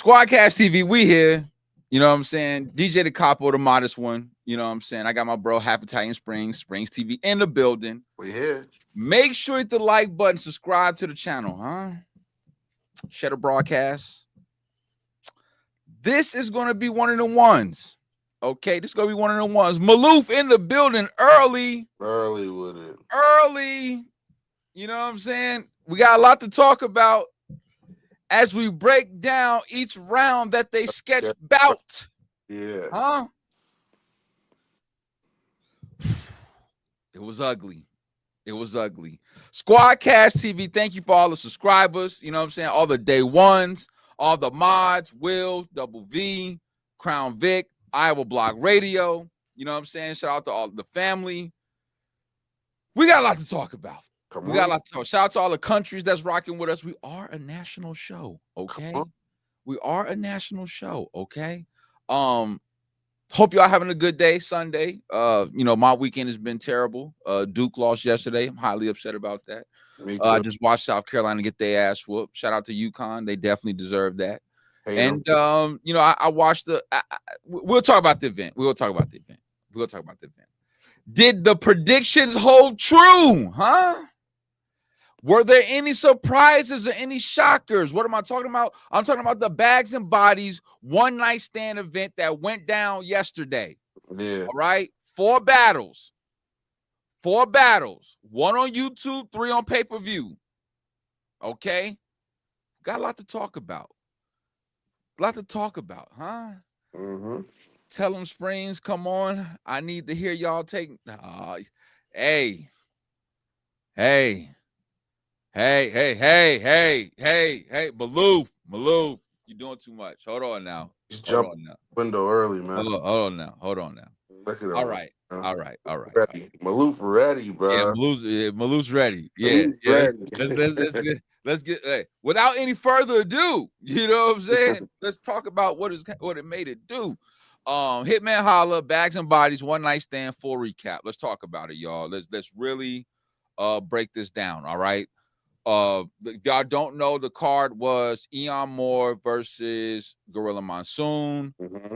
Squadkast TV, we here. You know what I'm saying? DJ the Capo, the modest one. You know what I'm saying? I got my bro, Half Italian Springz TV in the building. We here. Make sure you hit the like button, subscribe to the channel, huh? Share the broadcast. This is going to be one of the ones. Okay, this is going to be one of the ones. Maloof in the building early. Early with it. Early. You know what I'm saying? We got a lot to talk about as we break down each round that they sketched out. Yeah. Huh? It was ugly. It was ugly. Squadkast TV, thank you for all the subscribers. You know what I'm saying? All the day ones, all the mods, Will, Double V, Crown Vic, Iowa Block Radio. You know what I'm saying? Shout out to all the family. We got a lot to talk about. We got a lot to talk. Shout out to all the countries that's rocking with us. We are a national show, okay? We are a national show, okay? Hope y'all having a good day Sunday. You know, my weekend has been terrible. Duke lost yesterday. I'm highly upset about that. I just watched South Carolina get their ass whooped. Shout out to UConn. They definitely deserve that. And you know, I watched the we'll talk about the event. We'll talk about the event. We'll talk about the event. Did the predictions hold true? Huh? Were there any surprises or any shockers? What am I talking about? I'm talking about the Bags and Bodies one night stand event that went down yesterday. Yeah. All right. 4 battles. 4 battles. 1 on YouTube, 3 on pay-per-view. Okay. Got a lot to talk about. A lot to talk about, huh? Mm-hmm. Tell them, Springz, come on. I need to hear y'all take. Hey. Hey, Maloof, you're doing too much. Hold on now. Just jump window early, man. Hold on now. Look at all right. Ready. Maloof ready, bro. Yeah, Maloof's ready. Yeah. Ready. Let's get hey, without any further ado, you know what I'm saying? Let's talk about what it made it do. Hitman, Holla, Bags and Bodies, one night stand, full recap. Let's talk about it, y'all. Let's really break this down, all right? If y'all don't know, the card was Eon Moore versus Gorilla Monsoon,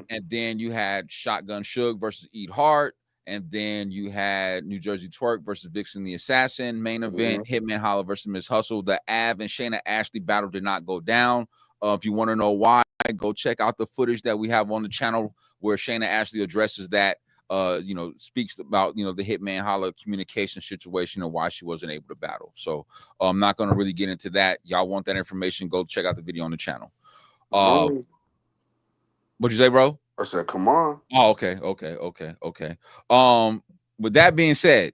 and then you had Shotgun Suge versus Eat Hart, and then you had New Jersey Twerk versus Vixen the Assassin. Main event, Hitman Holla versus Miss Hustle. The Av and Shayna Ashley battle did not go down. If you want to know why, go check out the footage that we have on the channel where Shayna Ashley addresses that. You know, speaks about, you know, the Hitman Holla communication situation and why she wasn't able to battle. So I'm not going to really get into that. Y'all want that information, go check out the video on the channel. What'd you say, bro? I said, come on. Oh, okay. With that being said,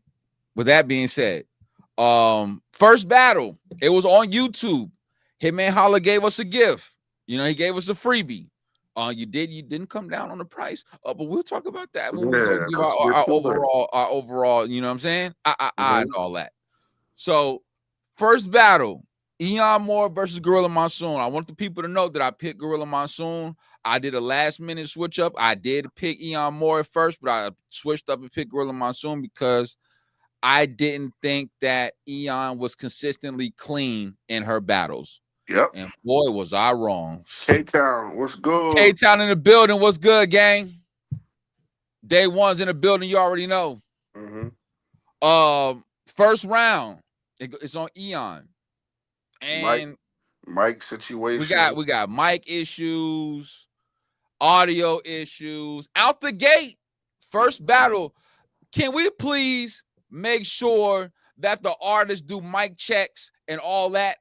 first battle, it was on YouTube. Hitman Holla gave us a gift. You know, he gave us a freebie. You didn't come down on the price, but we'll talk about that when we go give our overall, you know what I'm saying? And all that. So, first battle, Eon Moore versus Gorilla Monsoon. I want the people to know that I picked Gorilla Monsoon. I did a last-minute switch up. I did pick Eon Moore at first, but I switched up and picked Gorilla Monsoon because I didn't think that Eon was consistently clean in her battles. Yep. And boy, was I wrong. K-Town, what's good? K-Town in the building. What's good, gang? Day one's in the building. You already know. First round, it's on Eon. And mic situation. We got mic issues, audio issues. Out the gate, first battle. Can we please make sure that the artists do mic checks and all that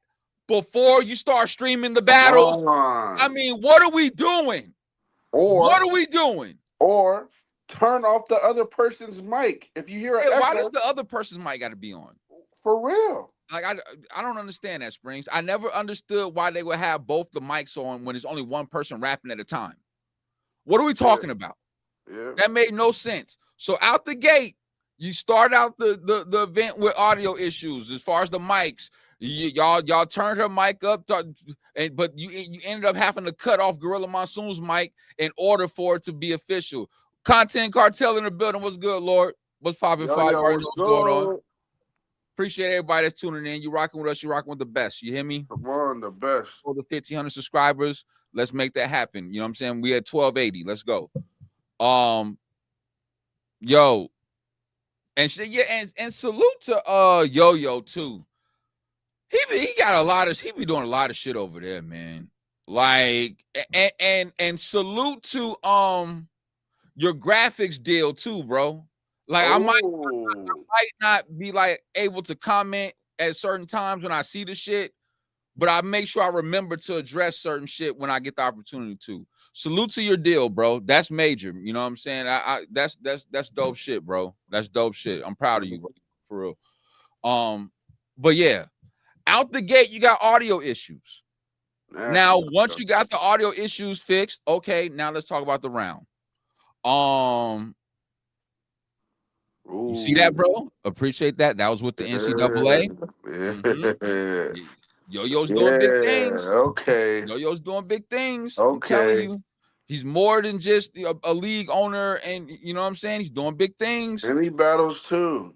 before you start streaming the battles? I mean, what are we doing? What are we doing? Or turn off the other person's mic if you hear why does the other person's mic got to be on? For real. Like, I don't understand that, Springz. I never understood why they would have both the mics on when there's only one person rapping at a time. What are we talking about? Yeah. That made no sense. So out the gate, you start out the event with audio issues as far as the mics. Y'all turned her mic up, but you ended up having to cut off Gorilla Monsoon's mic in order for it to be official. Content Cartel in the building. What's good, Lord? What's popping? 5 artists? What's going on? Appreciate everybody that's tuning in. You rocking with us. You rocking with the best. You hear me? Come on, the best. For the 1,500 subscribers, let's make that happen. You know what I'm saying? We at 1,280. Let's go. Yo, and shit, yeah, and salute to Yo-Yo too. He got a lot of, he be doing a lot of shit over there, man. Like, and salute to your graphics deal too, bro. Like, I might not be like able to comment at certain times when I see the shit, but I make sure I remember to address certain shit when I get the opportunity to. Salute to your deal, bro. That's major. You know what I'm saying? That's dope shit, bro. That's dope shit. I'm proud of you, bro, for real. But yeah, out the gate, you got audio issues. Now, once you got the audio issues fixed, okay, now let's talk about the round. You see that, bro? Appreciate that. That was with the NCAA. Mm-hmm. Yo-Yo's doing big things. Okay. Yo-Yo's doing big things. Okay. I'm telling you, he's more than just a league owner, and you know what I'm saying? He's doing big things. And he battles too.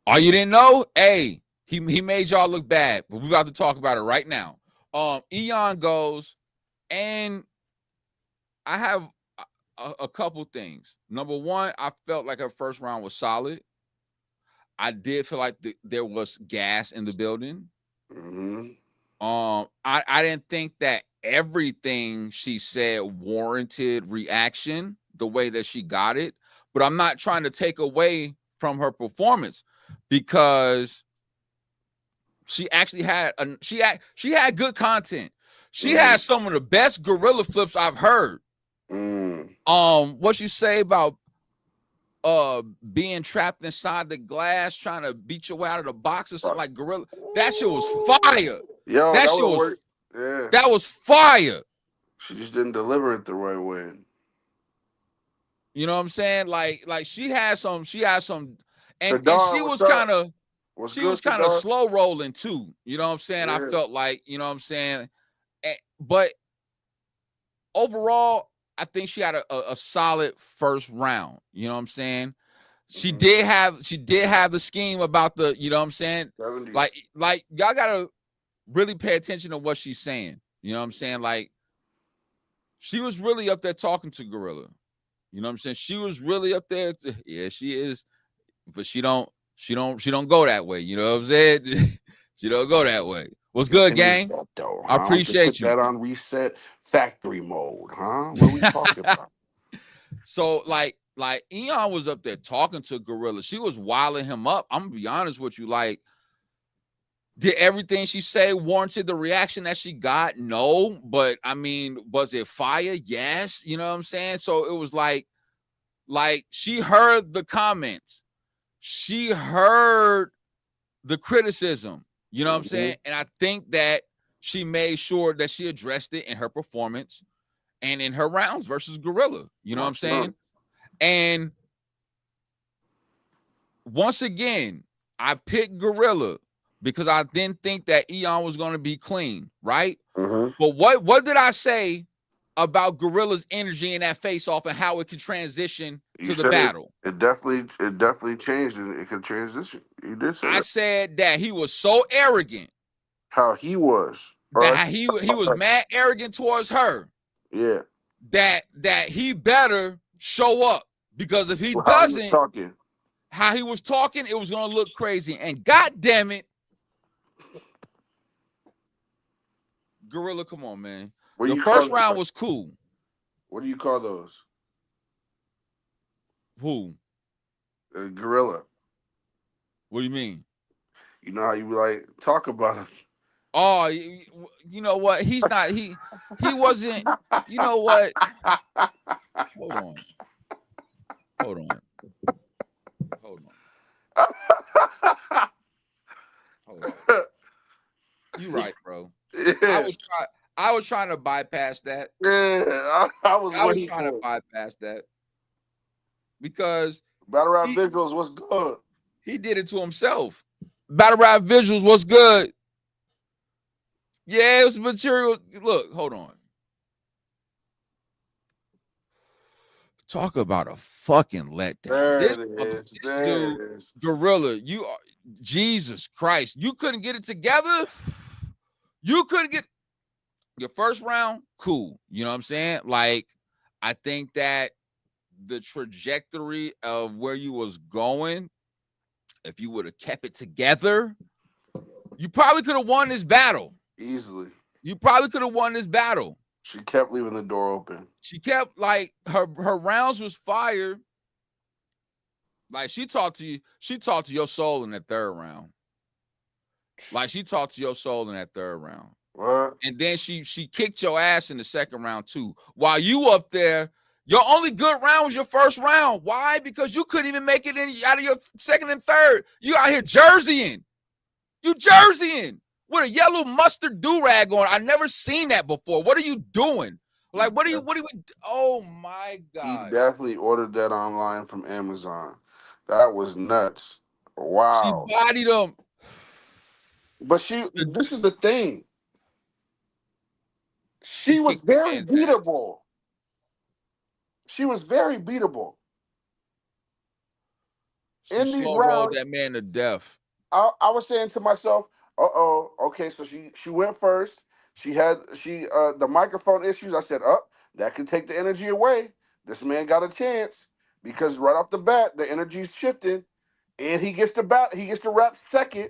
Oh, you didn't know? Hey, he made y'all look bad, but we're about to talk about it right now. Eon goes, and I have a couple things. Number one, I felt like her first round was solid. I did feel like there was gas in the building. Mm-hmm. I didn't think that everything she said warranted reaction the way that she got it, but I'm not trying to take away from her performance because she actually had she had good content. She had some of the best gorilla flips I've heard. What you say about being trapped inside the glass trying to beat your way out of the box or something like gorilla? That shit was fire. Yo, that shit was that was fire. She just didn't deliver it the right way. You know what I'm saying? Like she had some, and she was kind of slow rolling too. You know what I'm saying? I felt like, you know what I'm saying? But overall, I think she had a solid first round. You know what I'm saying? She did have the scheme about the, you know what I'm saying? 70s. Like y'all gotta really pay attention to what she's saying. You know what I'm saying? Like, she was really up there talking to Gorilla. You know what I'm saying? She was really up there. Yeah, she is, but she don't go that way. You know what I'm saying? She don't go that way. What's good, gang? I appreciate you. Put that on reset factory mode, huh? What are we talking about? So like Eon was up there talking to Gorilla. She was wilding him up. I'm gonna be honest with you. Like, did everything she said warranted the reaction that she got? No, but I mean, was it fire? Yes. You know what I'm saying? So it was like she heard the comments. She heard the criticism. You know what I'm saying? And I think that she made sure that she addressed it in her performance and in her rounds versus Gorilla. You know what I'm saying? And once again, I picked Gorilla because I didn't think that Eon was going to be clean, right? But what did I say about Gorilla's energy in that face-off and how it could transition to the battle? It definitely changed and it could transition. You did say I said that he was so arrogant. How he was. That he was mad arrogant towards her. Yeah. That he better show up, because if he doesn't, how he was talking, it was gonna look crazy. And god damn it, Gorilla, come on, man. The first round was cool. What do you call those? Who? Gorilla. What do you mean? You know how you like talk about him. Oh, you know what? He's not. He wasn't. You know what? Hold on. You right, bro. Yeah. I was trying to bypass that. Yeah, I was trying to bypass that because Battle Rap Visuals was good. He did it to himself. Battle Rap Visuals was good. Yeah, it was material. Look, hold on. Talk about a fucking letdown. There it is. This There dude, it is. Gorilla, you are Jesus Christ. You couldn't get it together. You couldn't get your first round, cool. You know what I'm saying? Like, I think that the trajectory of where you was going, if you would have kept it together, you probably could have won this battle. Easily. You probably could have won this battle. She kept leaving the door open. She kept, like, her rounds was fire. Like, she talked to your soul in that third round. Like, she talked to your soul in that third round. What? And then she kicked your ass in the second round too. While you up there, your only good round was your first round. Why? Because you couldn't even make it in out of your second and third. You out here jerseying. You jerseying with a yellow mustard do-rag on. I never seen that before. What are you doing? Like, what are you? Oh my God. He definitely ordered that online from Amazon. That was nuts. Wow. She bodied him. But this is the thing. She was very beatable. She was very beatable. She slow rolled that man to death. I was saying to myself, okay, so she went first. She had the microphone issues. I said, that can take the energy away. This man got a chance because right off the bat, the energy's shifting, and he gets to rap second.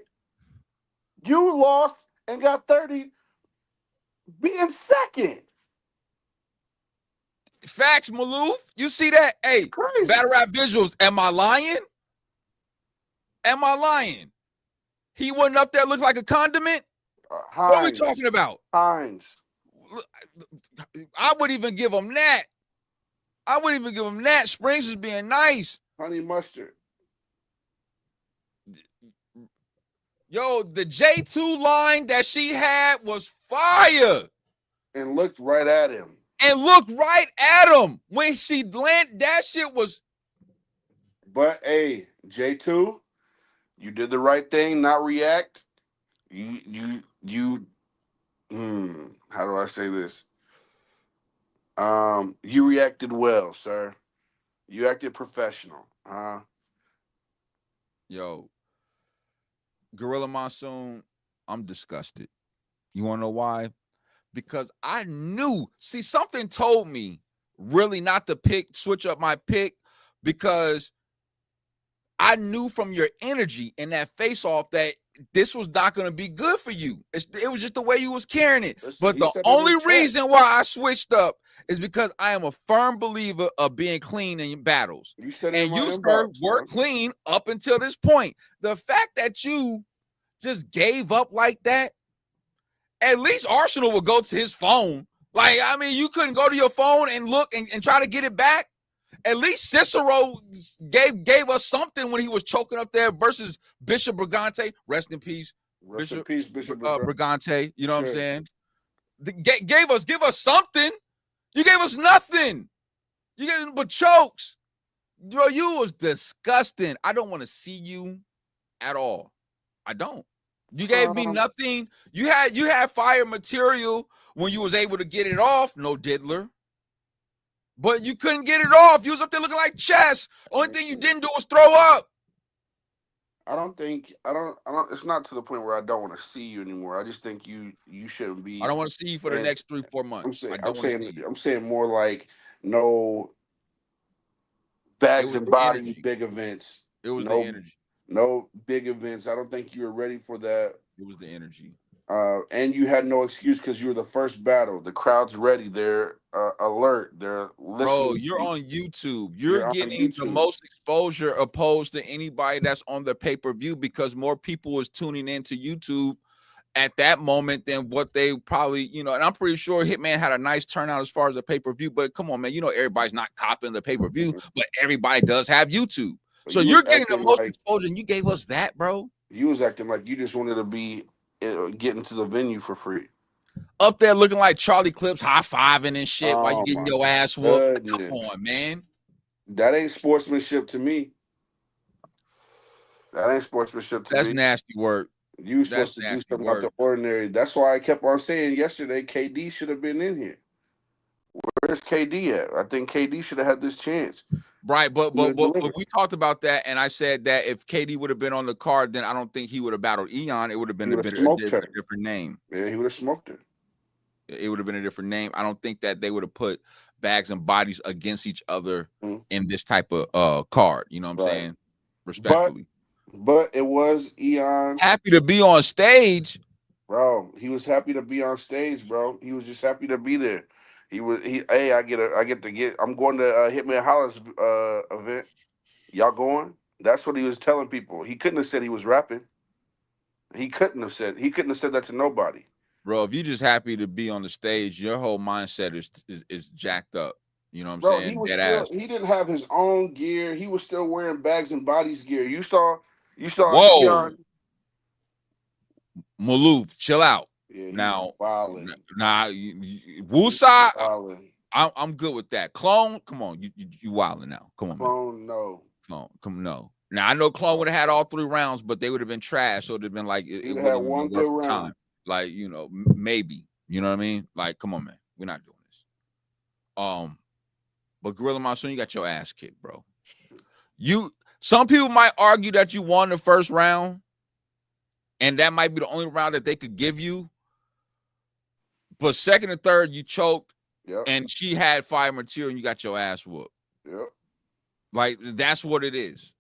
You lost and got 30 being second. Facts, Maloof. You see that? Hey, crazy. Battle rap visuals. Am I lying? Am I lying? He wasn't up there looking like a condiment? What are we talking about? Hines. I would even give him that. Springz is being nice. Honey mustard. Yo, the J2 line that she had was fire. And looked right at him. When she landed, that shit was. But hey, J2, you did the right thing, not react. How do I say this? You reacted well, sir. You acted professional. Yo, Gorilla Monsoon, I'm disgusted. You want to know why? Because I knew, something told me really not to switch up my pick, because I knew from your energy in that face-off that this was not going to be good for you. It was just the way you was carrying it. But the only reason why I switched up is because I am a firm believer of being clean in battles. And you, sir, were clean up until this point. The fact that you just gave up like that, at least Arsenal would go to his phone. Like, I mean, you couldn't go to your phone and look and try to get it back. At least Cicero gave us something when he was choking up there versus Bishop Brigante. Rest in peace. Bishop Brigante. You know what I'm saying? Give us something. You gave us nothing. You gave us but chokes. Bro, you was disgusting. I don't want to see you at all. I don't. You gave me nothing. You had fire material when you was able to get it off. No diddler. But you couldn't get it off. You was up there looking like chess. Only thing you didn't do was throw up. I don't. It's not to the point where I don't want to see you anymore. I just think you shouldn't be. I don't want to see you for the next 3-4 months. I'm saying more like no bags and bodies, big events. It was the energy. No big events. I don't think you were ready for that. It was the energy. And you had no excuse because you were the first battle. The crowd's ready. They're alert. They're listening. Bro, you're on YouTube. You're getting the most exposure opposed to anybody that's on the pay-per-view, because more people was tuning into YouTube at that moment than what they probably, and I'm pretty sure Hitman had a nice turnout as far as the pay-per-view, but come on, man, everybody's not copying the pay-per-view, but everybody does have YouTube. So you're getting the most exposure, and you gave us that, bro. You was acting like you just wanted to be getting to the venue for free. Up there looking like Charlie Clips, high-fiving and shit while you getting your ass whooped. Come on, man. That ain't sportsmanship to me. That's nasty work. You were supposed to do something out the ordinary. That's why I kept on saying yesterday KD should have been in here. Where's KD at? I think KD should have had this chance. Right, but we talked about that, and I said that if KD would have been on the card, then I don't think he would have battled Eon. It would have been a different name. Yeah, he would have smoked it. It would have been a different name. I don't think that they would have put Bags and Bodies against each other in this type of card. You know what I'm saying? Respectfully. But it was Eon. Happy to be on stage. Bro, he was happy to be on stage, bro. He was just happy to be there. I'm going to Hitman Holla's event. Y'all going? That's what he was telling people. He couldn't have said he was rapping. He couldn't have said that to nobody. Bro, if you just happy to be on the stage, your whole mindset is jacked up. You know what I'm saying? He didn't have his own gear. He was still wearing Bags and Bodies gear. You saw Whoa. Eon. Maloof, chill out. Yeah, now, wilding. Woosah, I'm good with that. Clone, come on, you wilding now. Come on, Clone, man. No. Clone, no. Now I know Clone would have had all 3 rounds, but they would have been trash. So it would have been like it would have one good round. Time. Like, you know, maybe. You know what I mean? Like, come on, man. We're not doing this. But Gorilla Monsoon, you got your ass kicked, bro. Some people might argue that you won the first round, and that might be the only round that they could give you. But second and third, you choked, and she had fire material, and you got your ass whooped. Yep. Like, that's what it is.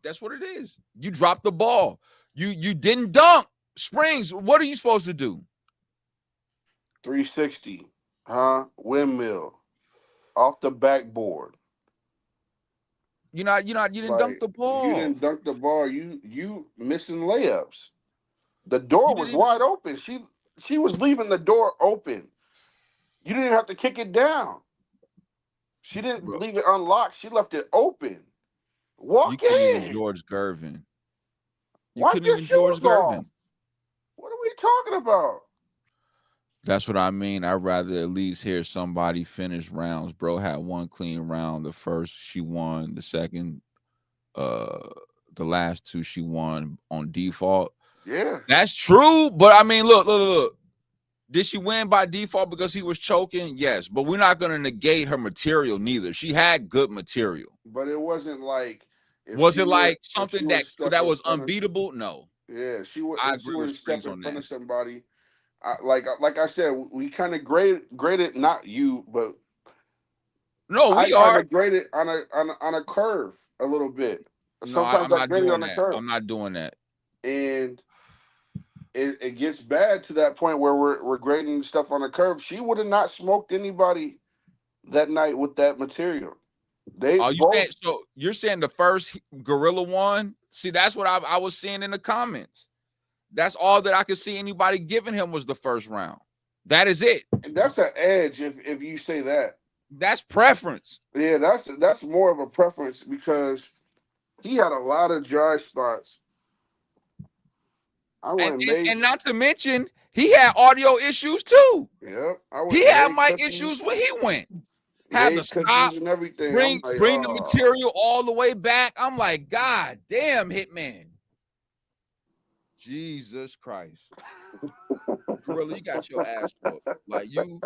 That's what it is. You dropped the ball. You didn't dunk. Springz, what are you supposed to do? 360, windmill, off the backboard. You didn't dunk the ball. You didn't dunk the ball. You missing layups. The door was wide open. She was leaving the door open. You didn't have to kick it down. She didn't leave it unlocked. She left it open. Walk in. George Gervin. Why couldn't even George Gervin? What are we talking about? That's what I mean. I'd rather at least hear somebody finish rounds. Bro had one clean round. The first, she won. The second, the last 2, she won on default. Yeah. That's true. But I mean, look. Did she win by default because he was choking? Yes. But we're not going to negate her material neither. She had good material. But it wasn't like... Was it like something that was unbeatable? No. Yeah, I agree with Springz on in front of somebody. Like I said, we kind of graded not you, but we are graded on a curve a little bit. Sometimes I grade on a curve. I'm not doing that. And it gets bad to that point where we're grading stuff on a curve. She would have not smoked anybody that night with that material. You're saying the first Gorilla one? See, that's what I was seeing in the comments. That's all that I could see anybody giving him was the first round. That is it. And that's an edge if you say that. That's preference. Yeah, that's more of a preference because he had a lot of dry spots. And not to mention, he had audio issues too. Yeah. He had mic issues when he went. Had to stop and everything. Bring the material all the way back. I'm like, God damn, Hitman. Jesus Christ. Gorilla, you got your ass whooped. Like you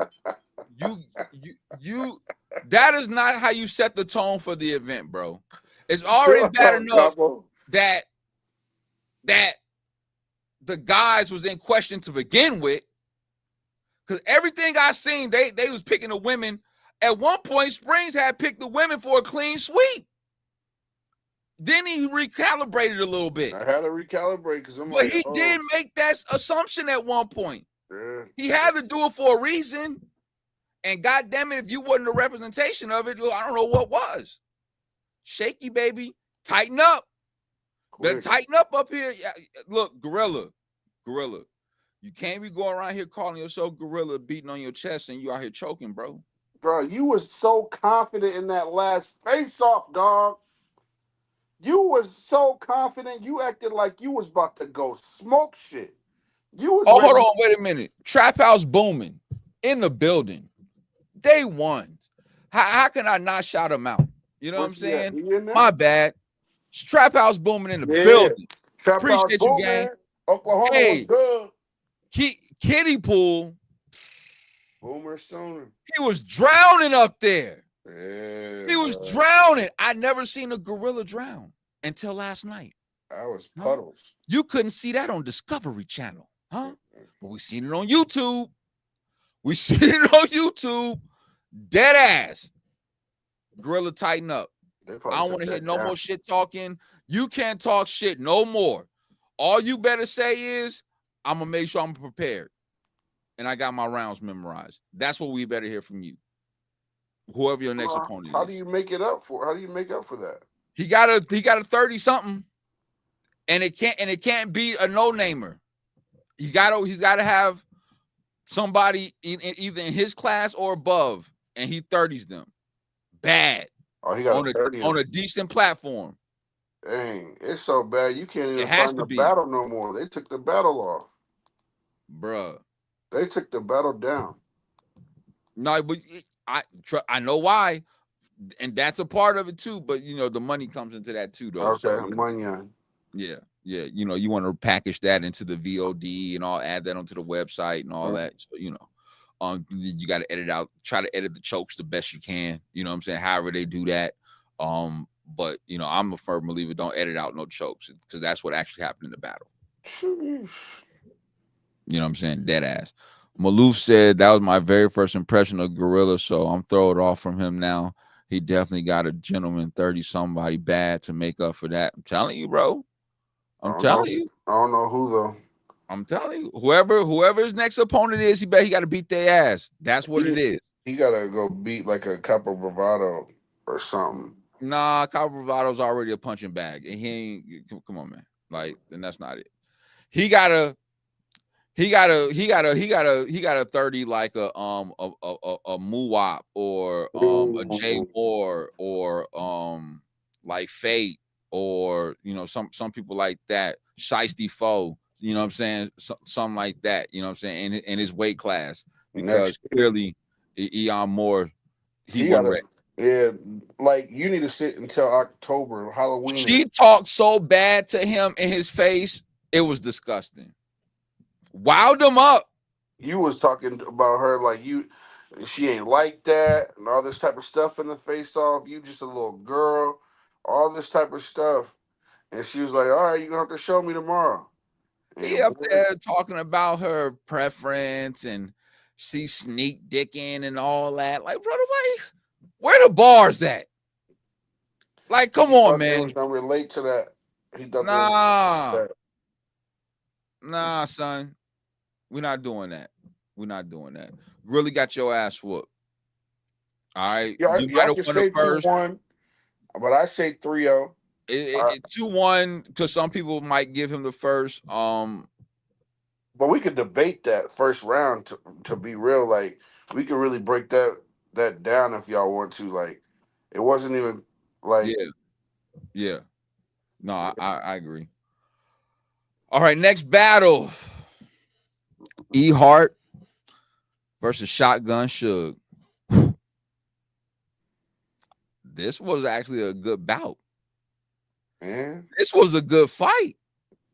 that is not how you set the tone for the event, bro. It's already bad enough that the guys was in question to begin with. Because everything I seen, they was picking the women. At one point, Springz had picked the women for a clean sweep. Then he recalibrated a little bit. I had to recalibrate because But he did make that assumption at one point. Yeah. He had to do it for a reason. And God damn it, if you wasn't a representation of it, I don't know what was. Shaky, baby. Tighten up. Better tighten up here. Yeah, look, Gorilla. You can't be going around here calling yourself Gorilla, beating on your chest, and you out here choking, bro. Bro, you was so confident in that last face-off, dog. You was so confident. You acted like you was about to go smoke shit. Hold on, wait a minute. Trap House booming in the building. Day one. How can I not shout him out? You know what I'm saying? My bad. Trap House booming in the building. Trap Appreciate House you, gang. Oklahoma was good. Kiddie pool. Boomer Sooner. He was drowning up there. Yeah, He was bro. drowning. I never seen a gorilla drown until last night. I was puddles. You couldn't see that on Discovery Channel, huh? But we seen it on YouTube. We seen it on YouTube. Dead ass. Gorilla, tighten up. I don't want to hear no more shit talking. You can't talk shit no more. All you better say is, I'm going to make sure I'm prepared. And I got my rounds memorized. That's what we better hear from you. Whoever your next opponent is. How do you make it up for? How do you make up for that? He got a 30-something. And it can't be a no-namer. He's got to have somebody either in his class or above, and he 30s them. Bad. Oh, he got on a decent platform. Dang, it's so bad you can't even find the battle no more. They took the battle off. Bruh. They took the battle down. No, but I know why, and that's a part of it too. But you know, the money comes into that too, though. Okay, so, money. Yeah. You know, you want to package that into the VOD and all, add that onto the website and all that. So you know, you got to edit out, try to edit the chokes the best you can. You know what I'm saying? However they do that. But you know, I'm a firm believer, don't edit out no chokes, because that's what actually happened in the battle. You know what I'm saying? Dead ass. Maloof said that was my very first impression of Gorilla, so I'm throwing it off from him now. He definitely got a gentleman 30 somebody bad to make up for that. I'm telling you, bro. I'm telling you. I don't know who though. I'm telling you, whoever his next opponent is, he got to beat their ass. That's what it is. He gotta go beat like a Capo Bravado or something. Nah, Capo Bravado's already a punching bag, and he ain't. Come on, man. Like, then that's not it. He got a 30 like a Muwap or a Jay Moore or like Fate or you know some people like that, Shiesty Foe, you know what I'm saying, something like that, you know what I'm saying, in his weight class, because clearly Eon Moore he wasn't ready. Yeah, like you need to sit until October, Halloween. She talked so bad to him in his face, it was disgusting. Wowed him up. You was talking about her like she ain't like that and all this type of stuff in the face off. You just a little girl, all this type of stuff. And she was like, all right, you're going to have to show me tomorrow. And he up there talking about her preference and she sneak dicking and all that. Like, brother, where the bars at? Like, come on, man. He was going to relate to that. He doesn't. Nah, son. We're not doing that. We're not doing that. Really got your ass whooped. All right. Yeah, you might have won the first. 2-1, but I say 3-0. 2-1, because some people might give him the first. But we could debate that first round to be real. Like, we could really break that down if y'all want to. Like, it wasn't even like. Yeah. No, I agree. All right, next battle. Hart versus Shotgun Suge. This was actually a good bout. Man, this was a good fight.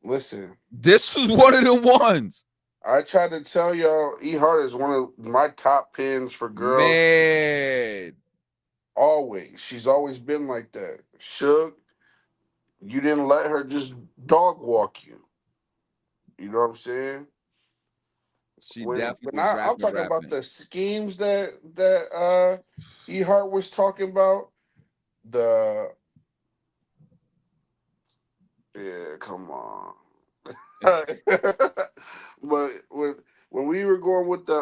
Listen, this was one of them ones. I tried to tell y'all, Hart is one of my top pins for girls. Man, always. She's always been like that. Suge, you didn't let her just dog walk you. You know what I'm saying? She definitely. I'm talking about the schemes that Hart was talking about. Yeah, come on. But when we were going with the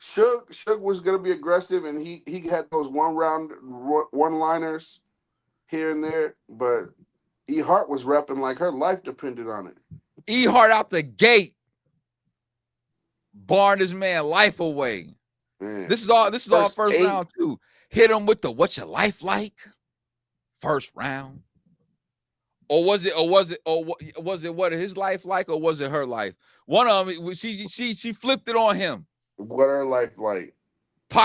Suge was gonna be aggressive, and he had those one-liners here and there, but Hart was rapping like her life depended on it. Hart out the gate, barred his man life away. Man. This is all first round too. Hit him with the "what's your life like?" first round. Or was it what his life like, or was it her life? One of them, she flipped it on him. What her life like?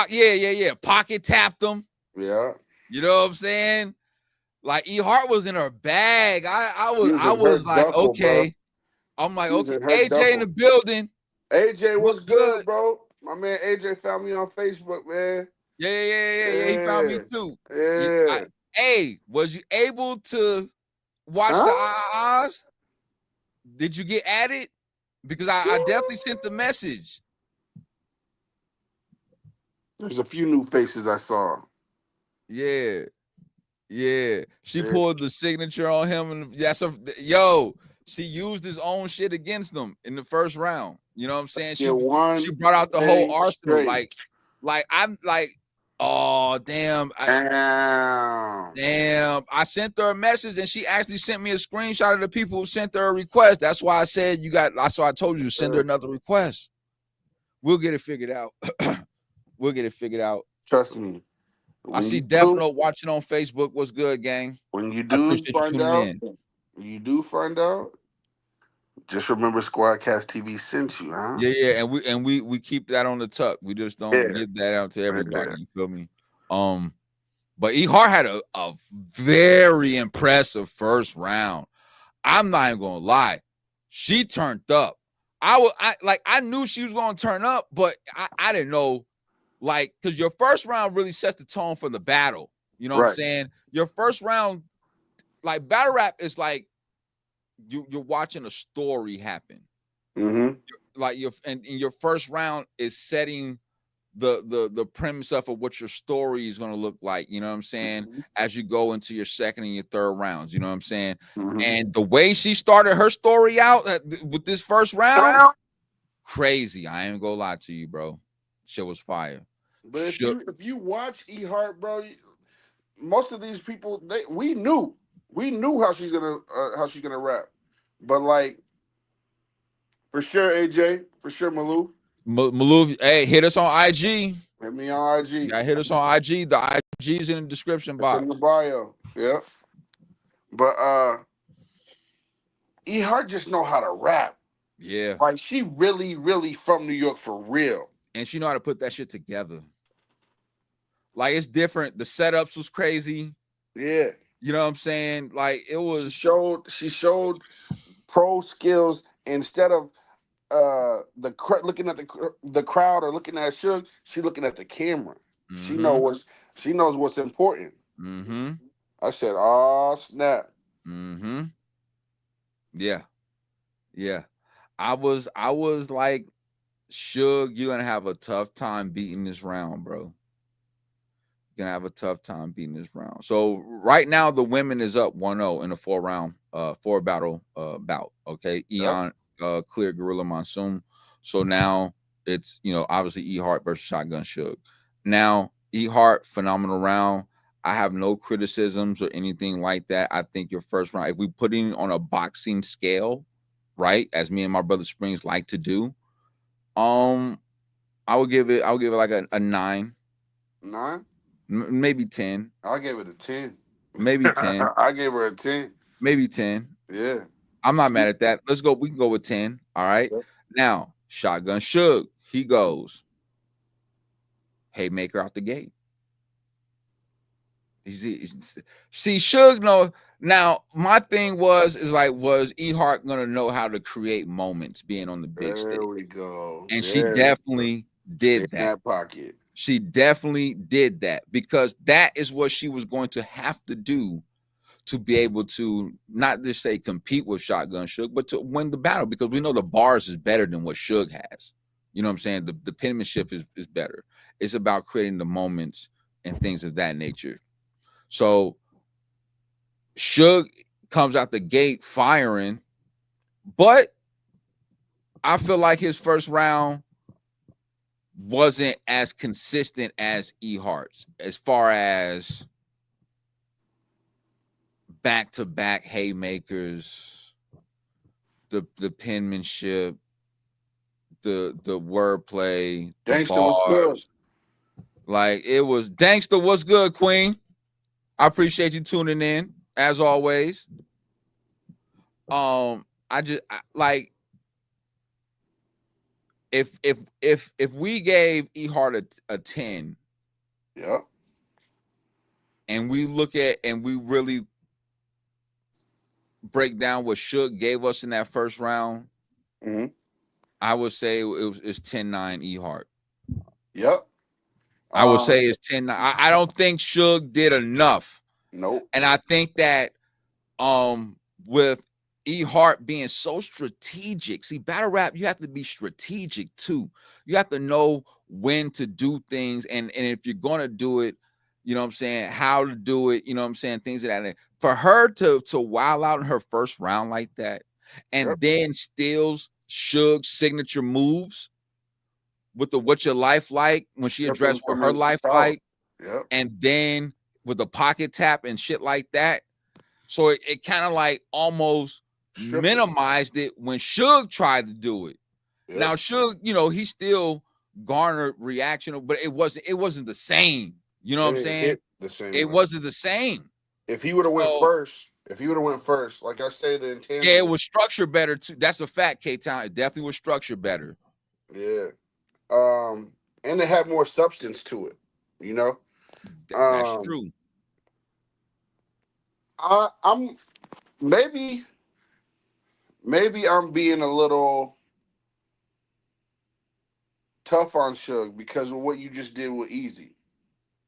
Yeah. Pocket tapped him. Yeah. You know what I'm saying? Like Hart was in her bag. I was like, okay. Bro. I'm like, okay. AJ in the building. AJ, what's good, bro? My man AJ found me on Facebook, man. Yeah. He found me too. Yeah. Hey, was you able to watch Huh? the ahs? Did you get added? Because I definitely sent the message. There's a few new faces I saw. Yeah. She Yeah. pulled the signature on him, and she used his own shit against them in the first round. You know what I'm saying? Yeah, She one brought out the whole thing arsenal. straight. I'm like, oh damn. Damn, I sent her a message and she actually sent me a screenshot of the people who sent her a request. That's why I said that's why I told you to send her another request. We'll get it figured out. We'll get it figured out. Trust me. I see Defno watching on Facebook. What's good, gang? When you I do appreciate you find tuning out, in. just remember Squadkast TV sent you, huh? Yeah, and we keep that on the tuck. We just don't give that out to everybody. Yeah. You feel me? But E Hart had a very impressive first round. I'm not even gonna lie. She turned up. I knew she was gonna turn up, but I didn't know, like, because your first round really sets the tone for the battle. You know what I'm saying? Your first round, like battle rap, is like you're watching a story happen. Mm-hmm. Like in your first round is setting the premise of what your story is going to look like, you know what I'm saying, as you go into your second and your third rounds, you know what I'm saying. And the way she started her story out with this first round, crazy. I ain't gonna lie to you, bro. Shit was fire. But if you watch E Hart, bro, most of these people, we knew how she's gonna rap, but like for sure AJ, for sure Malou, hey, hit us on IG. Hit me on IG. Yeah, hit us on IG. The IG's in the description box. It's in the bio. Yeah. But E Hart just know how to rap. Yeah. Like she really, really from New York for real. And she know how to put that shit together. Like it's different. The setups was crazy. Yeah. You know what I'm saying? Like it was. She showed pro skills instead of looking at the crowd or looking at Suge. She looking at the camera. She knows what's important. I said, "Oh snap!" Yeah. I was like, Suge, you're gonna have a tough time beating this round, bro. You're gonna have a tough time beating this round. So right now the women is up 1-0 in a 4 battle bout. Okay. Eon cleared Gorilla Monsoon. So now it's, obviously E Hart versus Shotgun Suge. Now E Hart, phenomenal round. I have no criticisms or anything like that. I think your first round, if we put it on a boxing scale, right, as me and my brother Springz like to do, I would give it like a 9. 9? Maybe 10. I gave it a 10. Maybe 10. I gave her a 10. Maybe 10. Yeah. I'm not mad at that. Let's go. We can go with 10. All right. Now, Shotgun Suge, he goes haymaker out the gate. See, Suge, no. Now, my thing was E Hart gonna know how to create moments being on the big stage? There we go. And she definitely did that. In that pocket. She definitely did that because that is what she was going to have to do to be able to not just say compete with Shotgun Suge, but to win the battle, because we know the bars is better than what Suge has. You know what I'm saying? The penmanship is better. It's about creating the moments and things of that nature. So Suge comes out the gate firing, but I feel like his first round wasn't as consistent as E Hart's as far as back-to-back haymakers, the penmanship, the wordplay, the bars. Like it was Dankster. What's good, Queen? I appreciate you tuning in as always. Like if we gave E Hart a 10, yeah, and we look at and we really break down what Suge gave us in that first round, I would say it's 10-9 E Hart. Yep. I would say it's 10-9. I don't think Suge did enough. Nope. And I think that with E Hart being so strategic, see, battle rap, you have to be strategic too. You have to know when to do things, and if you're gonna do it, you know what I'm saying, how to do it, you know what I'm saying, things of that. For her to wild out in her first round like that, and then steals Suge's signature moves with the "What's Your Life Like" when she addressed what her life like, and then with the pocket tap and shit like that. So it kind of like almost minimized it when Suge tried to do it. Yep. Now Suge, you know, he still garnered reaction, but it wasn't the same. You know what I'm saying? It wasn't the same. If he would have went first, like I say, the intent. Yeah, it was structured better too. That's a fact, K-Town. It definitely was structured better. Yeah. And it had more substance to it, you know? That's true. I'm maybe I'm being a little tough on Suge because of what you just did with Easy.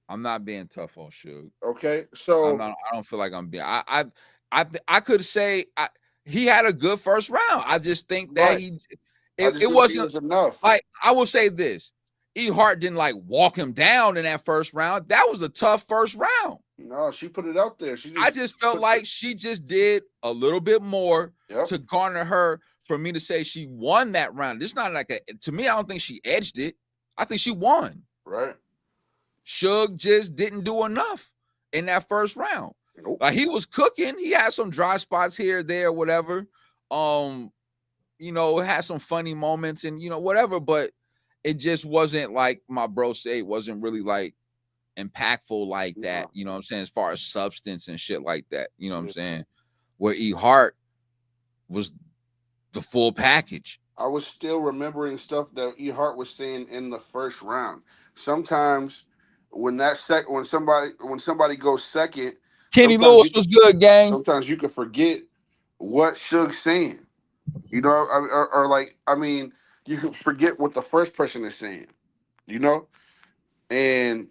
I'm not being tough on Suge. Okay, so I don't feel like I'm being. I could say he had a good first round. I just think that it wasn't enough. Like, I will say this: E Hart didn't like walk him down in that first round. That was a tough first round. No, she put it out there. I just felt like she just did a little bit more to garner her for me to say she won that round. It's not like to me, I don't think she edged it. I think she won. Right. Suge just didn't do enough in that first round. Nope. Like, he was cooking. He had some dry spots here, there, whatever. You know, had some funny moments and, you know, whatever, but it just wasn't like my bro say, it wasn't really like impactful like that, you know what I'm saying, as far as substance and shit like that, you know what I'm saying, where E Hart was the full package. I was still remembering stuff that E Hart was saying in the first round. Sometimes when somebody goes second, Kenny Lewis was good, gang. Sometimes you can forget what Suge's saying, you know, or like, I mean, you can forget what the first person is saying, you know, and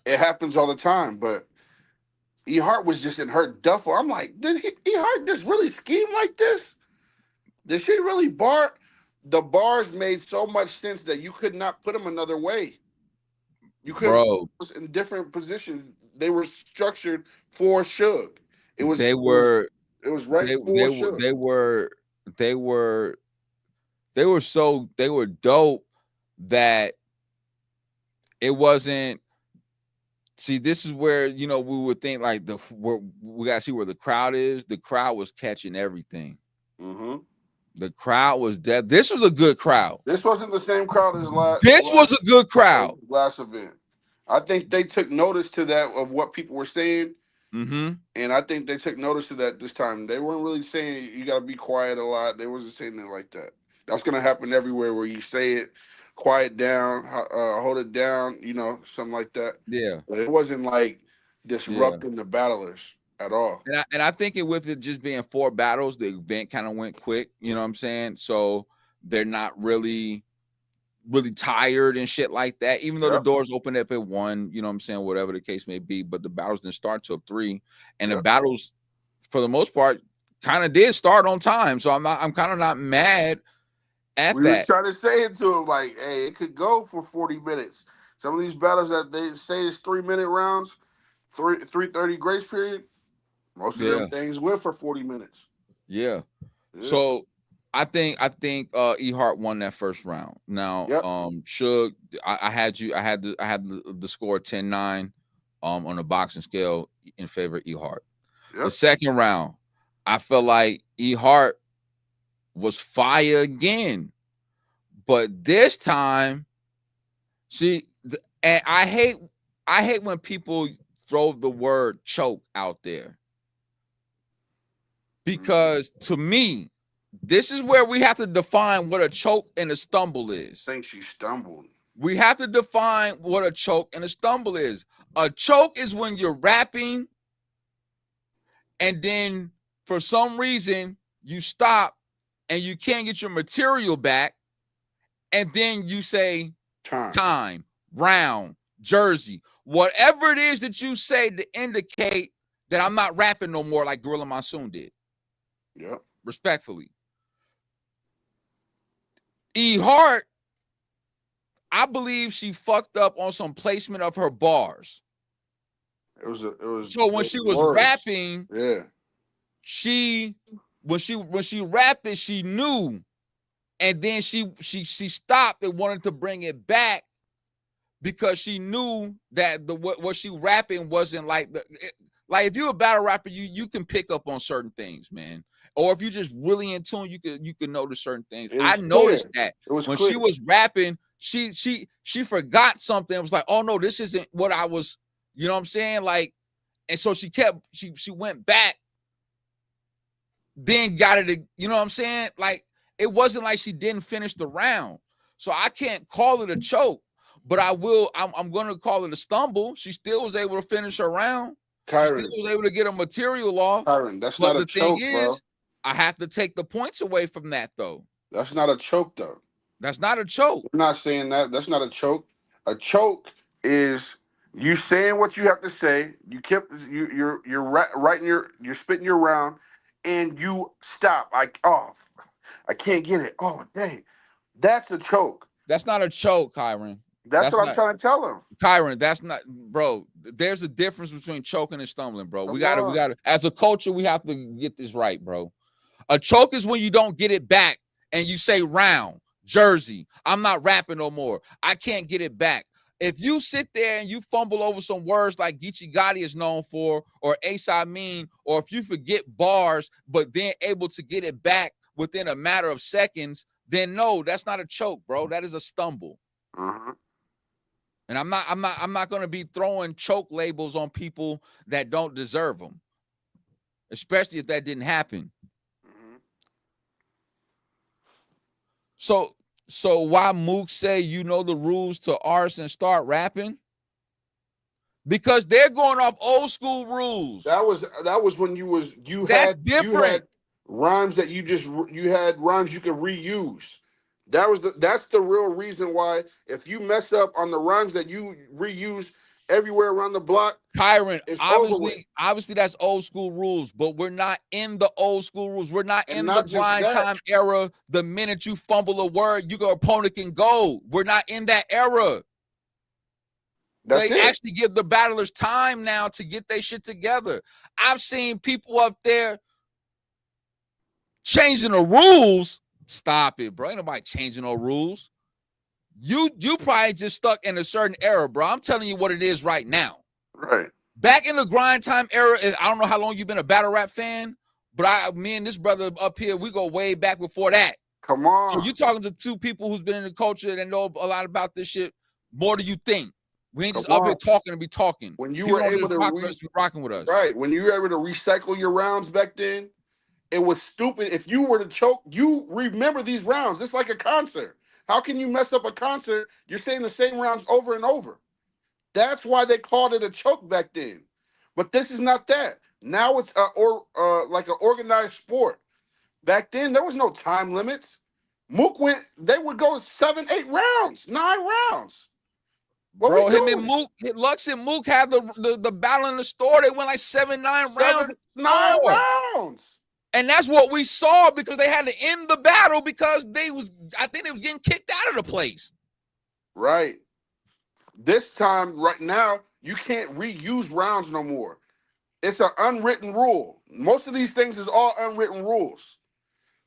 it happens all the time. But E Hart was just in her duffel. I'm like, did E Hart just really scheme like this? Did she really bar? The bars made so much sense that you could not put them another way. You couldn't in different positions. They were structured for Suge. It was right for Suge. They were dope that it wasn't. See, this is where, you know, we would think like we gotta see where the crowd is. The crowd was catching everything. Mm-hmm. The crowd was dead. This was a good crowd. This wasn't the same crowd as last. This was a good crowd. Last event. I think they took notice to that of what people were saying. Mm-hmm. And I think they took notice to that this time. They weren't really saying you got to be quiet a lot. They wasn't saying it like that. That's going to happen everywhere where you say it, quiet down, hold it down, you know, something like that. Yeah. But it wasn't like disrupting the battlers at all. And I think with it just being 4 battles, the event kind of went quick, you know what I'm saying? So they're not really tired and shit like that, even though the doors opened up at 1, you know what I'm saying, whatever the case may be, but the battles didn't start till 3, and the battles for the most part kind of did start on time. So I'm kind of not mad at that. We was trying to say it to him like, hey, it could go for 40 minutes. Some of these battles that they say is 3-minute rounds, 3:30 grace period, most of them things went for 40 minutes. Yeah. So I think E Hart won that first round. Now, Suge, I had the score 10-9 on the boxing scale in favor of E Hart. The second round, I felt like E Hart was fire again, but this time, and I hate when people throw the word choke out there, because to me, this is where we have to define what a choke and a stumble is. I think she stumbled. We have to define what a choke and a stumble is. A choke is when you're rapping and then for some reason you stop and you can't get your material back, and then you say time. round, jersey, whatever it is that you say to indicate that I'm not rapping no more like Gorilla Monsoon did. Yeah. Respectfully. Hart, I believe she fucked up on some placement of her bars. It was so when she was rapping, yeah, when she rapped it, she knew, and then she stopped and wanted to bring it back because she knew that what she rapping wasn't like like if you're a battle rapper, you can pick up on certain things, man. Or if you're just really in tune, you can notice certain things. I noticed that when she was rapping, she forgot something. It was like, oh no, this isn't what I was, you know what I'm saying? Like, and so she went back, then got it, you know what I'm saying? Like, it wasn't like she didn't finish the round. So I can't call it a choke, but I'm gonna call it a stumble. She still was able to finish her round. Kyron, she still was able to get her material off. Kyron, that's not a choke, bro. I have to take the points away from that, though. That's not a choke, though. That's not a choke. I'm not saying that. That's not a choke. A choke is you saying what you have to say. You kept you're writing you're spitting your round, and you stop. I can't get it. Oh dang, that's a choke. That's not a choke, Kyron. That's what I'm trying to tell him. Kyron, that's not, bro. There's a difference between choking and stumbling, bro. We gotta, as a culture, we have to get this right, bro. A choke is when you don't get it back and you say round, jersey, I'm not rapping no more. I can't get it back. If you sit there and you fumble over some words like Geechee Gotti is known for, or Ace I Mean, or if you forget bars, but then able to get it back within a matter of seconds, then no, that's not a choke, bro. That is a stumble. And I'm not going to be throwing choke labels on people that don't deserve them, especially if that didn't happen. So why Mook say you know the rules to artists and start rapping? Because they're going off old school rules. That was when you had rhymes that you had rhymes you could reuse. That's the real reason why if you mess up on the rhymes that you reuse everywhere around the block, Kyron, obviously that's old school rules, but we're not in the old school rules. We're not in the grind time era. The minute you fumble a word, your opponent can go. We're not in that era. They actually give the battlers time now to get their shit together. I've seen people up there changing the rules. Stop it, bro. Ain't nobody changing no rules. You probably just stuck in a certain era, bro. I'm telling you what it is right now. Right. Back in the grind time era, I don't know how long you've been a battle rap fan, but me and this brother up here, we go way back before that. Come on. So you're talking to two people who's been in the culture that know a lot about this shit more than you think. We ain't just up here talking to be talking. When you were able to rocking with us. Right. When you were able to recycle your rounds back then, it was stupid. If you were to choke, you remember these rounds. It's like a concert. How can you mess up a concert? You're saying the same rounds over and over. That's why they called it a choke back then. But this is not that. Now it's like an organized sport. Back then, there was no time limits. Mook they would go 7, 8 rounds, 9 rounds. Bro, him and Mook, Lux and Mook had the battle in the store. They went like 7, 9 rounds. 9 rounds. And that's what we saw because they had to end the battle because I think they was getting kicked out of the place. Right. This time, right now, you can't reuse rounds no more. It's an unwritten rule. Most of these things is all unwritten rules.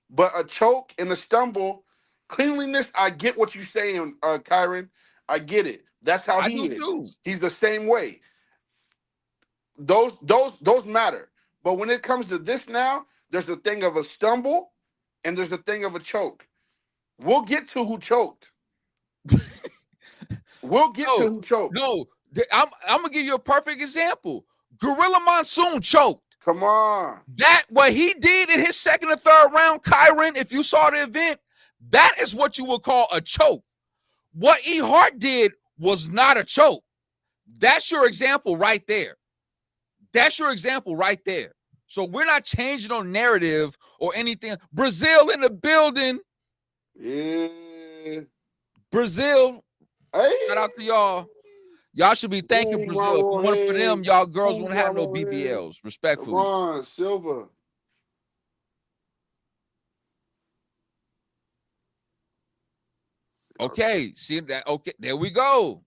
But a choke and a stumble, cleanliness, I get what you're saying, Kyron. I get it. That's how he is. Too. He's the same way. Those matter. But when it comes to this now, there's the thing of a stumble and there's the thing of a choke. We'll get to who choked. We'll get to who choked. No, I'm going to give you a perfect example. Gorilla Monsoon choked. Come on. What he did in his second or third round, Kyron, if you saw the event, that is what you would call a choke. What Hart did was not a choke. That's your example right there. That's your example right there. So we're not changing on narrative or anything. Brazil in the building. Yeah. Brazil. Hey. Shout out to y'all. Y'all should be thanking Hey, Brazil. If it wasn't for them, y'all girls wouldn't have no hey. BBLs. Respectfully. Ron Silva. Okay, see that? Okay, there we go.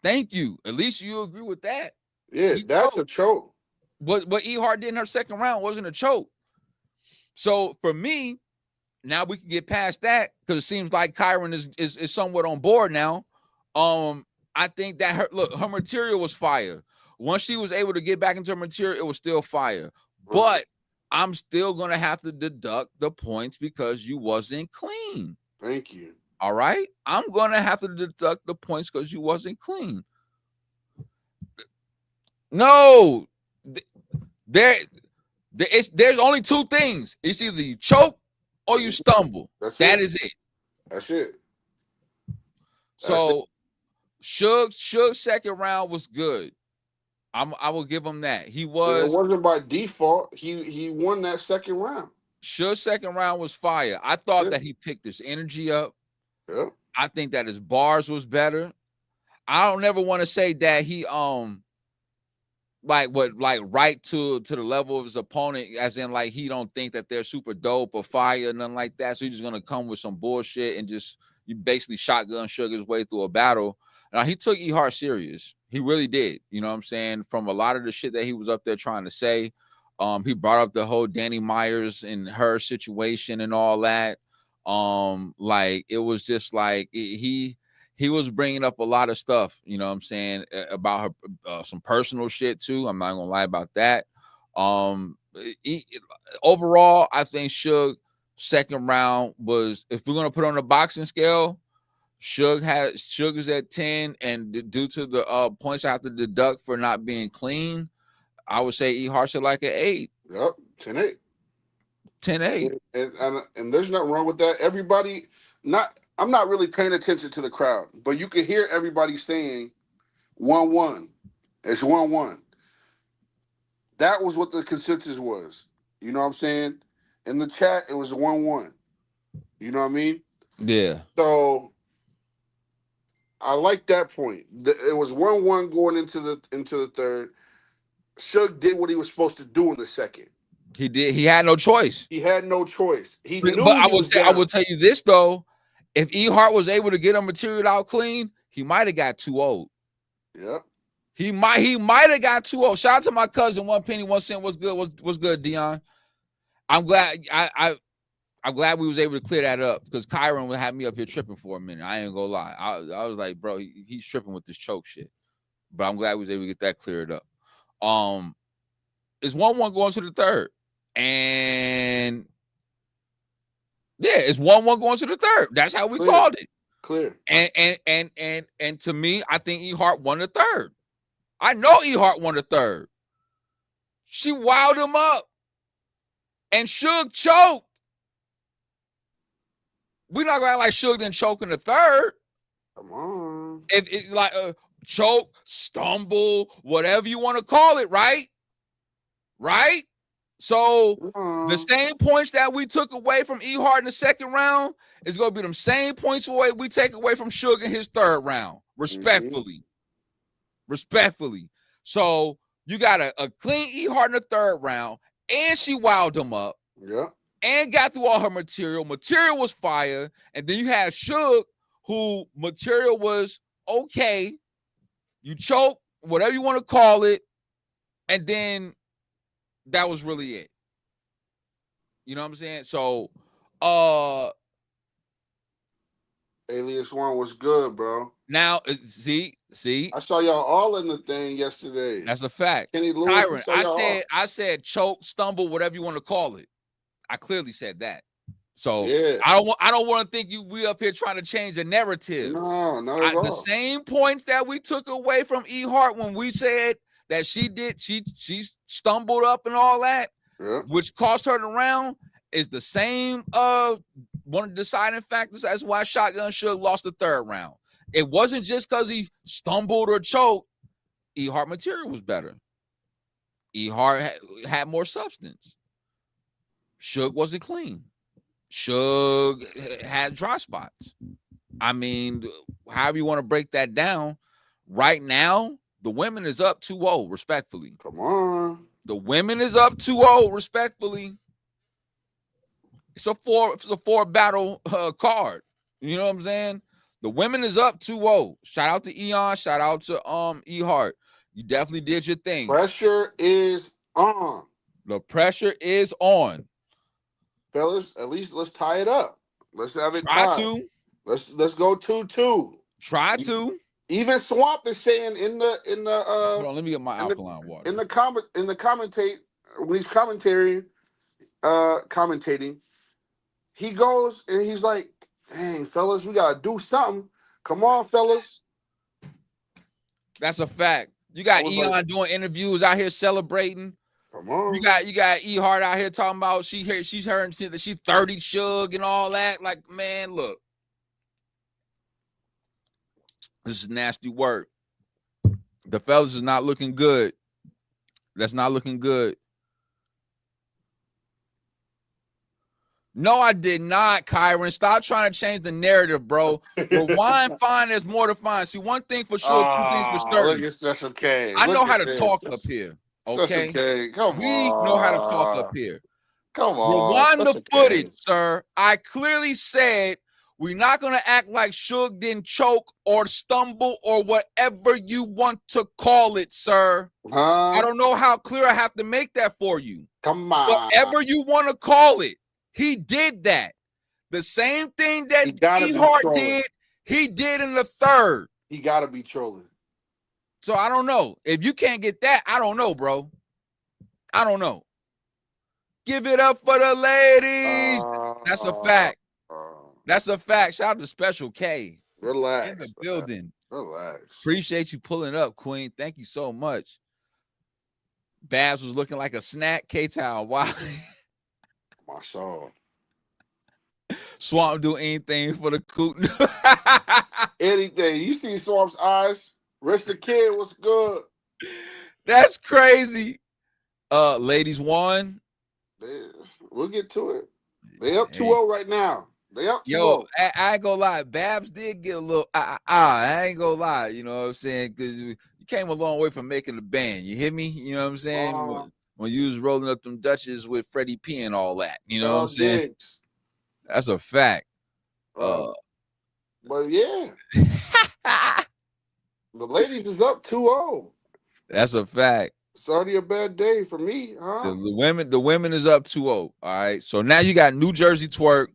Thank you. At least you agree with that. Yeah, that's a choke. What E Hart did in her second round wasn't a choke. So for me, now we can get past that because it seems like Kyron is somewhat on board now. I think that her material was fire. Once she was able to get back into her material, it was still fire. But I'm still gonna have to deduct the points because you wasn't clean. Thank you. All right, I'm gonna have to deduct the points because you wasn't clean. No, there's only two things. It's either you choke or you stumble. That is it. That's it. So Suge's second round was good. I will give him that. It wasn't by default. He won that second round. Suge's second round was fire. I thought that he picked his energy up. Yeah. I think that his bars was better. I don't never want to say that he right to the level of his opponent, as in like he don't think that they're super dope or fire, nothing like that. So he's just gonna come with some bullshit and just you basically shotgun Suge his way through a battle. Now he took E Hart serious. He really did. You know what I'm saying? From a lot of the shit that he was up there trying to say. He brought up the whole Danny Myers and her situation and all that. Like it was just like he was bringing up a lot of stuff, you know what I'm saying, about her, some personal shit too. I'm not gonna lie about that. Overall, I think Suge second round was, if we're gonna put on the boxing scale, Suge is at 10, and due to the points I have to deduct for not being clean, I would say E Hart should like an 8. Yep, 10-8. 10-8. And there's nothing wrong with that. Everybody, I'm not really paying attention to the crowd, but you can hear everybody saying 1-1. It's 1-1. That was what the consensus was. You know what I'm saying? In the chat, it was 1-1. You know what I mean? Yeah. So I like that point. It was 1-1 going into the third. Suge did what he was supposed to do in the second. He did. He had no choice. He had no choice. He But knew. I will tell you this though: if E Hart was able to get a material out clean, he might have got too old. Yeah. He might have got too old. Shout out to my cousin, 1 penny 1 cent. What's good? What's good, Dion? I'm glad. I'm glad we was able to clear that up because Kyron would have me up here tripping for a minute. I ain't gonna lie. I was like, bro, he's tripping with this choke shit. But I'm glad we was able to get that cleared up. It's 1-1 going to the third. And yeah, it's 1-1 going to the third. That's how we called it. Clear. And to me, I think E Hart won the third. I know E Hart won the third. She wowed him up. And Suge choked. We're not gonna act like Suge didn't choke in the third. Come on. If it's like choke, stumble, whatever you want to call it, right? Right? So the same points that we took away from E Hart in the second round is going to be them same points away we take away from Suge in his third round. Respectfully. Respectfully. So you got a clean E Hart in the third round, and she wowed him up. Yeah. And got through all her material. Material was fire. And then you had Suge, who material was okay. You choke, whatever you want to call it. And then that was really it. You know what I'm saying? So, Alias One was good, bro. Now, see. I saw y'all all in the thing yesterday. That's a fact. Kenny Lewis, Kyron, I said choke, stumble, whatever you want to call it. I clearly said that. So yeah. I don't want to think we up here trying to change the narrative. No, not at all. The same points that we took away from E Hart when we said that she stumbled up and all that, which cost her the round, is the same one of the deciding factors. That's why Shotgun Suge lost the third round. It wasn't just because he stumbled or choked. E Hart material was better. E Hart had more substance. Suge wasn't clean. Suge had dry spots. I mean, however you want to break that down, right now, the women is up 2-0, respectfully. Come on. The women is up 2-0, respectfully. It's a four battle card. You know what I'm saying? The women is up 2-0. Shout out to Eon. Shout out to E Hart. You definitely did your thing. Pressure is on. The pressure is on. Fellas, at least let's tie it up. Let's have it Try tied. to. Let's go 2-2. Try to. Even Swamp is saying in the Hold on, let me get my alkaline water. In the commentate when he's commentating, he goes and he's like, "Dang, fellas, we gotta do something. Come on, fellas." That's a fact. You got Eon doing interviews out here celebrating. Come on. You got E Hart out here talking about she's heard that she 30 Suge and all that. Like, man, look. This is nasty work. The fellas is not looking good. That's not looking good. No, I did not, Kyron. Stop trying to change the narrative, bro. Rewind, fine, there's more to find. See, one thing for sure, two things for certain. Look at Special K. I know how to talk up here. Okay? Special K. Come we on. know how to talk up here. Come on. Rewind the footage, sir. I clearly said we're not going to act like Suge didn't choke or stumble or whatever you want to call it, sir. I don't know how clear I have to make that for you. Come on. Whatever you want to call it, he did that. The same thing that E Hart did, he did in the third. He got to be trolling. So I don't know. If you can't get that, I don't know, bro. I don't know. Give it up for the ladies. That's a fact. That's a fact. Shout out to Special K. Relax. In the building. Relax. Appreciate you pulling up, Queen. Thank you so much. Babs was looking like a snack. K-Town. Wow. My soul. Swamp do anything for the coot. Anything. You see Swamp's eyes? Rich the Kid was good. That's crazy. Ladies won. We'll get to it. They up 2-0 right now. They up 2-0. Yo, I ain't gonna lie. Babs did get a little I ain't gonna lie. You know what I'm saying? Because you came a long way from making the band. You hear me? You know what I'm saying? When you was rolling up them Dutches with Freddie P and all that. You know what I'm saying? That's a fact. But yeah. The ladies is up 2-0. That's a fact. It's already a bad day for me, huh? The women is up 2-0. All right. So now you got New Jersey Twerk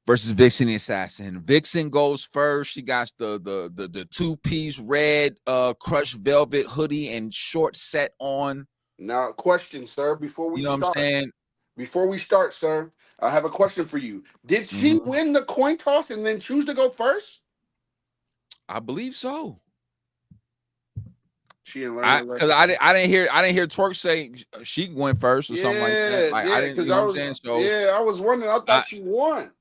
versus Vixen the Assassin. Vixen goes first. She got the two-piece red crushed velvet hoodie and short set on. Now, question, sir, before we start. What I'm saying? Before we start, sir, I have a question for you. Did she win the coin toss and then choose to go first? I believe so. She didn't learn because I didn't hear Twerk say she went first or something like that. Like, I didn't. You know what I'm saying? So I was wondering. I thought she won.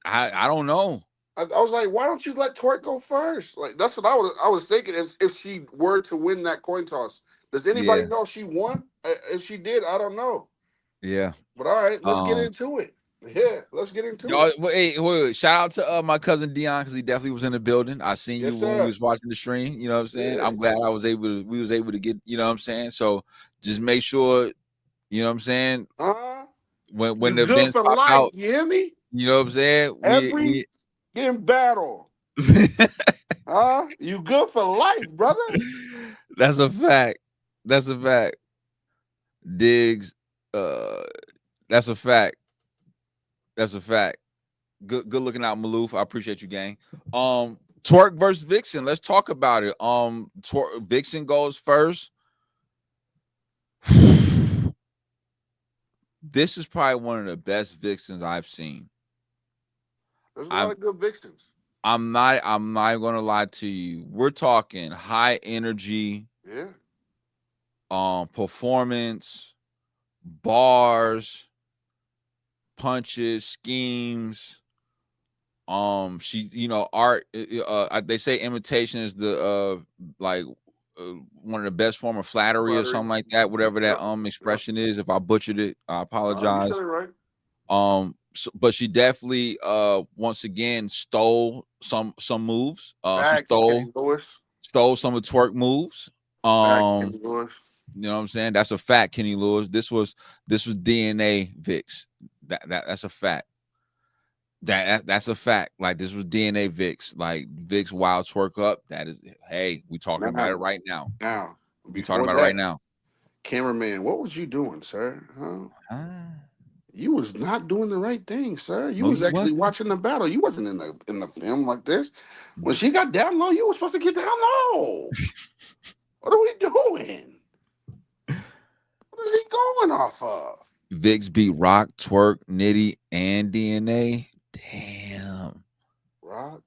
I don't know. I was like, why don't you let Twerk go first? Like that's what I was thinking. If she were to win that coin toss, does anybody know if she won? If she did, I don't know. Yeah. But all right, let's get into it. Yeah, let's get into it. Wait. Shout out to my cousin Dion because he definitely was in the building. I seen you when we was watching the stream. You know what I'm saying? Yeah. I'm glad we was able to get. You know what I'm saying? So just make sure. You know what I'm saying? When the events pop out, you hear me? You know what I'm saying? Every in battle. You good for life, brother. That's a fact. That's a fact. Diggs. That's a fact. That's a fact. Good looking out, Maloof. I appreciate you, gang. Twerk versus Vixen. Let's talk about it. Vixen goes first. This is probably one of the best Vixens I've seen. There's a lot of good Vixens. I'm not gonna lie to you. We're talking high energy, performance, bars, punches, schemes. She, art. They say imitation is the one of the best form of flattery or something like that. Whatever that expression is. If I butchered it, I apologize. You said it right. but she definitely once again stole some moves. She Facts, Kenny Lewis. stole some of Twerk moves. Facts, Kenny Lewis. You know what I'm saying? That's a fact, Kenny Lewis. This was DNA Vix. That's a fact. That's a fact. Like this was DNA Vix. Like Vix wild Twerk up. That is, hey, we talking about it right now. Now, we talking about it right now. Cameraman, what was you doing, sir? Huh? You was not doing the right thing, sir. You was actually watching the battle. You wasn't in the film like this. When she got down low, you were supposed to get down low. What are we doing? What is he going off of? Vix beat Rock, Twerk, Nitty, and DNA. Damn. Rock,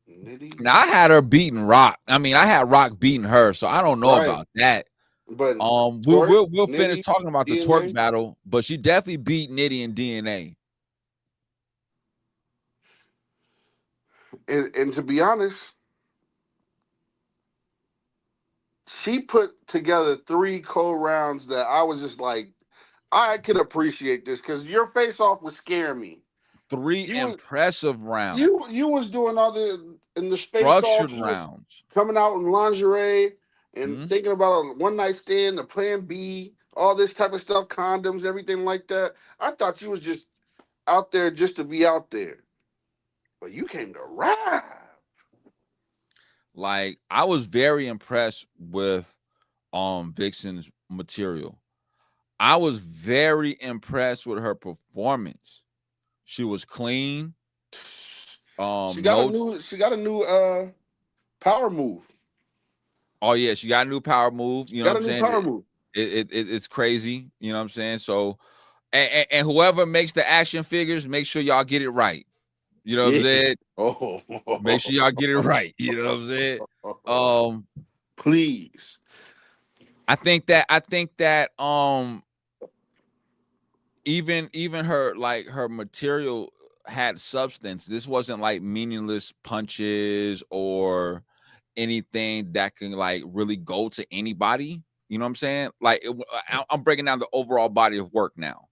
Nitty. Now I had her beating Rock. I mean, I had Rock beating her, so I don't know about that. But we'll Nitty, finish talking about the DNA? Twerk battle, but she definitely beat Nitty and DNA. And to be honest, she put together 3 cold rounds that I was just like, I could appreciate this because your face off was scaring me. 3 impressive rounds. You was doing all the structured rounds, coming out in lingerie and thinking about a one night stand, the plan B, all this type of stuff, condoms, everything like that. I thought you was just out there just to be out there, but you came to rap. Like I was very impressed with Vixen's material. I was very impressed with her performance. She was clean. She got a new power move. Oh yeah, she got a new power move. You know what I'm saying? Power move. It's crazy. You know what I'm saying? So, and whoever makes the action figures, make sure y'all get it right. You know what I'm saying? Oh, make sure y'all get it right. You know what I'm saying? Please. I think that even her material had substance. This wasn't like meaningless punches or anything that can like really go to anybody. You know what I'm saying? Like I'm breaking down the overall body of work now.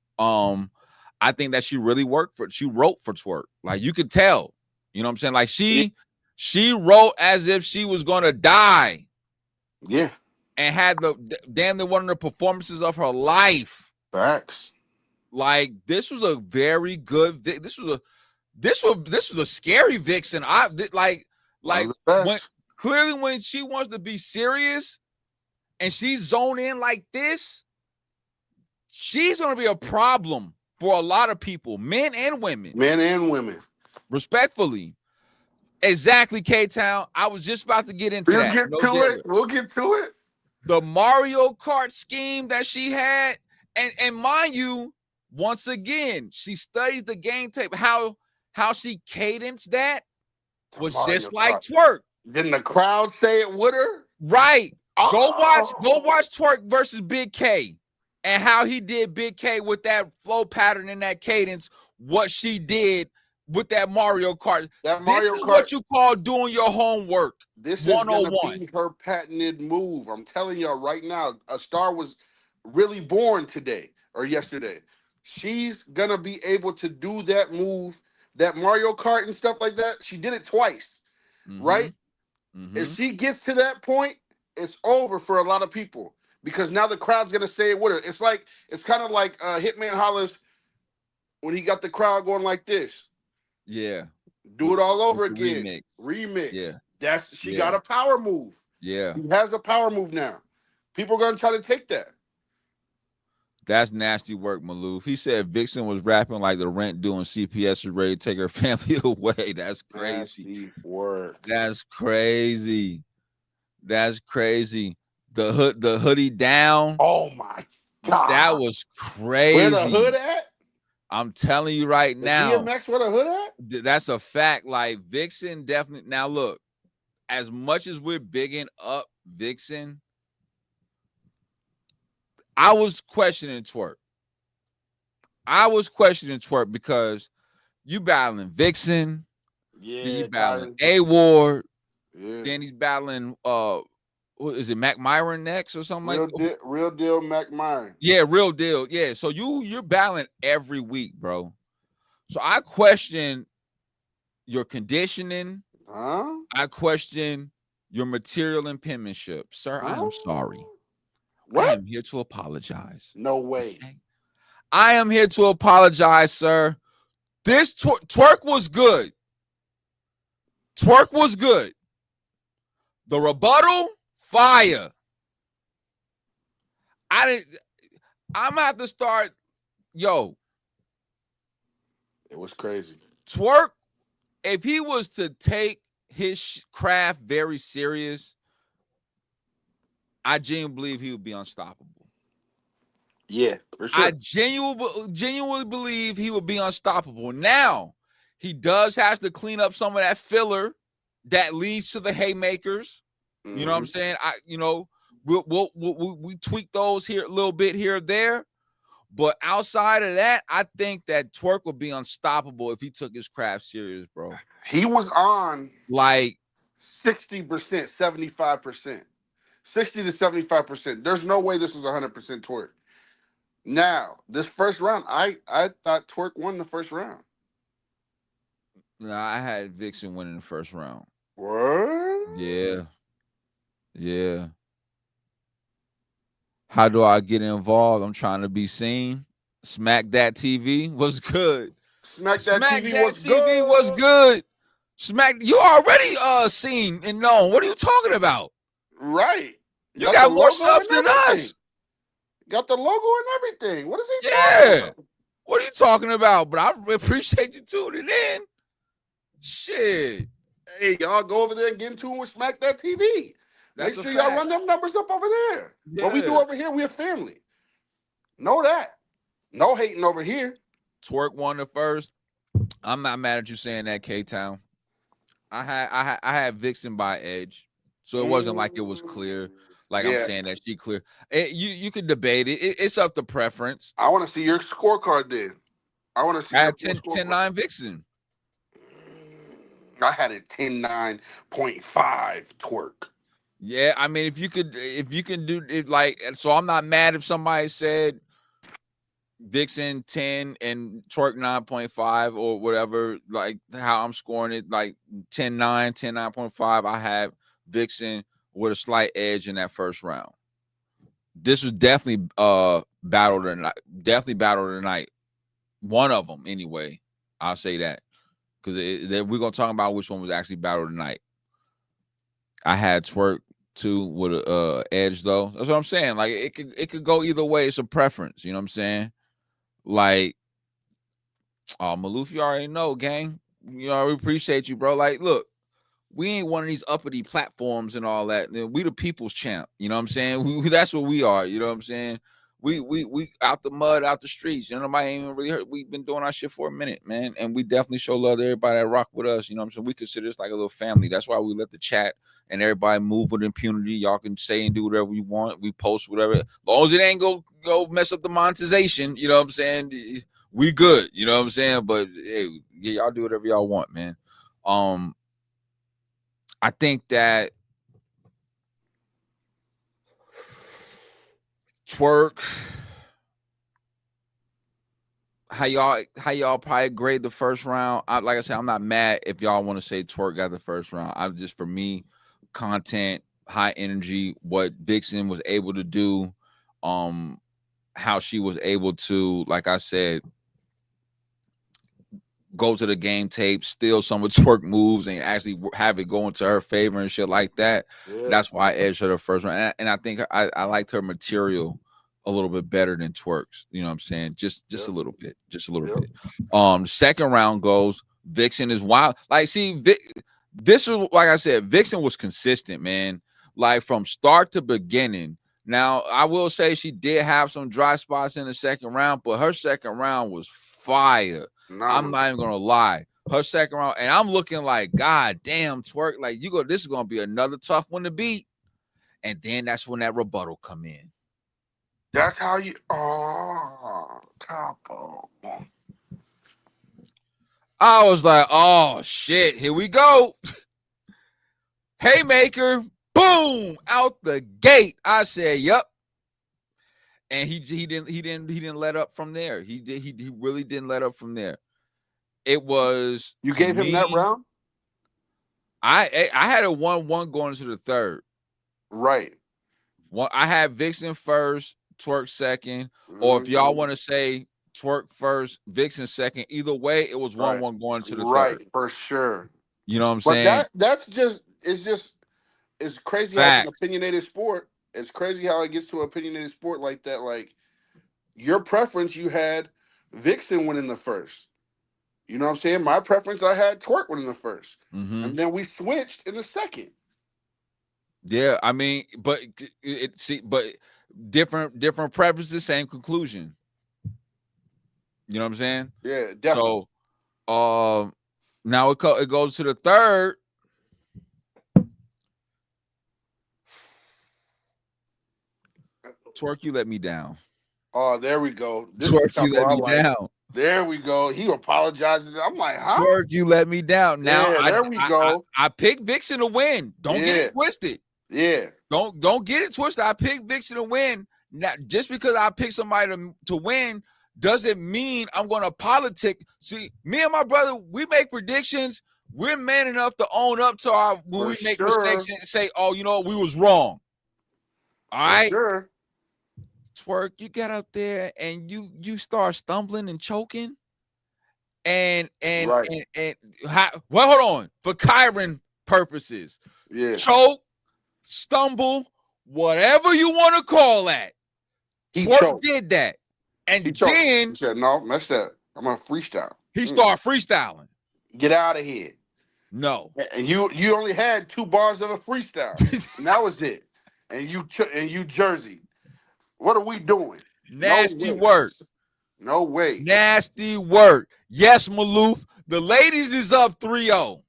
I think that she really wrote for Twerk. Like you could tell. You know what I'm saying? Like she wrote as if she was gonna die. Yeah. And had damn near one of the performances of her life. Facts. Like this was a very good. This was a scary Vixen. When she wants to be serious, and she zone in like this, she's gonna be a problem for a lot of people, men and women. Respectfully. Exactly, K-Town. I was just about to get into that. We'll get to it. The Mario Kart scheme that she had, and mind you, once again, she studies the game tape. How she cadenced that was just like Twerk. Didn't the crowd say it with her? Right. Go watch Twerk versus Big K, and how he did Big K with that flow pattern and that cadence. What she did with that Mario Kart. This is what you call doing your homework. This is going to be her patented move. I'm telling y'all right now, a star was really born today or yesterday. She's going to be able to do that move, that Mario Kart and stuff like that. She did it twice, right? If she gets to that point, it's over for a lot of people because now the crowd's going to say it with her. It's kind of like Hitman Holla's when he got the crowd going like this. Yeah. Do it all over again. Remix. Yeah. She got a power move. Yeah. She has a power move now. People are going to try to take that. That's nasty work, Maloof. He said Vixen was rapping like the rent doing CPS is ready to take her family away. That's crazy. Nasty work. That's crazy. That's crazy. The hoodie down. Oh my God. That was crazy. Where the hood at? I'm telling you right now. DMX where the hood at? That's a fact. Like Vixen definitely. Now look, as much as we're bigging up Vixen, I was questioning Twerk. Because you battling Vixen, then you battling A-Ward, then he's battling what is it, Mac Myron next or something like that? Real deal, Mac Myron. Yeah, real deal. Yeah. So you're battling every week, bro. So I question your conditioning. Huh? I question your material and penmanship. Sir, I Huh? am sorry. I What? am here to apologize. No way. Okay? I am here to apologize, sir. This Twerk was good. Twerk was good. The rebuttal, fire. I'm gonna have to start. Yo, It was crazy. Twerk, if he was to take his craft very serious, I genuinely believe he would be unstoppable. Yeah, for sure. I genuinely believe he would be unstoppable. Now, he does have to clean up some of that filler that leads to the haymakers. Mm-hmm. You know what I'm saying? We tweak those here a little bit here or there. But outside of that, I think that Twerk would be unstoppable if he took his craft serious, bro. He was on like 60%, 75%. 60 to 75%. There's no way this was 100% Twerk. Now, this first round, I thought Twerk won the first round. No, I had Vixen winning the first round. What? Yeah. How do I get involved? I'm trying to be seen. Smack That TV was good. Smack That TV was good. Smack, you already seen and known. What are you talking about? Right. You got more subs than us. Got the logo and everything. What is he talking about? What are you talking about? But I appreciate you tuning in. Shit. Hey, y'all go over there and get in tune with Smack That TV. Make sure y'all run them numbers up over there. Yeah. What we do over here, we're a family. Know that. No hating over here. Twerk won the first. I'm not mad at you saying that, K-Town. I had Vixen by edge. So it wasn't like it was clear. Like I'm saying that she clear. You could debate it. It's up to preference. I want to see your scorecard then. I want to see. I had 10-9 Vixen. I had a 10-9.5 Twerk. Yeah, I mean, if you can do it, like, so I'm not mad if somebody said Vixen 10 and Twerk 9.5 or whatever, like how I'm scoring it, like 10-9, 10-9.5. I have Vixen with a slight edge in that first round. This was definitely battle of the night. One of them, anyway. I'll say that because we're gonna talk about which one was actually battle of the night. I had Twerk too with a edge though. That's what I'm saying. Like it could go either way. It's a preference. You know what I'm saying? Like, oh, Maloof, you already know, gang. You know, we appreciate you, bro. Like, look, we ain't one of these uppity platforms and all that. We the people's champ. You know what I'm saying? That's what we are. You know what I'm saying? We out the mud, out the streets. You know, nobody ain't even really hurt. We've been doing our shit for a minute, man. And we definitely show love to everybody that rock with us. You know what I'm saying? We consider this like a little family. That's why we let the chat and everybody move with impunity. Y'all can say and do whatever you want. We post whatever. As long as it ain't go mess up the monetization, you know what I'm saying? We good. You know what I'm saying? But hey, yeah, y'all do whatever y'all want, man. I think that Twerk, how y'all probably grade the first round. Like I said, I'm not mad if y'all want to say Twerk got the first round. I'm just, for me, content, high energy, what Vixen was able to do, how she was able to, like I said, go to the game tape, steal some of Twerk moves, and actually have it go into her favor and shit like that. Yeah. That's why I edged her the first round. And I think I liked her material a little bit better than Twerk's. You know what I'm saying? Just a little bit. Just a little bit. Second round goes, Vixen is wild. Like, see, this is, like I said, Vixen was consistent, man. Like, from start to beginning. Now, I will say she did have some dry spots in the second round, but her second round was fire. I'm not even gonna lie. Her second round, and I'm looking like, God damn, Twerk, like this is gonna be another tough one to beat. And then that's when that rebuttal come in. That's how you I was like, oh shit, here we go. Haymaker, boom. boom, out the gate. I said, "Yep." And he didn't let up from there. He really didn't let up from there. It was You to gave him that me. round? I had a 1-1 going into the third. Right. I had Vixen first, Twerk second, or if y'all want to say Twerk first, Vixen second. Either way, it was 1-1 going into the third. For sure. You know what I'm But saying? It's crazy how it's an Fact. opinionated sport. It's crazy how it gets to an opinionated sport like that. Like your preference, you had Vixen win in the first. You know what I'm saying? My preference, I had Twerk win in the first. Mm-hmm. And then we switched in the second. Yeah, I mean, but different preferences, same conclusion. You know what I'm saying? Yeah, definitely. So, now it goes to the third. Twerk, you let me down. Oh, there we go. This Twerk, you is let me like. down. There we go. He apologizes. I'm like, huh? Twerk, you let me down. Now Yeah, there we go. I picked Vixen to win. Don't get it twisted. Yeah. Don't get it twisted. I picked Vixen to win. Now, just because I picked somebody to win doesn't mean I'm going to politic. See, me and my brother, we make predictions. We're man enough to own up to our when we make mistakes and say, "Oh, you know, we was wrong." All right. Sure. Twerk, you get out there and you start stumbling and choking. And well, hold on. For Kyron purposes. Yeah. Choke, stumble, whatever you want to call that. Twerk did that. And then he said, no, that's that. I'm gonna freestyle. He started freestyling. Get out of here. No. And you only had 2 bars of a freestyle. And that was it. And you Jersey. What are we doing? Nasty work. No way. Nasty work. Yes, Maloof. The ladies is up 3-0.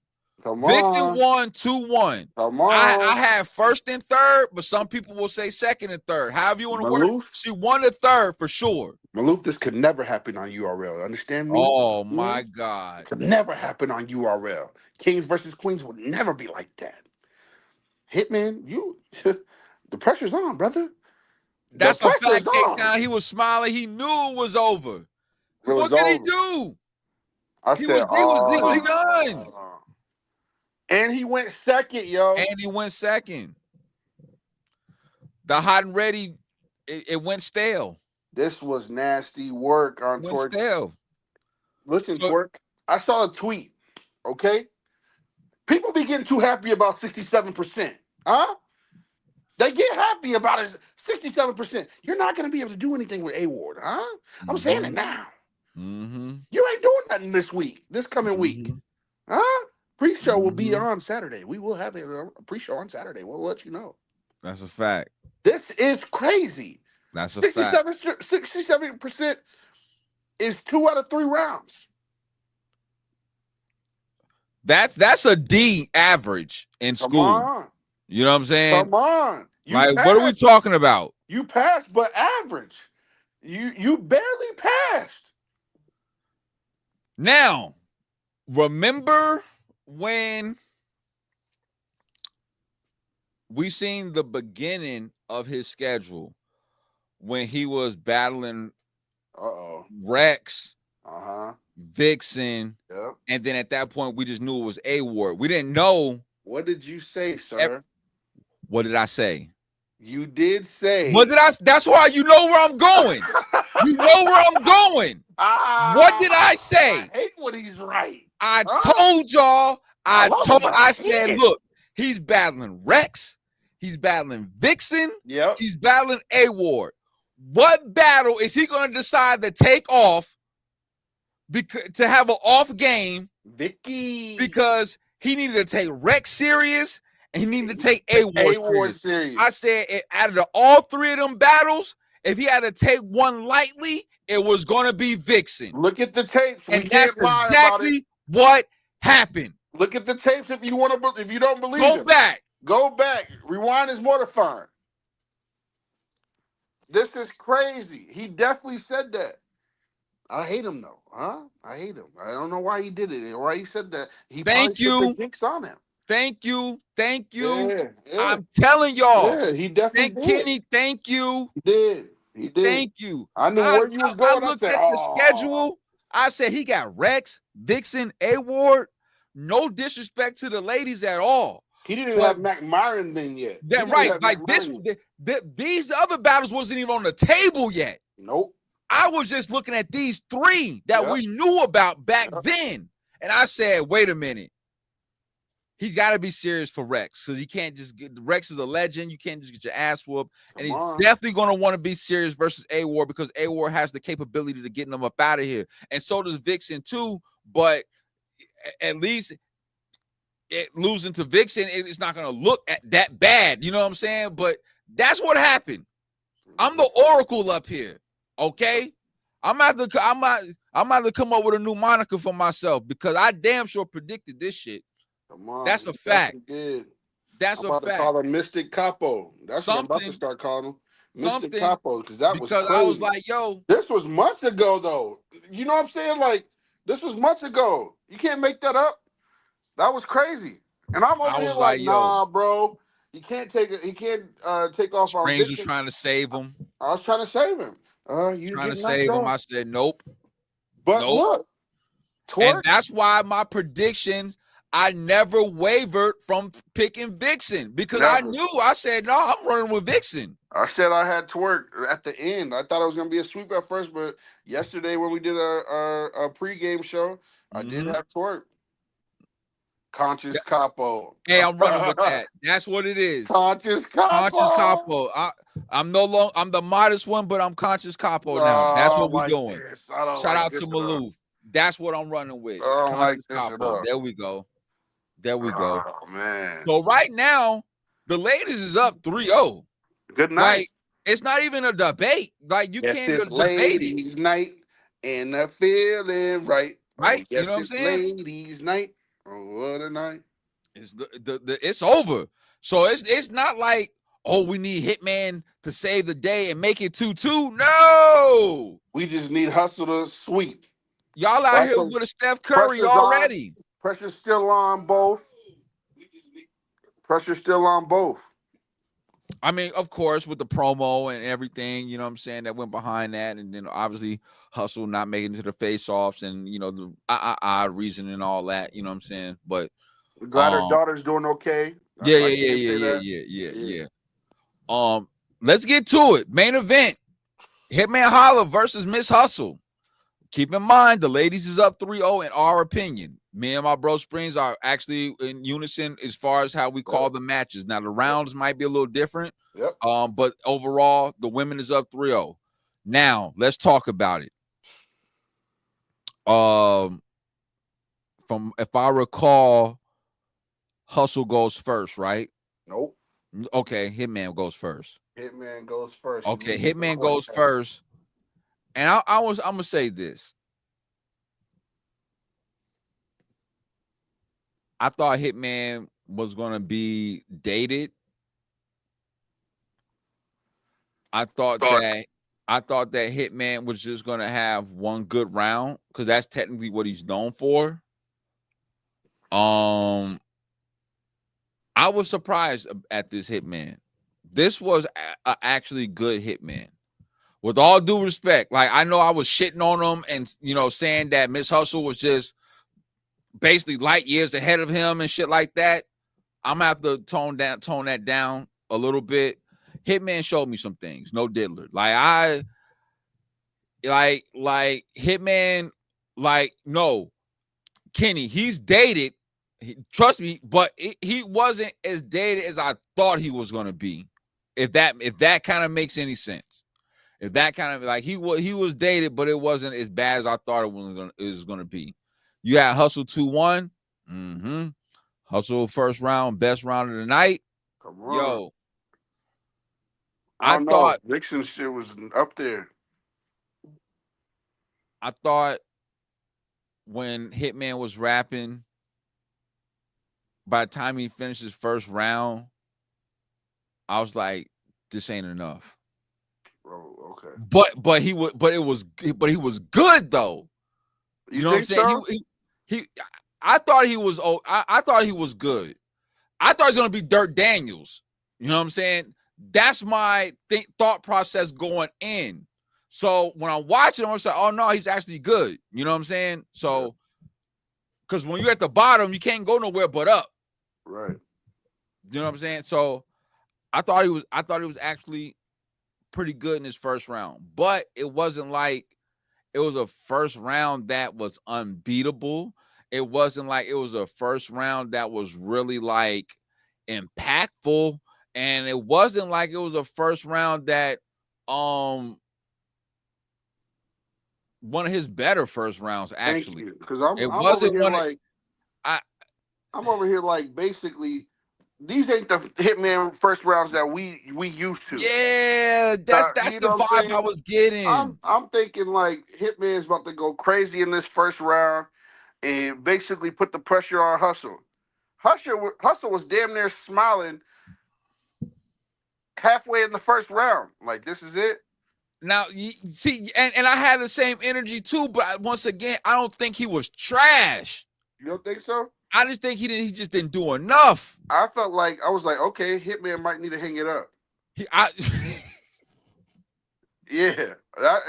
Come Vixen on. won 2-1. Come on. I had first and third, but some people will say second and third. However you want to word it. She won the third for sure. Maloof, this could never happen on URL. Understand me? Oh, my God. It could never happen on URL. Kings versus Queens would never be like that. Hitman, the pressure's on, brother. That's a fact, K-Town. He was smiling. He knew it was over. What could he do? He was done. And he went second, yo. And he went second. The hot and ready, it went stale. This was nasty work on Twerk. Stale. Listen, Twerk, I saw a tweet, okay? People be getting too happy about 67%. Huh? They get happy about it. 67%. You're not going to be able to do anything with A-Ward, huh? I'm saying it now. Mm-hmm. You ain't doing nothing this coming week. Huh? Pre-show will be on Saturday. We will have a pre-show on Saturday. We'll let you know. That's a fact. This is crazy. That's a fact. 67% is 2 out of 3 rounds. That's a D average in school. Come on. You know what I'm saying? Come on. Like, what are we talking about? You passed, but average. You barely passed. Now, remember when we seen the beginning of his schedule when he was battling Rex, Vixen, and then at that point we just knew it was A-Ward. We didn't know. What did you say, sir? What did I say? You did say. What did I? That's why you know where I'm going. You know where I'm going. What did I say? I hate when he's right. I told y'all. I said, look, he's battling Rex. He's battling Vixen. Yep. He's battling A-Ward. What battle is he going to decide to take off to have an off game? Vicky. Because he needed to take Rex serious and he needed to take A-Ward serious. I said, out of all 3 of them battles, if he had to take one lightly, it was going to be Vixen. Look at the tapes. And that's exactly what happened. Look at the tapes if you want to. If you don't believe Go back. Go back. Rewind is mortifying. This is crazy. He definitely said that. I hate him though, huh? I hate him. I don't know why he did it or why he said that. He Thank you. Put the jinx on him. Thank you. Thank you. Yeah, yeah, I'm telling y'all. yeah. He definitely Thank did. Kenny. Thank you. He did. He did. Thank you. I knew I, where you I, was I going. I looked said, at the "Oh, schedule. I said he got Rex, Vixen, A Ward. No disrespect to the ladies at all. he didn't But have Mac Myron then yet. He that didn't right, have Mac like this, Myron yet. these other battles wasn't even on the table yet. Nope. I was just looking at these three that Yep. we knew about back Yep. then. And I said, wait a minute. He's got to be serious for Rex because he can't just get Rex is a legend. You can't just get your ass whooped. And he's definitely going to want to be serious versus A Ward because A Ward has the capability to get him up out of here. And so does Vixen too. But at least losing to Vixen, it's not going to look that bad. You know what I'm saying? But that's what happened. I'm the Oracle up here. Okay. I'm about to come up with a new moniker for myself because I damn sure predicted this shit. Come on, that's a fact. That's I'm a about fact. to call him Mystic Capo. That's what I'm about to start calling him. Mystic Capo, because that was crazy. I was like, yo. This was months ago, though. You know what I'm saying? Like, this was months ago. You can't make that up. That was crazy. And I'm over here like, nah, bro. He can't take it. He can't take off on Springz was trying to save him. I was trying to save him. You trying to save him. I said, nope. But look, Twerk. And that's why my predictions, I never wavered from picking Vixen because I knew. I said, no, I'm running with Vixen. I said I had Twerk at the end. I thought it was going to be a sweep at first, but yesterday when we did a pregame show, I did have Twerk. Conscious Capo. Hey, I'm running with that. That's what it is. Conscious Capo. Conscious Capo. I'm no longer. I'm the modest one, but I'm Conscious Capo now. That's what we're doing. Shout out to Maloof. That's what I'm running with. Conscious Capo. There we go. There we go. Oh man. So right now, the ladies is up 3-0. Good night. Like, it's not even a debate. Like you can't debate ladies' night and the feeling right. Right? You know what I'm saying? Ladies' night. Oh, what a night. It's it's over. So it's not like, oh, we need Hitman to save the day and make it 2-2. No. We just need Hustle to sweep. Y'all out here with a Steph Curry already. Pressure's still on both. Pressure's still on both. I mean, of course, with the promo and everything, you know what I'm saying, that went behind that. And then obviously Hustle not making it to the face-offs and, you know, the reason and all that, you know what I'm saying? But we're glad her daughter's doing okay. Yeah. Let's get to it. Main event. Hitman Holla versus Miss Hustle. Keep in mind, the ladies is up 3-0 in our opinion. Me and my bro Springz are actually in unison as far as how we call the matches. Now, the rounds might be a little different. But overall, the women is up 3-0. Now, let's talk about it. From if I recall, Hustle goes first, right? Nope. Okay, Hitman goes first. Hitman goes first. Okay, Hitman goes first. And I'm gonna say this. I thought Hitman was gonna be dated. I thought that Hitman was just gonna have one good round because that's technically what he's known for. I was surprised at this Hitman. This was actually good Hitman. With all due respect, like I know I was shitting on him and saying that Miss Hustle was just basically light years ahead of him and shit like that. I'm gonna have to tone that down a little bit. Hitman showed me some things, no diddler. Like Hitman, no, Kenny, he's dated. Trust me, but he wasn't as dated as I thought he was gonna be. If that kind of makes any sense. If that kind of he was dated, but it wasn't as bad as I thought it was gonna be. You had Hustle 2-1. Hustle first round, best round of the night. Come on. Yo. I thought Vixen shit was up there. I thought when Hitman was rapping, by the time he finished his first round, I was like, this ain't enough. Oh, okay. But he was good though. You know what I'm saying? So? I thought he was I thought he was good. I thought he was gonna be Dirt Daniels. You know what I'm saying? That's my thought process going in. So when I'm watching him, I'm like, oh no, he's actually good. You know what I'm saying? So because when you're at the bottom, you can't go nowhere but up. Right. You know what I'm saying? So I thought he was actually pretty good in his first round, but it wasn't like it was a first round that was unbeatable. It wasn't like it was a first round that was really like impactful, and it wasn't like it was a first round that one of his better first rounds actually. Thank you, because It I'm over wasn't here one of, like I I'm over here like basically these ain't the Hitman first rounds that we used to. yeah, that's You the know what I'm vibe I saying? was getting. I'm thinking like Hitman's about to go crazy in this first round and basically put the pressure on Hustle. Hustle was damn near smiling halfway in the first round. Like, this is it. Now, you see, and I had the same energy too, but once again, I don't think he was trash. You don't think so? I just think he just didn't do enough. I felt like I was like, okay, Hitman might need to hang it up. Yeah,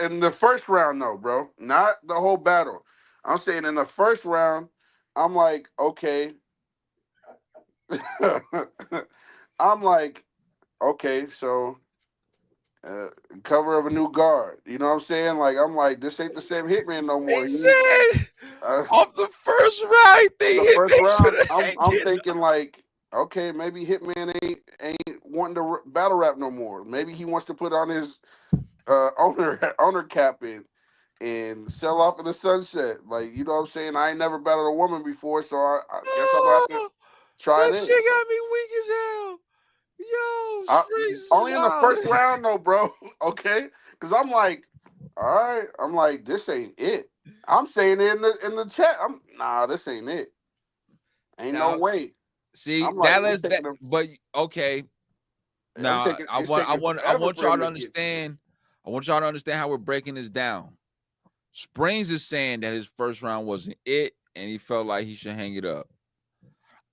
in the first round though, bro, not the whole battle. I'm saying in the first round, I'm like, okay. I'm like, okay, so cover of a new guard. You know what I'm saying? Like, I'm like, this ain't the same Hitman no more. He said off the first round, they The hit first me. round, I'm thinking like, okay, maybe Hitman ain't wanting to battle rap no more. Maybe he wants to put on his owner cap and sell off in the sunset. Like, you know what I'm saying? I ain't never battled a woman before, so I guess I'm gonna have to try That this. shit got me weak as hell. Yo, Springz Only in the first wild. round though, bro. Okay, because I'm like, all right, I'm like, this ain't it. I'm saying it in the chat. This ain't it. Ain't Now, no way. see, I'm like, but okay. Now I want y'all to understand. I want y'all to understand how we're breaking this down. Springz is saying that his first round wasn't it, and he felt like he should hang it up.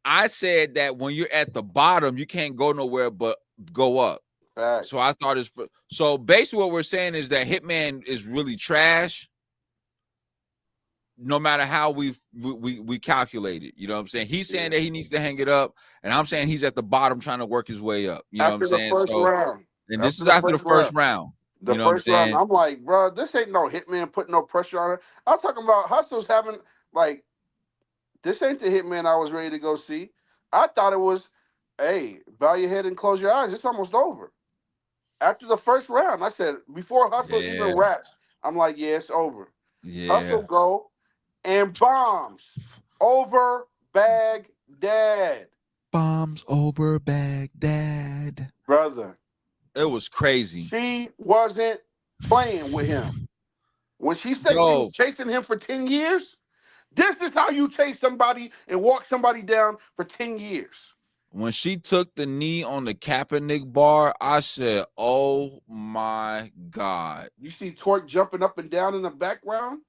I said that when you're at the bottom, you can't go nowhere but go up. Facts. So I thought so basically what we're saying is that Hitman is really trash. No matter how we calculate it, you know what I'm saying? He's saying that he needs to hang it up, and I'm saying he's at the bottom trying to work his way up. You know what I'm saying? First round. And this is after the first round. The you know first what I'm round, saying? I'm like, bro, this ain't no Hitman putting no pressure on it. I'm talking about Hustle's having like, this ain't the Hitman I was ready to go see. I thought it was, hey, bow your head and close your eyes. It's almost over. After the first round, I said, before Hustle even raps, I'm like, yeah, it's over. Yeah. Hustle go and bombs over Baghdad. Bombs over Baghdad. Brother. It was crazy. She wasn't playing with him. When she said she was chasing him for 10 years, this is how you chase somebody and walk somebody down for 10 years. When she took the knee on the Kaepernick bar, I said, oh my God. You see Twerk jumping up and down in the background?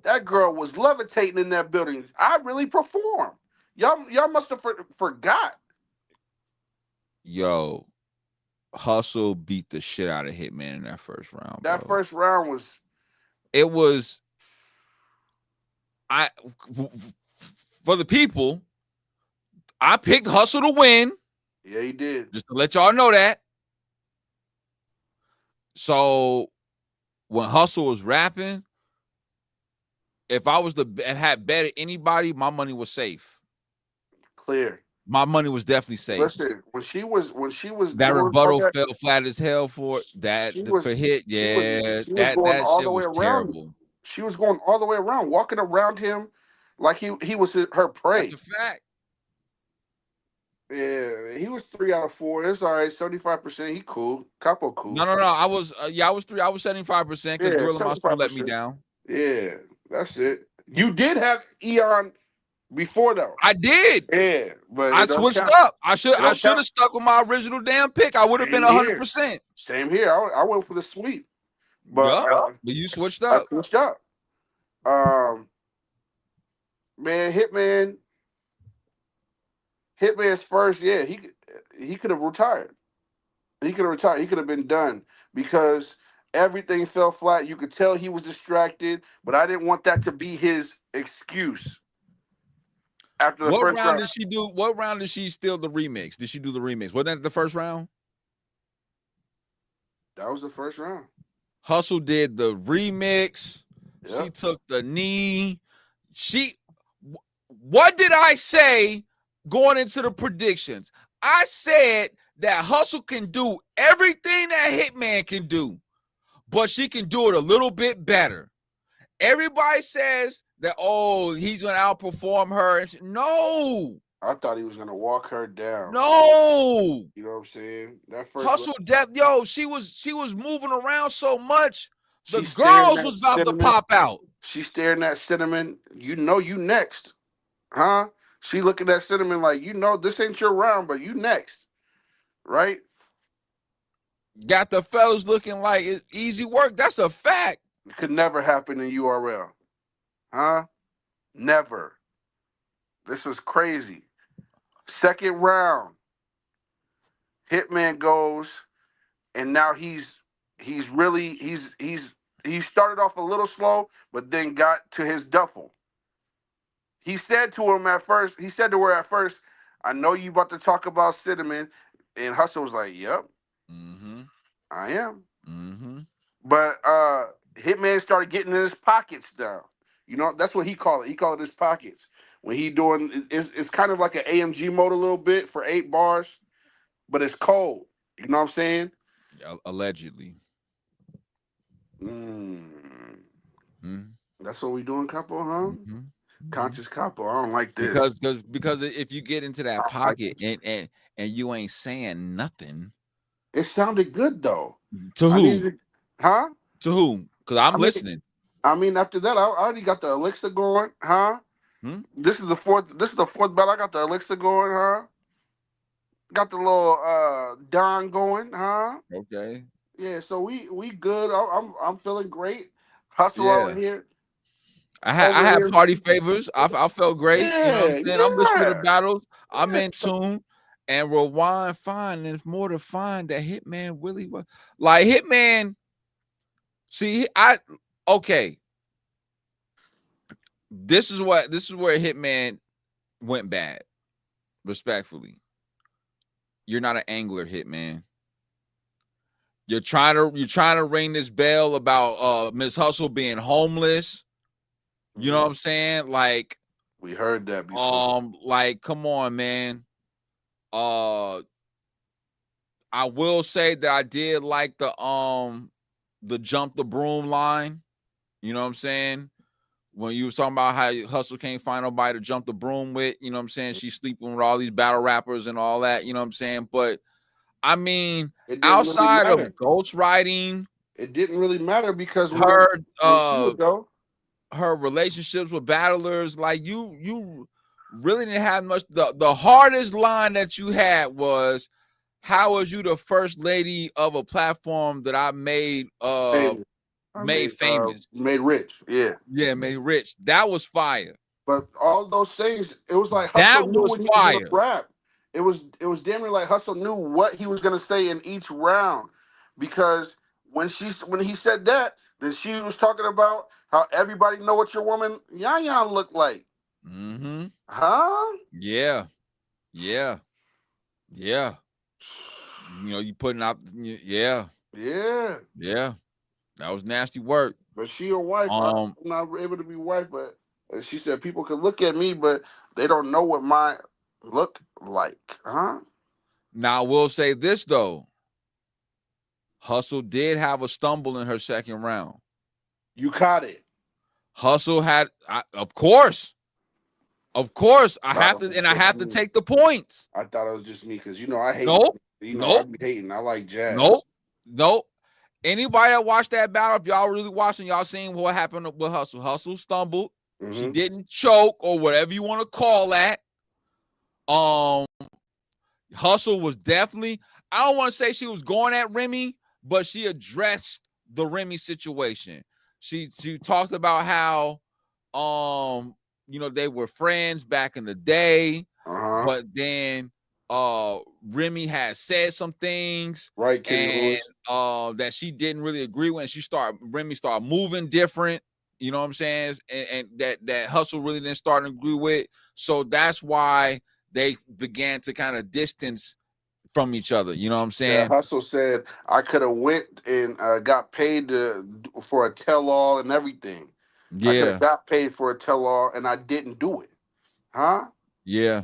That girl was levitating in that building. I really performed. Y'all must have forgot. Yo, Hustle beat the shit out of Hitman in that first round. That first round was. It was. For the people, I picked Hustle to win. Yeah, he did. Just to let y'all know that. So when Hustle was rapping, if I was had bet anybody, my money was safe. Clear. My money was definitely safe. Listen, when she was that rebuttal fell flat as hell for that for hit. Yeah, that shit was terrible. She was going all the way around, walking around him like he was her prey. That's a fact. Yeah, he was 3 out of 4. It's all right, 75%. He cool, Capo cool. No. I was I was 75% because Gorilla Monsoon let me down. Yeah, that's it. You did have Eon before though. I did. Yeah, but I switched up. I should have stuck with my original damn pick. I would have been 100%. Same here. I went for the sweep. But but you switched up. I switched up. Man, Hitman's first, yeah, he could have retired. He could have retired. He could have been done because everything fell flat. You could tell he was distracted, but I didn't want that to be his excuse. After the What first round round, did she do? What round did she steal the remix? Did she do the remix? Wasn't that the first round? that was the first round. Hustle did the remix. She Yep. took the knee. What did I say going into the predictions? I said that Hustle can do everything that Hitman can do, but she can do it a little bit better. Everybody says that, oh, he's going to outperform her. No. I thought he was gonna walk her down. No. You know what I'm saying? That first Hustle depth, yo, she was moving around so much. The she's staring girls at was about to cinnamon. pop out. She's staring at cinnamon. You know you next. Huh? She looking at cinnamon like, you know, this ain't your round, but you next. Right? Got the fellas looking like it's easy work. That's a fact. It could never happen in URL. Huh? Never. This was crazy. Second round. Hitman goes, and now he started off a little slow, but then got to his duffel. He said to her at first, I know you about to talk about cinnamon. And Hustle was like, yep, I am. But Hitman started getting in his pockets now. You know, that's what he called it. He called it his pockets. When he doing, it's kind of like an AMG mode a little bit for 8 bars, but it's cold. You know what I'm saying? Allegedly. That's what we doing, Capo, huh? Conscious Capo. I don't like this. Because if you get into that pocket and you ain't saying nothing. It sounded good though. To who? Huh? To who? Because I'm listening. I mean, after that, I already got the elixir going, huh? This is the fourth battle. I got the elixir going, huh? Got the little Don going, huh? Okay. Yeah, so we good. I'm feeling great. Hustle over here. I had party favors. I felt great. Yeah, you know what I'm saying? I'm listening to the battles. I'm in tune. And rewind, find, and it's more to find that Hitman really was like Hitman. See, okay. This is where Hitman went bad. Respectfully, you're not an angler, Hitman. You're trying to ring this bell about Miss Hustle being homeless. You know what I'm saying? Like, we heard that before. Like, come on, man. I will say that I did like the jump the broom line. You know what I'm saying? When you was talking about how Hustle can't find nobody to jump the broom with, you know what I'm saying? She's sleeping with all these battle rappers and all that, you know what I'm saying? But I mean, outside of ghostwriting, it didn't really matter because her relationships with battlers, like you really didn't have much. The hardest line that you had was, how was you the first lady of a platform that I made famous? Made rich, yeah. Yeah, made rich. That was fire. But all those things, it was like Hustle knew when he was gonna rap. It was damn near like Hustle knew what he was gonna say in each round. Because when he said that, then she was talking about how everybody know what your woman Yaya look like. Huh? Yeah. You know, you putting out, yeah. That was nasty work. But she a wife. I'm not able to be wife, but she said people could look at me, but they don't know what my look like. Huh? Now I will say this though. Hustle did have a stumble in her second round. You caught it. Hustle had, of course. I have to take the points. I thought it was just me because I hate. Nope. I be hating. I like jazz. Nope. Anybody that watched that battle, if y'all really watching, y'all seen what happened with Hustle. Hustle stumbled. She didn't choke or whatever you want to call that. Hustle was definitely, I don't want to say she was going at Remy, but she addressed the Remy situation. She talked about how you know, they were friends back in the day, Uh-huh. but then Remy had said some things, Right, Kitty and Lewis. that she didn't really agree with, and Remy started moving different, you know what I'm saying, and that Hustle really didn't start to agree with. So that's why they began to kind of distance from each other, you know what I'm Yeah, saying? Hustle said I could have went and got paid for a tell-all and everything. I could have Yeah, got paid for a tell-all and I didn't do it. Huh? yeah.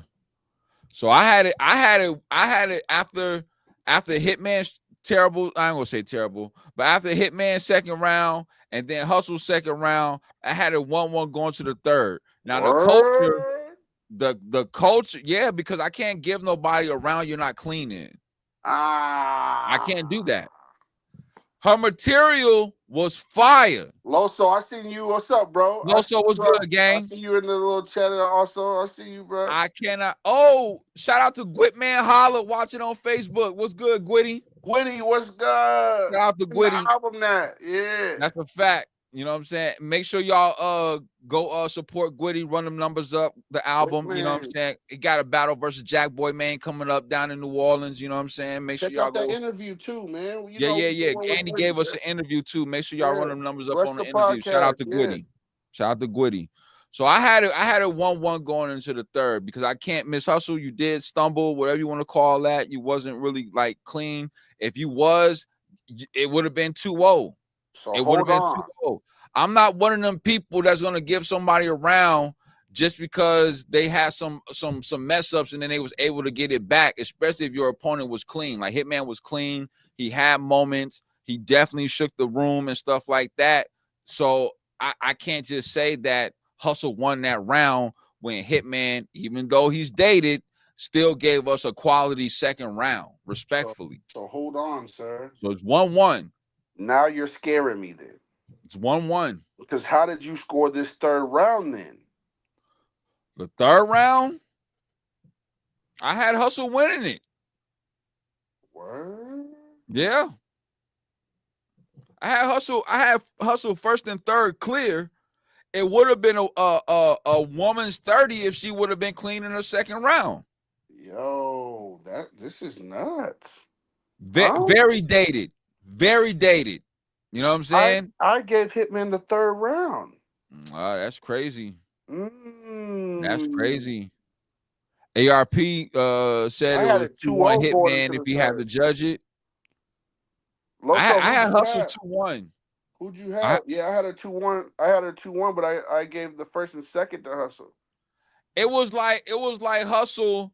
So I had it after Hitman's terrible. I ain't gonna say terrible, but after Hitman's second round and then Hustle's second round, I had it 1-1 going to the third. Now Word? the culture, yeah, because I can't give nobody a round you're not cleaning. I can't do that. Her material was fire. Loso, I seen you. What's up, bro? Loso was good, I gang. see you in the little chat also. I see you, bro. I cannot. Oh, shout out to Gwitman Holla watching on Facebook. What's good, Gwitty? Gwitty, what's good? Shout out to In the Gwitty. album that. Yeah. That's a fact. You know what I'm saying? Make sure y'all go support Gwitty, run them numbers up, the album. You know what I'm saying? It got a battle versus Jack Boy Man coming up down in New Orleans. You know what I'm saying? Make sure Check y'all out that go. interview too, man. You Yeah, know, yeah, yeah. with Andy Gwitty, gave us man. an interview too. Make sure y'all run them numbers up Bless on the the interview. Shout out to podcast, Gwitty. Shout out to Gwitty. So I had it 1-1 going into the third because I can't miss Hustle. You did stumble, whatever you want to call that. You wasn't really like clean. If you was, it would have been 2-0. So It would have been on. 2-0. I'm not one of them people that's gonna give somebody a round just because they had some mess ups and then they was able to get it back, especially if your opponent was clean. Like Hitman was clean. He had moments. He definitely shook the room and stuff like that. So I can't just say that Hustle won that round when Hitman, even though he's dated, still gave us a quality second round, respectfully. So hold on, sir. So it's 1-1. Now you're scaring me then. It's 1-1. Because how did you score this third round then? The third round, I had Hustle winning it. Word? Yeah. I had Hustle first and third clear. It would have been a woman's 30 if she would have been clean in her second round. Yo, this is nuts. Very dated. Very dated. You know what I'm saying? I gave Hitman the third round. That's crazy. Mm. That's crazy. ARP said it was 2-1 Hitman if he had to judge it. I had Hustle 2-1. Who'd you have? I had a 2-1. I had a 2-1, but I gave the first and second to Hustle. It was like Hustle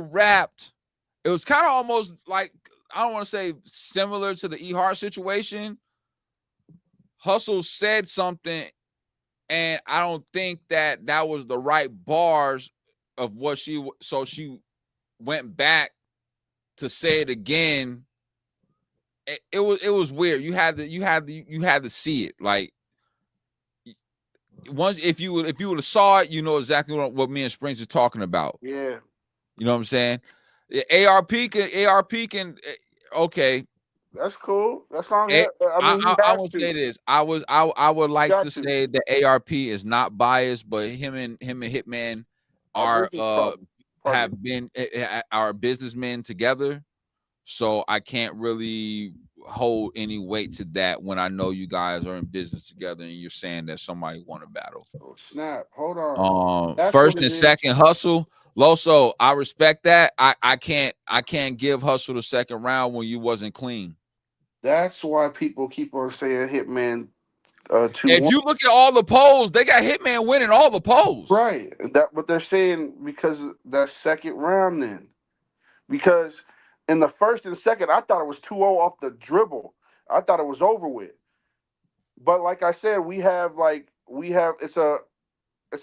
rapped. It was kind of almost like, I don't want to say similar to the E Hart situation. Hustle said something, and I don't think that was the right bars of what she went back to say it again. It was weird. You had to see it. Like once if you would have saw it, you know exactly what me and Springz are talking about. Yeah. You know what I'm saying? ARP can okay. That's cool. That's on it. I will to. say this. I would like to say that ARP is not biased, but him and Hitman are have been our businessmen together. So I can't really hold any weight to that when I know you guys are in business together and you're saying that somebody won a battle. Oh, snap. Hold on. First and second Hustle. Loso, I respect that. I can't give Hustle the second round when you wasn't clean. That's why people keep on saying Hitman 2-1. If you look at all the polls, they got Hitman winning all the polls. Right. What they're saying because that second round then. Because in the first and second, I thought it was 2-0 off the dribble. I thought it was over with. But like I said, it's a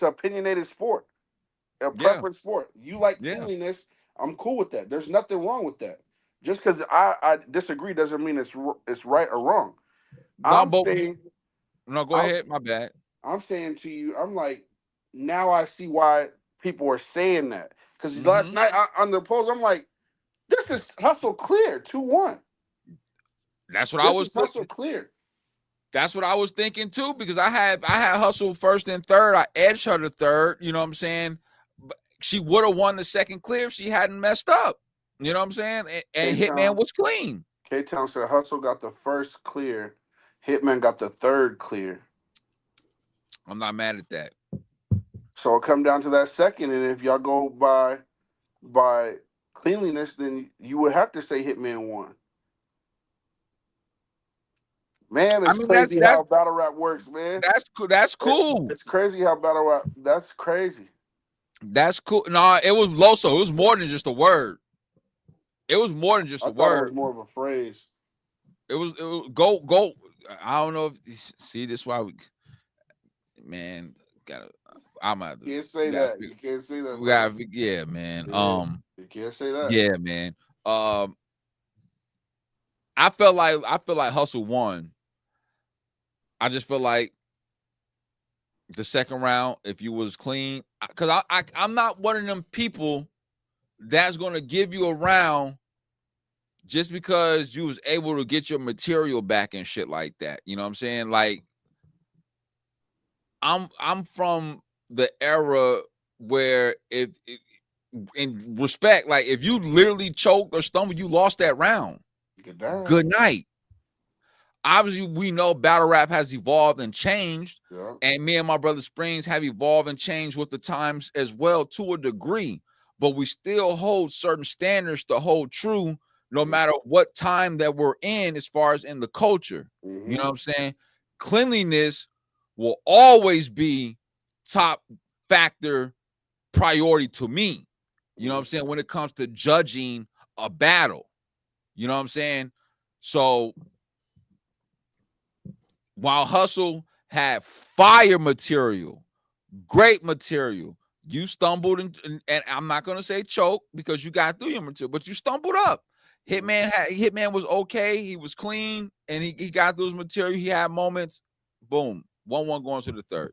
opinionated sport. A preference sport. You like cleanliness, I'm cool with that. There's nothing wrong with that. Just because I disagree doesn't mean it's right or wrong. Go ahead. My bad. I'm saying to you, I'm like, now I see why people are saying that. Because last night on the polls, I'm like, this is Hustle clear 2-1. That's what I was Hustle clear. That's what I was thinking too, because I had Hustle first and third. I edged her to third. You know what I'm saying? But she would have won the second clear if she hadn't messed up. You know what I'm saying? And Hitman was clean. K-Town said Hustle got the first clear. Hitman got the third clear. I'm not mad at that. So it come down to that second, and if y'all go by cleanliness, then you would have to say Hitman won. Man, it's crazy how battle rap works, man. That's cool. It's crazy how battle rap. That's crazy. That's cool. No, it was Loso. It was more than just a word. It was more than just a word. It was more of a phrase. It was go. I don't know if see this why we man gotta. I'm out. You can't say that. You can't say that. We got yeah, man. Yeah, you can't say that. Yeah, man. I feel like Hustle won. I just feel like the second round, if you was clean, because I'm not one of them people that's gonna give you a round just because you was able to get your material back and shit like that. You know what I'm saying? Like, I'm from the era where if in respect, like if you literally choked or stumbled, you lost that round. Good night. Obviously, we know battle rap has evolved and changed, and me and my brother Springz have evolved and changed with the times as well to a degree. But we still hold certain standards to hold true, no matter what time that we're in, as far as in the culture. You know what I'm saying? Cleanliness will always be top factor priority to me. You know what I'm saying? When it comes to judging a battle, you know what I'm saying? So while Hustle had fire material, great material, you stumbled and I'm not gonna say choke because you got through your material, but you stumbled up. Hitman was okay, he was clean, and he got through his material. He had moments. Boom, 1-1 going to the third.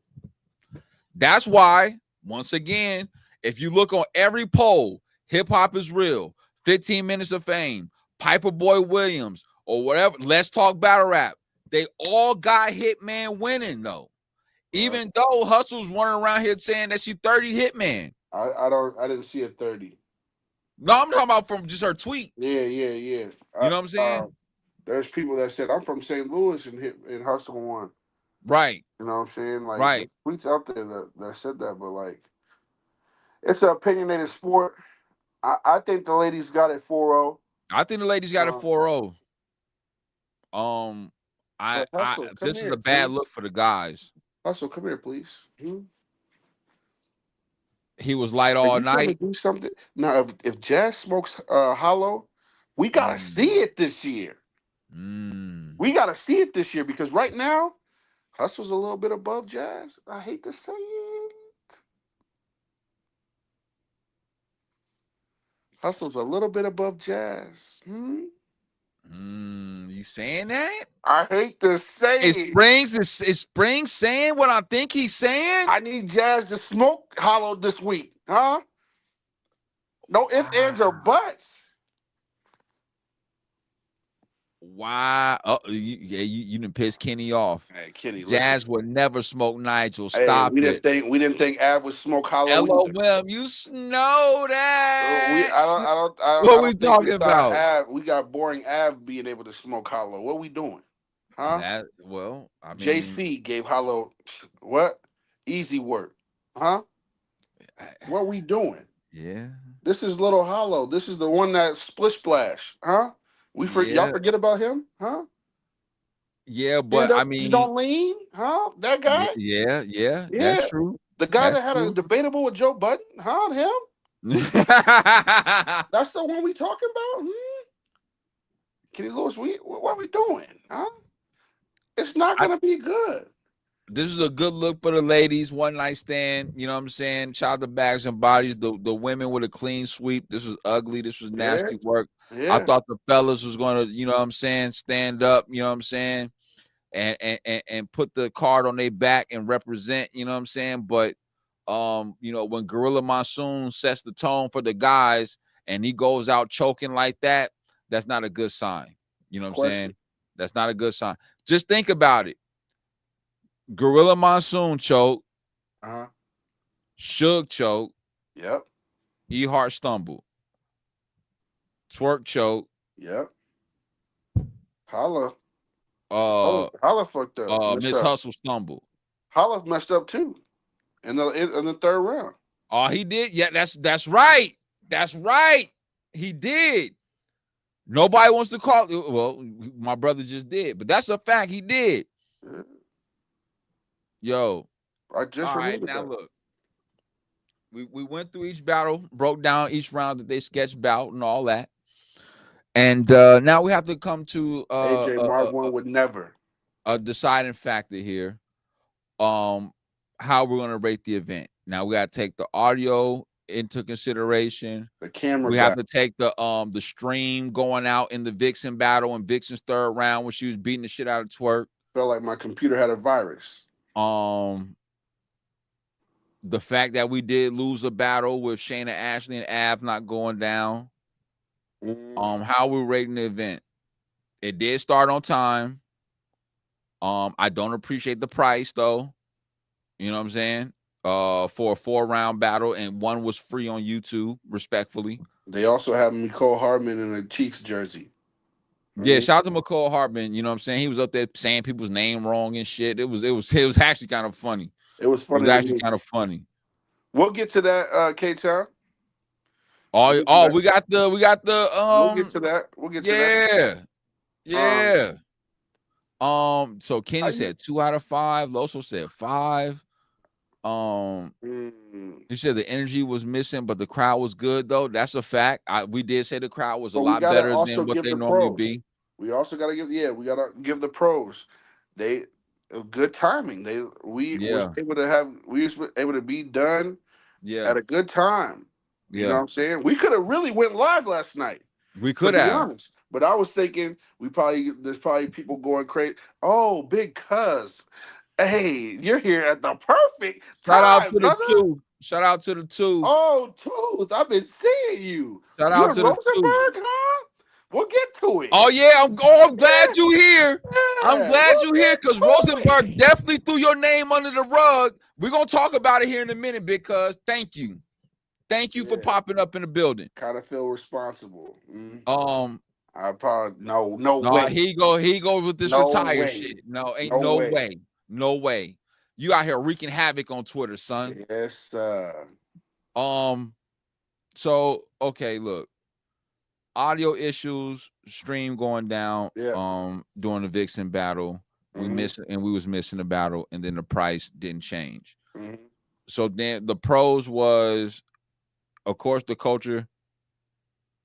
That's why, once again, if you look on every poll, Hip Hop is Real, 15 Minutes of Fame, Piper Boy Williams, or whatever, Let's Talk Battle Rap, they all got Hitman winning though. Even though Hustle's running around here saying that she 30 Hitman. I didn't see a 30. No, I'm talking about from just her tweet. Yeah. You know what I'm saying? There's people that said I'm from St. Louis and Hustle won. Right. You know what I'm saying? Like, right. Tweets out there that said that, but like, it's an opinionated sport. I think the ladies got it 4-0. I think the ladies got it 4-0. This is a bad look for the guys. Hustle, come here, please. He was light all night. Do something now. If Jazz smokes Holla, we gotta see it this year. We gotta see it this year because right now, Hustle's a little bit above Jazz. I hate to say it. Hustle's a little bit above Jazz. You saying that? I hate to say it. Is Springz saying what I think he's saying? I need Jazz to smoke Holla this week, huh? No ifs, ands, or buts. Why? You didn't piss Kenny off. Hey, Kenny, Jazz would never smoke Nigel. Stop it. We didn't think Av would smoke Holla. LOM, you know that. I don't. What are we talking about? We got boring Av being able to smoke Holla. What are we doing? Huh? I mean, JC gave Holla what? Easy work. Huh? What are we doing? Yeah. This is Little Holla. This is the one that splish splash. Huh? Y'all forget about him, huh? Yeah, but I mean, don't lean, huh? That guy. Yeah. That's true. The guy that had a debatable with Joe Budden, huh? Him. That's the one we talking about. Kenny Lewis, what are we doing, huh? It's not gonna be good. This is a good look for the ladies. One night stand. You know what I'm saying? Shout out to Bags and Bodies. The women with a clean sweep. This was ugly. This was nasty work. Yeah. I thought the fellas was gonna, you know what I'm saying, stand up. You know what I'm saying, and put the card on their back and represent. You know what I'm saying. But you know, when Gorilla Monsoon sets the tone for the guys and he goes out choking like that, that's not a good sign. You know what I'm saying? That's not a good sign. Just think about it. Gorilla Monsoon choke. Uh-huh. Suge choke. Yep. Hart stumble. Twerk choke. Yep. Holla. Uh Holla fucked up. Messed Miss up. Hustle stumble. Holla messed up too in the third round. Oh, he did. Yeah, that's right. That's right. He did. Nobody wants to call. Well, my brother just did, but that's a fact. He did. Yeah. Yo. I just All right. remembered Now that. look. We went through each battle, broke down each round that they sketched about and all that. And now we have to come to AJ Mark one would never. a deciding factor here. How we're gonna rate the event. Now we gotta take the audio into consideration. The camera We guy. have to take the stream going out in the Vixen battle in Vixen's third round when she was beating the shit out of Twerk. Felt like my computer had a virus. The fact that we did lose a battle with Shayna Ashley and Av not going down. How we rating the event? It did start on time. I don't appreciate the price though. You know what I'm saying? For a 4-round battle, and one was free on YouTube, respectfully. They also have Nicole Hardman in a Chiefs jersey. Yeah, shout out to McCall Hartman. You know what I'm saying? He was up there saying people's name wrong and shit. It was actually kind of funny. It was funny. It was actually kind of funny. We'll get to that, K-Town. We got the we'll get to that. We'll get to that. Yeah. So Kenny said 2 out of 5. Loso said 5. He said the energy was missing, but the crowd was good though. That's a fact. We did say the crowd was a lot better than what they normally be. We also gotta give the pros. They good timing. We was able to be done at a good time. You know what I'm saying? We could have really went live last night. We could have. To be honest. But I was thinking there's probably people going crazy. Oh, big cuz. Hey, you're here at the perfect time. Shout out to the two. Oh, Tooth, I've been seeing you. Shout out to the Rosenberg, huh? We'll get to it. Oh yeah, I'm glad you here. Yeah, I'm glad you here because Rosenberg definitely threw your name under the rug. We're gonna talk about it here in a minute because thank you for popping up in the building. Kind of feel responsible. I probably no way. He go with this retired shit. No, ain't no way. No way. You out here wreaking havoc on Twitter, son. Yes, sir. So okay, look. Audio issues, stream going down. During the Vixen battle, we was missing the battle, and then the price didn't change. So then the pros was, of course, the culture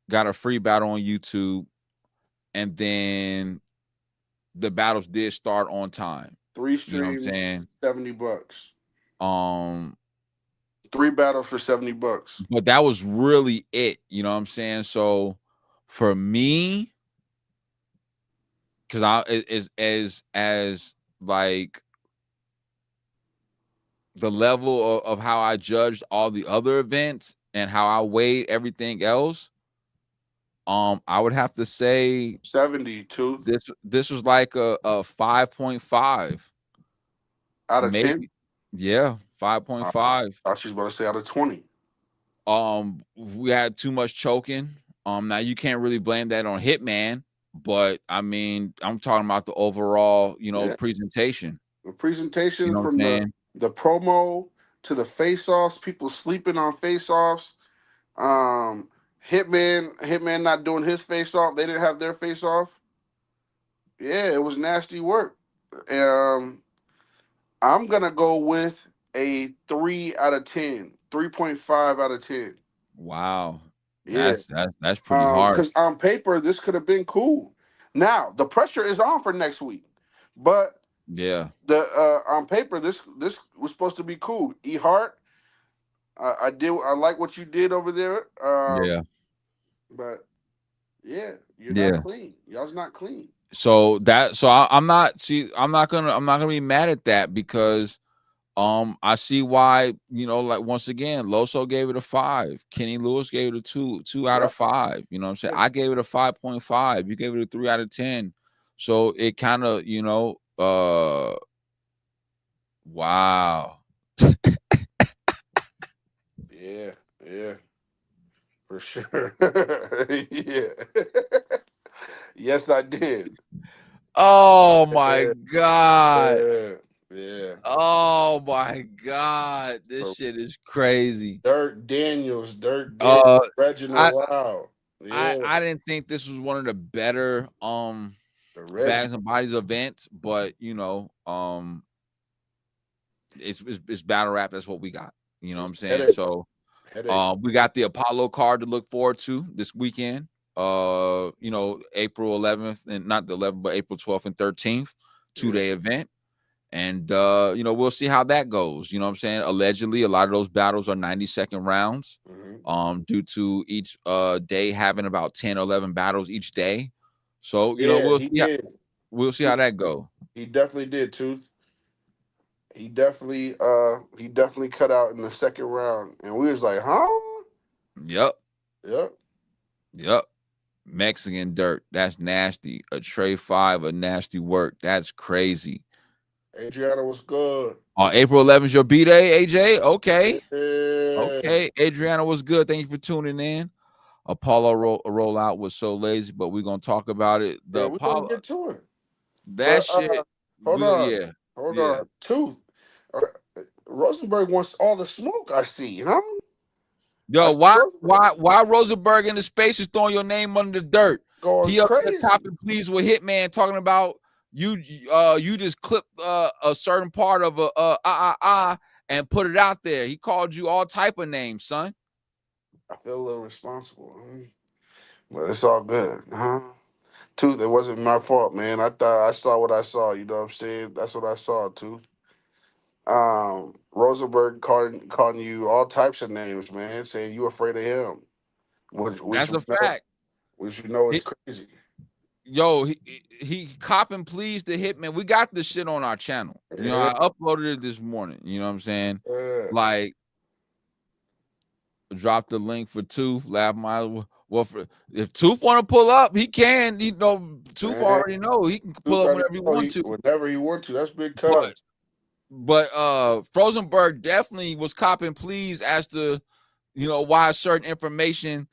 got a free battle on YouTube, and then the battles did start on time. 3 streams, you know $70. 3 battles for $70. But that was really it. You know what I'm saying? So for me, because as like the level of how I judged all the other events and how I weighed everything else, I would have to say 72. This was like a 5.5 out of 10. Yeah, 5.5. I thought she was about to say out of 20. We had too much choking. Now you can't really blame that on Hitman, but I mean, I'm talking about the overall, presentation. The presentation from the promo to the face-offs, people sleeping on face-offs. Hitman not doing his face-off. They didn't have their face-off. Yeah, it was nasty work. I'm gonna go with a 3 out of 10, 3.5 out of 10. Wow. Yeah, that's pretty hard. Because on paper, this could have been cool. Now the pressure is on for next week, but yeah, on paper this was supposed to be cool. Hart, I like what you did over there. But you're not clean. Y'all's not clean. So I'm not gonna be mad at that because I see why, like once again, Loso gave it a 5. Kenny Lewis gave it a 2 out of 5. You know what I'm saying? I gave it a 5.5. You gave it a 3 out of 10. So it kind of, Wow. Yeah, yeah, for sure. Yeah. Yes, I did. Oh my Yeah, God. yeah, yeah. Oh my God. This So shit is crazy. Dirk Daniels, Uh I Reginald Loud. Yeah, I didn't think this was one of the better the Bags Reggie. and Bodies events, but it's battle rap. That's what we got. You know what It's I'm saying? headache, So headache. we got the Apollo card to look forward to this weekend. April 11th, and not the 11th, but April 12th and 13th, Yeah, 2-day event. And we'll see how that goes. You know what I'm saying? Allegedly, a lot of those battles are 90-second rounds. hmm Due to each day having about 10 or 11 battles each day. So, yeah. He did. we'll see He, how that go. he definitely did, Tooth. He definitely cut out in the second round, and we was like, huh? Yep. Yep. Yep. Mexican dirt. That's nasty. A Trey 5, a nasty work. That's crazy. Adriana was good. On April 11th, your B-Day, AJ? Okay. Yeah, Okay. Adriana was good. Thank you for tuning in. Apollo rollout was so lazy, but we're gonna talk about it. The yeah. We're gonna Apollo, get to it, that but shit, hold on, yeah, hold yeah. on. Tooth. Uh, Rosenberg wants all the smoke. I see, huh? I Yo, see Rosenberg why Rosenberg in the space is throwing your name under the dirt? going He up there crazy. copping pleas with Hitman talking about you just clipped a certain part of a and put it out there. He called you all type of names, son. I feel a little responsible, but it's all good, huh? Tooth, it wasn't my fault, man. I thought I saw what I saw. You know what I'm saying? That's what I saw, Tooth. Rosenberg calling you all types of names, man, saying you afraid of him, That's a fact. which you know is He, crazy. he copping pleas to Hitman. We got this shit on our channel. Yeah, I uploaded it this morning. You know what I'm saying? yeah, Like, drop the link for Tooth. Laugh my well, if Tooth want to pull up, he can. Tooth man. already know he can pull Tooth up already whenever he know want to. whenever he want to. That's big But cuz. Frozenberg definitely was copping pleas as to why certain information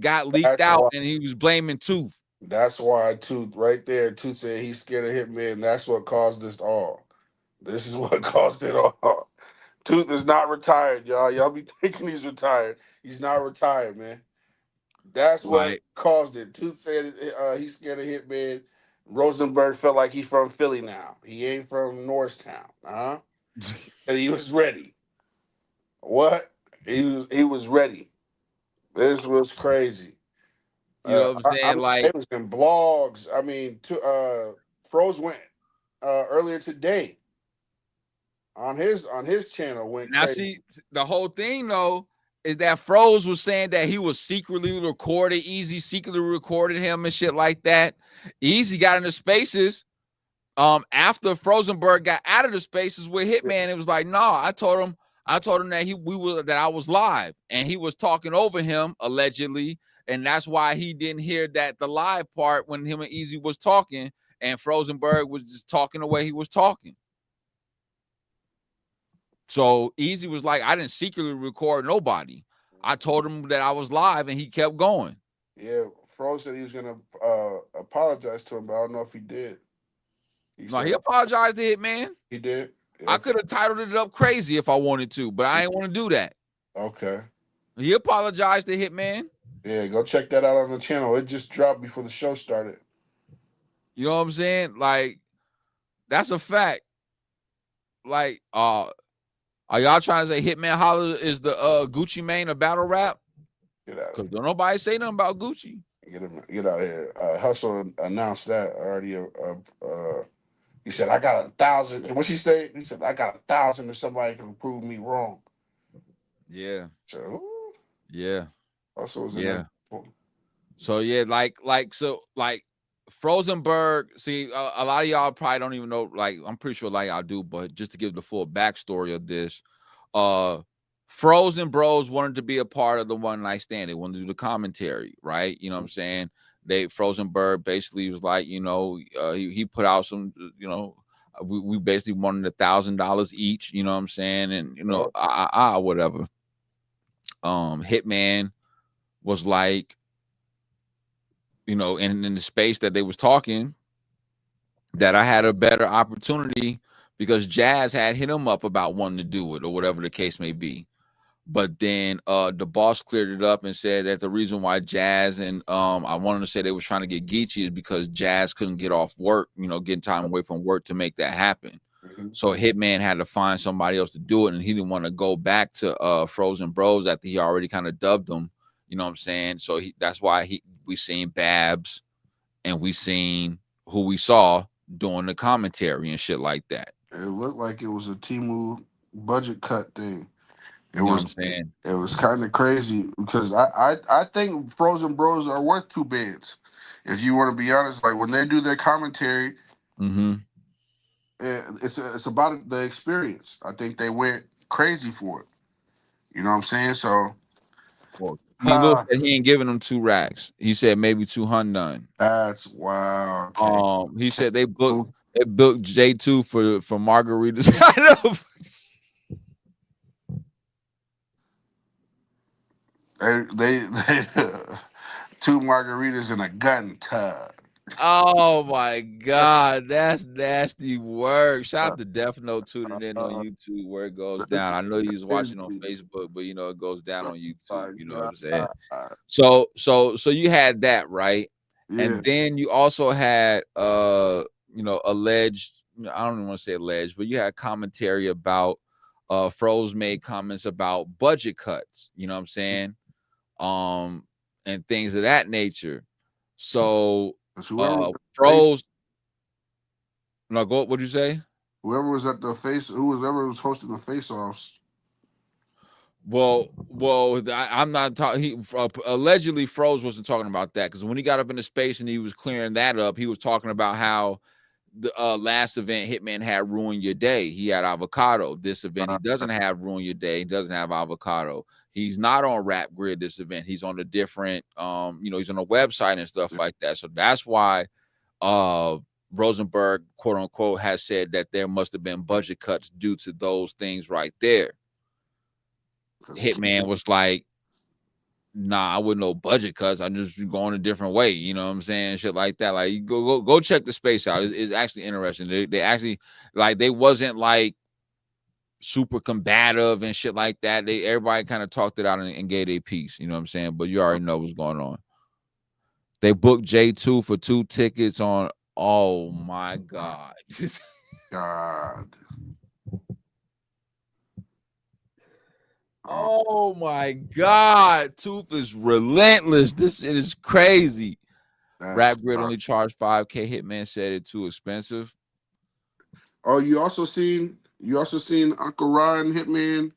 got leaked That's out, why. and he was blaming Tooth. That's why Tooth right there. Tooth said he's scared of Hitman. That's what caused this all. This is what caused it all. Tooth is not retired, y'all. Y'all be thinking he's retired. He's not retired, man. That's what Like, caused it. Tooth said he's scared of Hitman. Rosenberg felt like he's from Philly now. He ain't from Norristown, huh? And he was ready. What? He was ready. This was crazy. you know what I'm I saying? mean, Like, it was in blogs. I mean, Froze went earlier today on his channel went now crazy. see, the whole thing though is that Froze was saying that he was secretly recorded, Easy secretly recorded him and shit like that. Easy got into spaces after Frozenberg got out of the spaces with Hitman. It was like, nah, I told him that that I was live, and he was talking over him allegedly, and that's why he didn't hear the live part when him and Easy was talking, and Frozenberg was just talking the way he was talking. So Easy was like, I didn't secretly record nobody. I told him that I was live, and he kept going. Yeah, Froze said he was gonna apologize to him, but I don't know if he did. He No, said he apologized to Hitman. he did. I Yeah. could have titled it up crazy if I wanted to, but I ain't want to do that. Okay. He apologized to Hitman. Yeah, go check that out on the channel. It just dropped before the show started. You know what I'm saying? Like, that's a fact. Like, are y'all trying to say Hitman Holla is the Gucci Mane of battle rap? Get out of Because here. don't nobody say nothing about Gucci. Get out of here. Hustle announced that already. He said, "I got 1,000." What she say? He said, "I got 1,000 if somebody can prove me wrong." Yeah, So, ooh, yeah, Hustle was in that. yeah. So yeah, like Frozenberg. See, a lot of y'all probably don't even know. Like, I'm pretty sure a lot of y'all do, but just to give the full backstory of this, Frozen Bros wanted to be a part of the One Night Stand. They wanted to do the commentary, right? You know what I'm saying? Frozenberg basically was like, he put out some, we basically wanted $1,000 each, you know what I'm saying? And whatever. Hitman was like, in the space that they was talking, that I had a better opportunity because Jazz had hit him up about wanting to do it or whatever the case may be. But then the boss cleared it up and said that the reason why Jazz and I wanted to say they was trying to get Geechee is because Jazz couldn't get off work, getting time away from work to make that happen. So Hitman had to find somebody else to do it, and he didn't want to go back to Frozen Bros after he already kind of dubbed them. You know what I'm saying? So that's why we seen Babs and we seen who we saw doing the commentary and shit like that. It looked like it was a Temu budget cut thing. You know what I'm saying? It was kind of crazy because I think Frozen Bros are worth 2 bands. If you want to be honest, like when they do their commentary, it's about the experience. I think they went crazy for it. You know what I'm saying? So, well, King said he ain't giving them 2 racks. He said maybe 200. That's wow. Okay. He said they booked J2 for margaritas. Kind of. They 2 margaritas in a gun tub. Oh my God, that's nasty work. Shout out to Death Note tuning in on YouTube where it goes down. I know you was watching on Facebook, but it goes down on YouTube. You know what I'm saying? So you had that, right? Yeah. And then you also had alleged, I don't even want to say alleged, but you had commentary about Froze made comments about budget cuts, you know what I'm saying? And things of that nature. So Froze. No, go. What'd you say? Whoever was at the whoever was hosting the face-offs. Well, I'm not talking. He allegedly Froze wasn't talking about that because when he got up into space and he was clearing that up, he was talking about how the last event Hitman had Ruin Your Day. He had Avocado. This event he doesn't have Ruin Your Day. He doesn't have Avocado. He's not on Rap Grid this event. He's on a different he's on a website and stuff like that. So that's why Rosenberg, quote unquote, has said that there must have been budget cuts due to those things right there. Hitman was like, nah, I wouldn't know budget cuts. I'm just going a different way. You know what I'm saying? Shit like that. Like, go check the space out. It's actually interesting. They actually, like, they wasn't like super combative and shit like that. Everybody kind of talked it out and gave a piece. You know what I'm saying? But you already know what's going on. They booked J2 for 2 tickets on. Oh my God. God. Oh my God. Tooth is relentless. This shit is crazy. Rap Grid only charged $5K. Hitman said it too expensive. Oh, you also seen Uncle Rod and Hitman.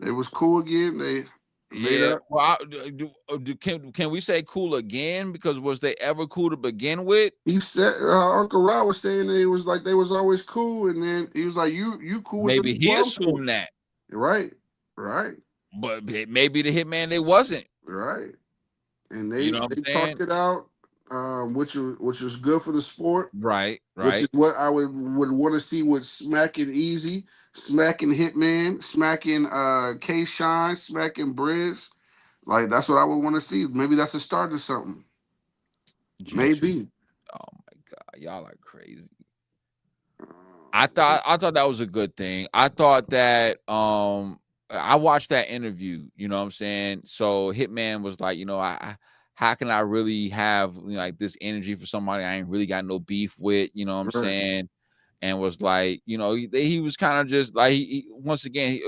They was cool again. Yeah. Well, can we say cool again? Because was they ever cool to begin with? He said Uncle Rod was saying that it was like they was always cool, and then he was like, "You cool?" Maybe he assumed that. Right. But maybe the Hitman they wasn't. Right. And they talked it out, which was good for the sport. Right. Which is what I would want to see with smacking Easy, smacking Hitman, smacking K-Shine, smacking Briz. Like that's what I would want to see. Maybe that's a start of something. Maybe. Oh my God, y'all are crazy. I thought that was a good thing. I thought that I watched that interview, you know what I'm saying? So Hitman was like, how can I really have like this energy for somebody I ain't really got no beef with, you know what I'm saying? And was like, he was kind of just like he once again,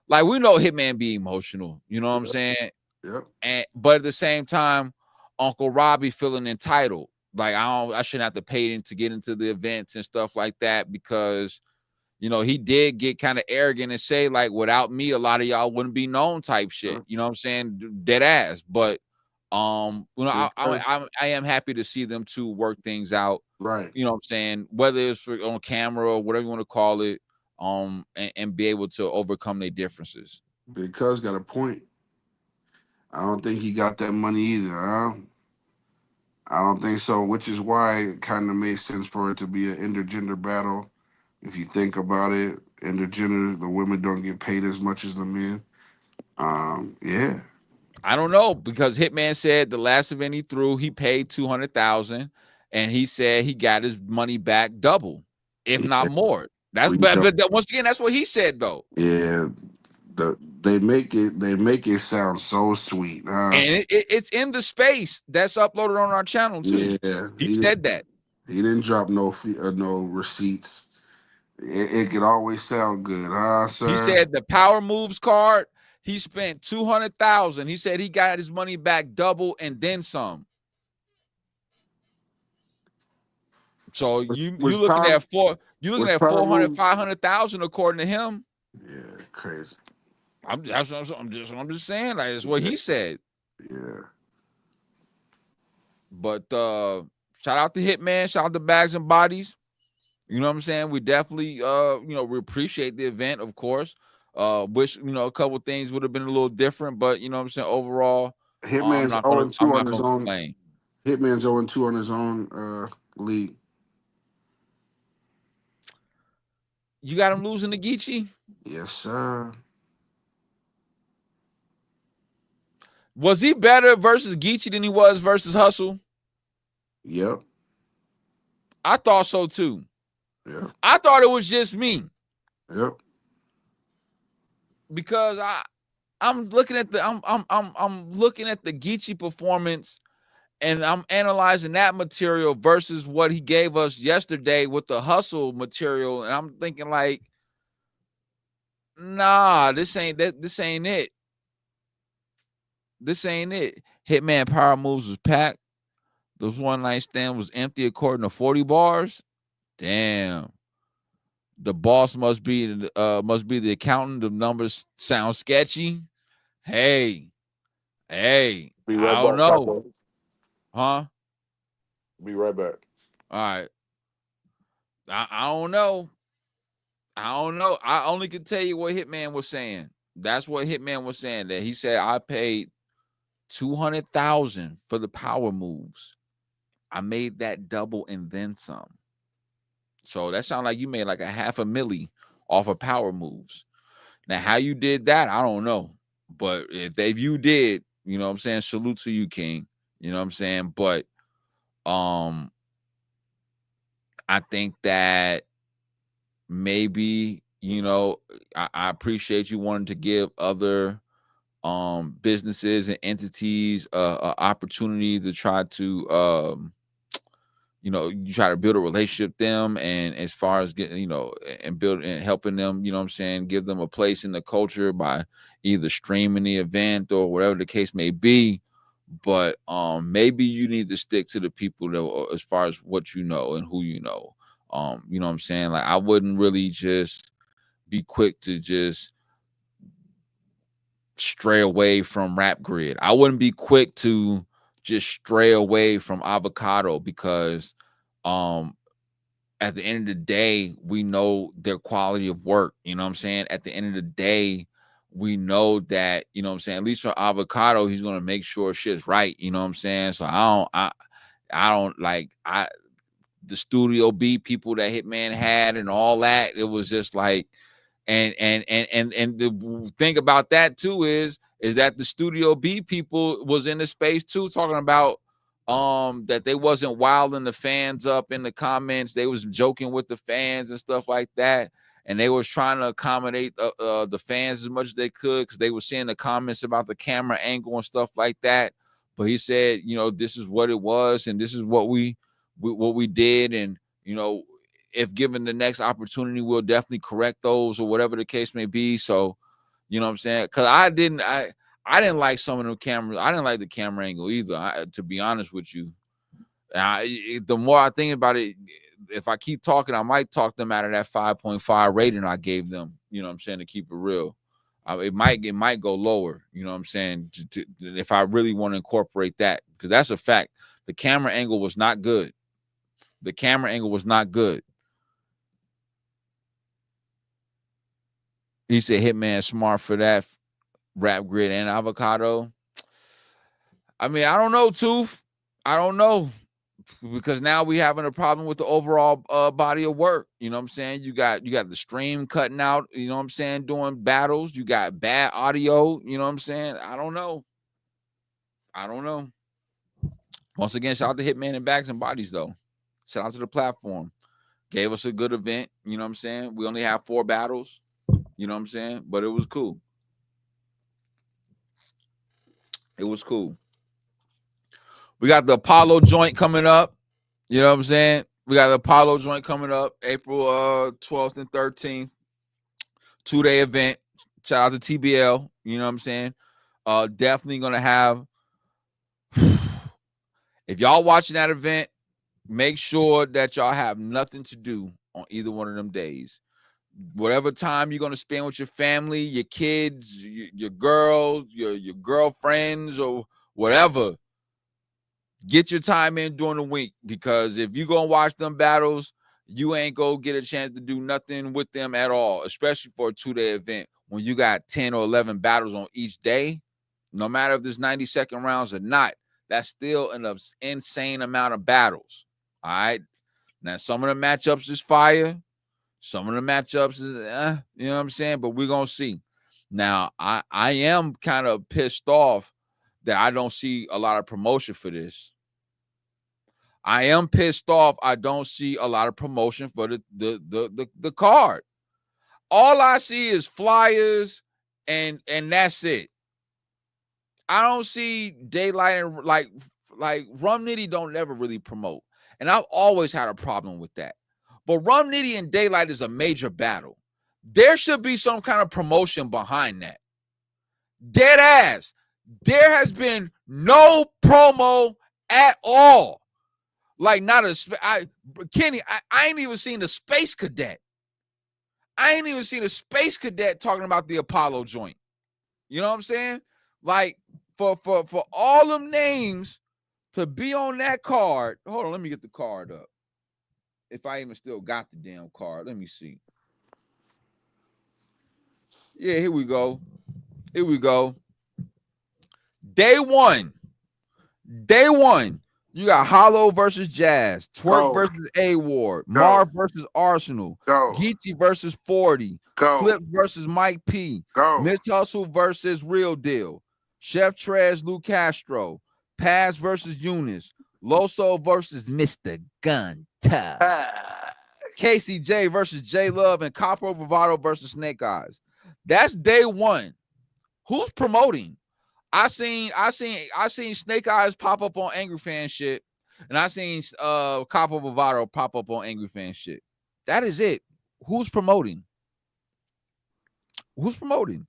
like we know Hitman be emotional, you know what I'm saying? Yep. But at the same time, Uncle Robbie feeling entitled. Like I shouldn't have to pay him to get into the events and stuff like that because he did get kind of arrogant and say, like, without me, a lot of y'all wouldn't be known type shit. You know what I'm saying? Dead ass. But I am happy to see them two work things out. Right. You know what I'm saying? Whether it's on camera or whatever you want to call it, and be able to overcome their differences. Because got a point. I don't think he got that money either, huh? I don't think so, which is why it kind of made sense for it to be an intergender battle If you think about it, intergender, the women don't get paid as much as the men. Yeah. I don't know, because Hitman said the last event he threw, he paid 200,000, and he said he got his money back double, if not Yeah. more. That's but once again, that's what he said though. Yeah. They make it sound so sweet, huh? And it's in the space that's uploaded on our channel too. Yeah. He said that. He didn't drop no receipts. It could always sound good, huh, He sir? said the power moves card, he spent 200,000. He said he got his money back double and then some. So you Was looking power at you looking was at power 400, moves? 500,000 according to him. Yeah, crazy. I'm just saying, like, that's what he said. Yeah. But shout out to Hitman, shout out to Bags and Bodies. You know what I'm saying? We definitely we appreciate the event, of course. Wish, a couple things would have been a little different, but you know what I'm saying, overall, I'm Hitman's not 0 gonna and I'm 2 on not his gonna own. complain. Hitman's 0 and 2 on his own league. You got him losing to Geechee? Yes, sir. Was he better versus Geechee than he was versus Hustle? Yep. I thought so too. Yep. I thought it was just me. Yep. Because I'm looking at the I'm looking at the Geechee performance, and I'm analyzing that material versus what he gave us yesterday with the Hustle material, and I'm thinking like, nah, this ain't it. This ain't it. Hitman power moves was packed. Those one night stand was empty according to 40 bars. Damn. The boss must be the accountant. The numbers sound sketchy. Hey, Be I right don't back, know. Capo. Huh? Be right back. All right. I don't know. I don't know. I only can tell you what Hitman was saying. That's what Hitman was saying. That he said I paid 200,000 for the power moves. I made that double and then some. So that sounds like you made like a $500,000 off of power moves. Now, how you did that, I don't know. But if you did, you know what I'm saying, salute to you, King. You know what I'm saying? But I think that maybe, I appreciate you wanting to give other businesses and entities opportunity to try to you try to build a relationship with them, and as far as getting, and build and helping them, you know what I'm saying, give them a place in the culture by either streaming the event or whatever the case may be. But maybe you need to stick to the people that, as far as what you know and who you know. You know what I'm saying? Like, I wouldn't really just be quick to just stray away from Rap Grid. I wouldn't be quick to just stray away from Avocado, because at the end of the day, we know their quality of work. You know what I'm saying? At the end of the day, we know that, you know what I'm saying, at least for Avocado, he's gonna make sure shit's right. You know what I'm saying? So I don't like the Studio B people that Hitman had and all that. It was just like, and the thing about that too is that the Studio B people was in the space too, talking about that they wasn't wilding the fans up in the comments. They was joking with the fans and stuff like that, and they was trying to accommodate the fans as much as they could, because they were seeing the comments about the camera angle and stuff like that. But he said, this is what it was, and this is what we did, and if given the next opportunity, we'll definitely correct those or whatever the case may be. So, you know what I'm saying? Because I didn't like some of the cameras. I didn't like the camera angle either, to be honest with you. The more I think about it, if I keep talking, I might talk them out of that 5.5 rating I gave them. You know what I'm saying? To keep it real. It might go lower. You know what I'm saying? If I really want to incorporate that, because that's a fact. The camera angle was not good. The camera angle was not good. He said Hitman smart for that. Rap Grid and Avocado. I mean, I don't know, Tooth. I don't know. because now we having a problem with the overall body of work. You know what I'm saying? You got the stream cutting out, you know what I'm saying, doing battles. You got bad audio, you know what I'm saying? I don't know. Once again, shout out to Hitman and Bags and Bodies, though. Shout out to the platform. Gave us a good event, you know what I'm saying? We only have 4 battles, you know what I'm saying? But it was cool. It was cool. We got the Apollo joint coming up. You know what I'm saying? We got the Apollo joint coming up April 12th and 13th. 2-day event. Shout out to TBL. You know what I'm saying? Definitely going to have. If y'all watching that event, make sure that y'all have nothing to do on either one of them days. Whatever time you're going to spend with your family, your kids, your girls, your girlfriends, or whatever, get your time in during the week, because if you going to watch them battles, you ain't going to get a chance to do nothing with them at all, especially for a 2-day event. When you got 10 or 11 battles on each day, no matter if there's 90-second rounds or not, that's still an insane amount of battles. All right. Now, some of the matchups is fire. Some of the matchups is, you know what I'm saying? But we're going to see. Now, I am kind of pissed off that I don't see a lot of promotion for this. I am pissed off I don't see a lot of promotion for the card. All I see is flyers and that's it. I don't see Daylight, and like Rum Nitty don't never really promote. And I've always had a problem with that. But Rum Nitty and Daylight is a major battle. There should be some kind of promotion behind that. Dead ass. There has been no promo at all. Like, not a Kenny, I ain't even seen the Space Cadet. I ain't even seen a Space Cadet talking about the Apollo joint. You know what I'm saying? Like, for all them names to be on that card. Hold on, let me get the card up. If I even still got the damn card. Let me see. Yeah, here we go. Here we go. Day one. You got Holla versus Jazz, Twerk versus A-Ward, Marv versus Arsenal, Geechee versus 40, Clips versus Mike P, Miss Hustle versus Real Deal, Chef Trez, Lou Castro, Paz versus Eunice, Loso versus Mr. Gun Tough, Casey J versus J Love, and Capo Bravado versus Snake Eyes. That's day one. Who's promoting? I seen Snake Eyes pop up on Angry Fan shit, and I seen Capo Bravado pop up on Angry Fan shit. That is it. Who's promoting? Who's promoting?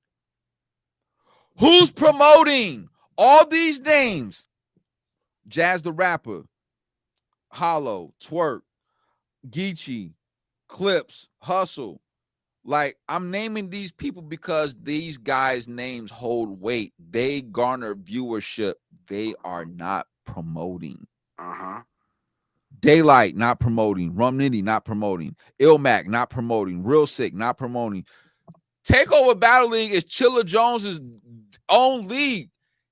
Who's promoting? All these names: Jazz the Rapper, Hollow, Twerk, Geechee, Clips, Hustle. Like, I'm naming these people because these guys' names hold weight. They garner viewership. They are not promoting. Daylight not promoting. Rum Nitty not promoting. Ilmac not promoting. Real Sick not promoting. Takeover Battle League is Chilla Jones's own league.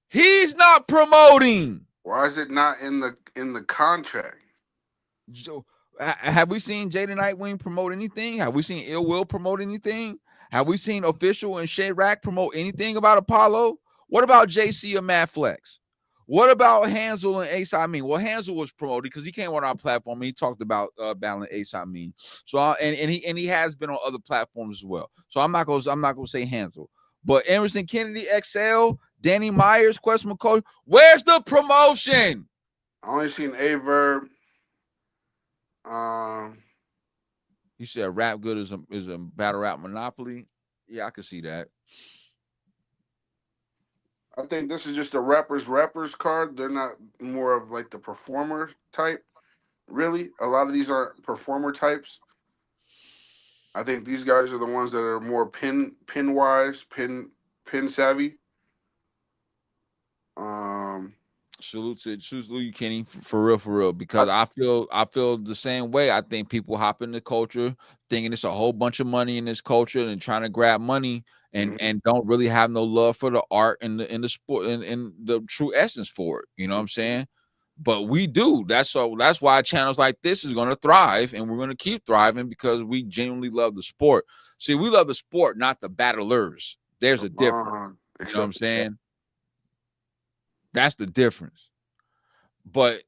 He's not promoting. Why is it not in the contract? Have we seen Jada Nightwing promote anything? Have we seen Ill Will promote anything? Have we seen Official and Shay Rack promote anything about Apollo? What about JC or Mad Flex? What about Hansel and Ace I Mean? Well, Hansel was promoted because he came on our platform and he talked about battling Ace I Mean. So and he has been on other platforms as well. So I'm not gonna say Hansel. But Emerson Kennedy, XL, Danny Myers, Quest McCoy, where's the promotion? I only seen Averb. You said Rap Good is a battle rap monopoly. Yeah, I could see that. I think this is just a rappers card. They're not more of like the performer type. Really, a lot of these aren't performer types. I think these guys are the ones that are more pin wise, pin savvy. Salute to you, Kenny, for real, because I feel the same way. I think people hop in the culture thinking it's a whole bunch of money in this culture and trying to grab money and don't really have no love for the art and the sport and the true essence for it. You know what I'm saying? But we do. That's why channels like this is going to thrive, and we're going to keep thriving because we genuinely love the sport. See, we love the sport, not the battlers. There's a difference. You know what I'm saying? That's the difference. But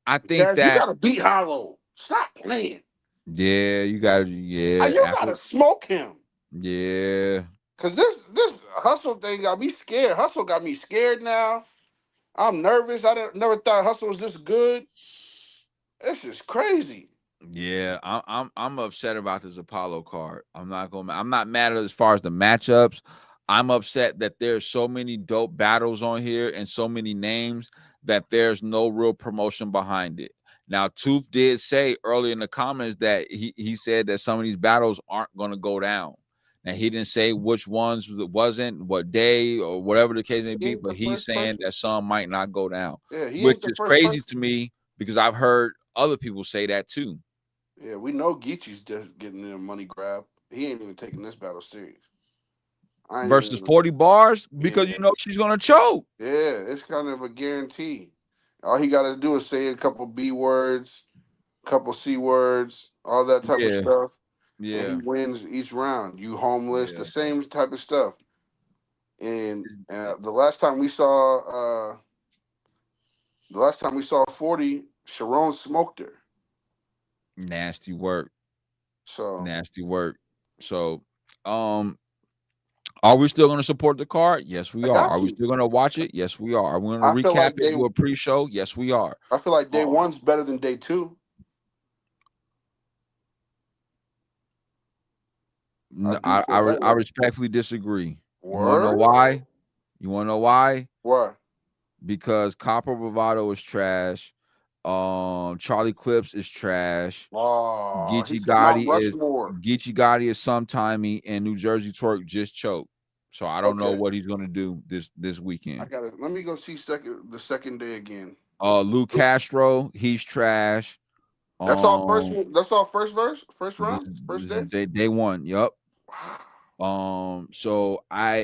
I think Dad, you that gotta beat Hollow. Stop playing. yeah, you gotta You after, gotta smoke him. yeah. Cause this Hustle thing got me scared. Hustle got me scared now. I'm nervous. Never thought Hustle was this good. It's just crazy. Yeah, I'm upset about this Apollo card. I'm not mad at as far as the matchups. I'm upset that there's so many dope battles on here and so many names that there's no real promotion behind it. Now, Tooth did say early in the comments that he said that some of these battles aren't going to go down. Now, he didn't say which ones it wasn't, what day or whatever the case may be, but he's saying that some might not go down, Yeah, he which ain't the is first crazy person. to me because I've heard other people say that too. Yeah, we know Geechee's just getting in a money grab. He ain't even taking this battle serious. Versus 40 bars because Yeah. you know she's gonna choke. Yeah, it's kind of a guarantee. All he got to do is say a couple B words, couple C words, all that type of stuff, and he Yeah. wins each round. You homeless, Yeah. the same type of stuff. And the last time we saw, 40, Sharon smoked her. Nasty work. So Nasty work. So, are we still going to support the card? Yes, we I are. got Are we you. still going to watch it? Yes, we are. Are we going to I feel recap like it, do a pre-show? Yes, we are. I feel like day one's better than day two. No, do feel that I way. respectfully disagree. You want to know Word? why? You want to know why? Why? Because Copper Bravado is trash. Charlie Clips is trash. Oh, he said Mount Rushmore. Geechee Gotti is sometimey, and New Jersey Twerk just choked. So I don't know Okay. what he's gonna do this I weekend. got it. Let me go see the second day again. Luke Castro, he's trash. That's all first. Um, That's all first verse, first this round, is first this day. is day one. Yup. Wow. So I'm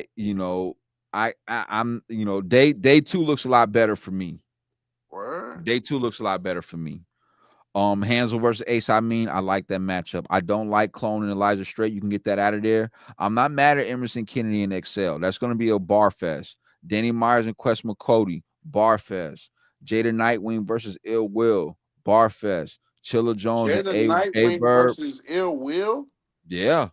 day two looks a lot better for me. Word. Day two looks a lot better for me. Hansel versus Ace. I like that matchup. I don't like Clone and Elijah Strait. You can get that out of there. I'm not mad at Emerson Kennedy and Excel. That's going to be a bar fest. Danny Myers and Quest McCody, bar fest. Jada Nightwing versus Ill Will, bar fest. Chilla Jones and Jada A Nightwing Bird. versus Ill Will. Yeah.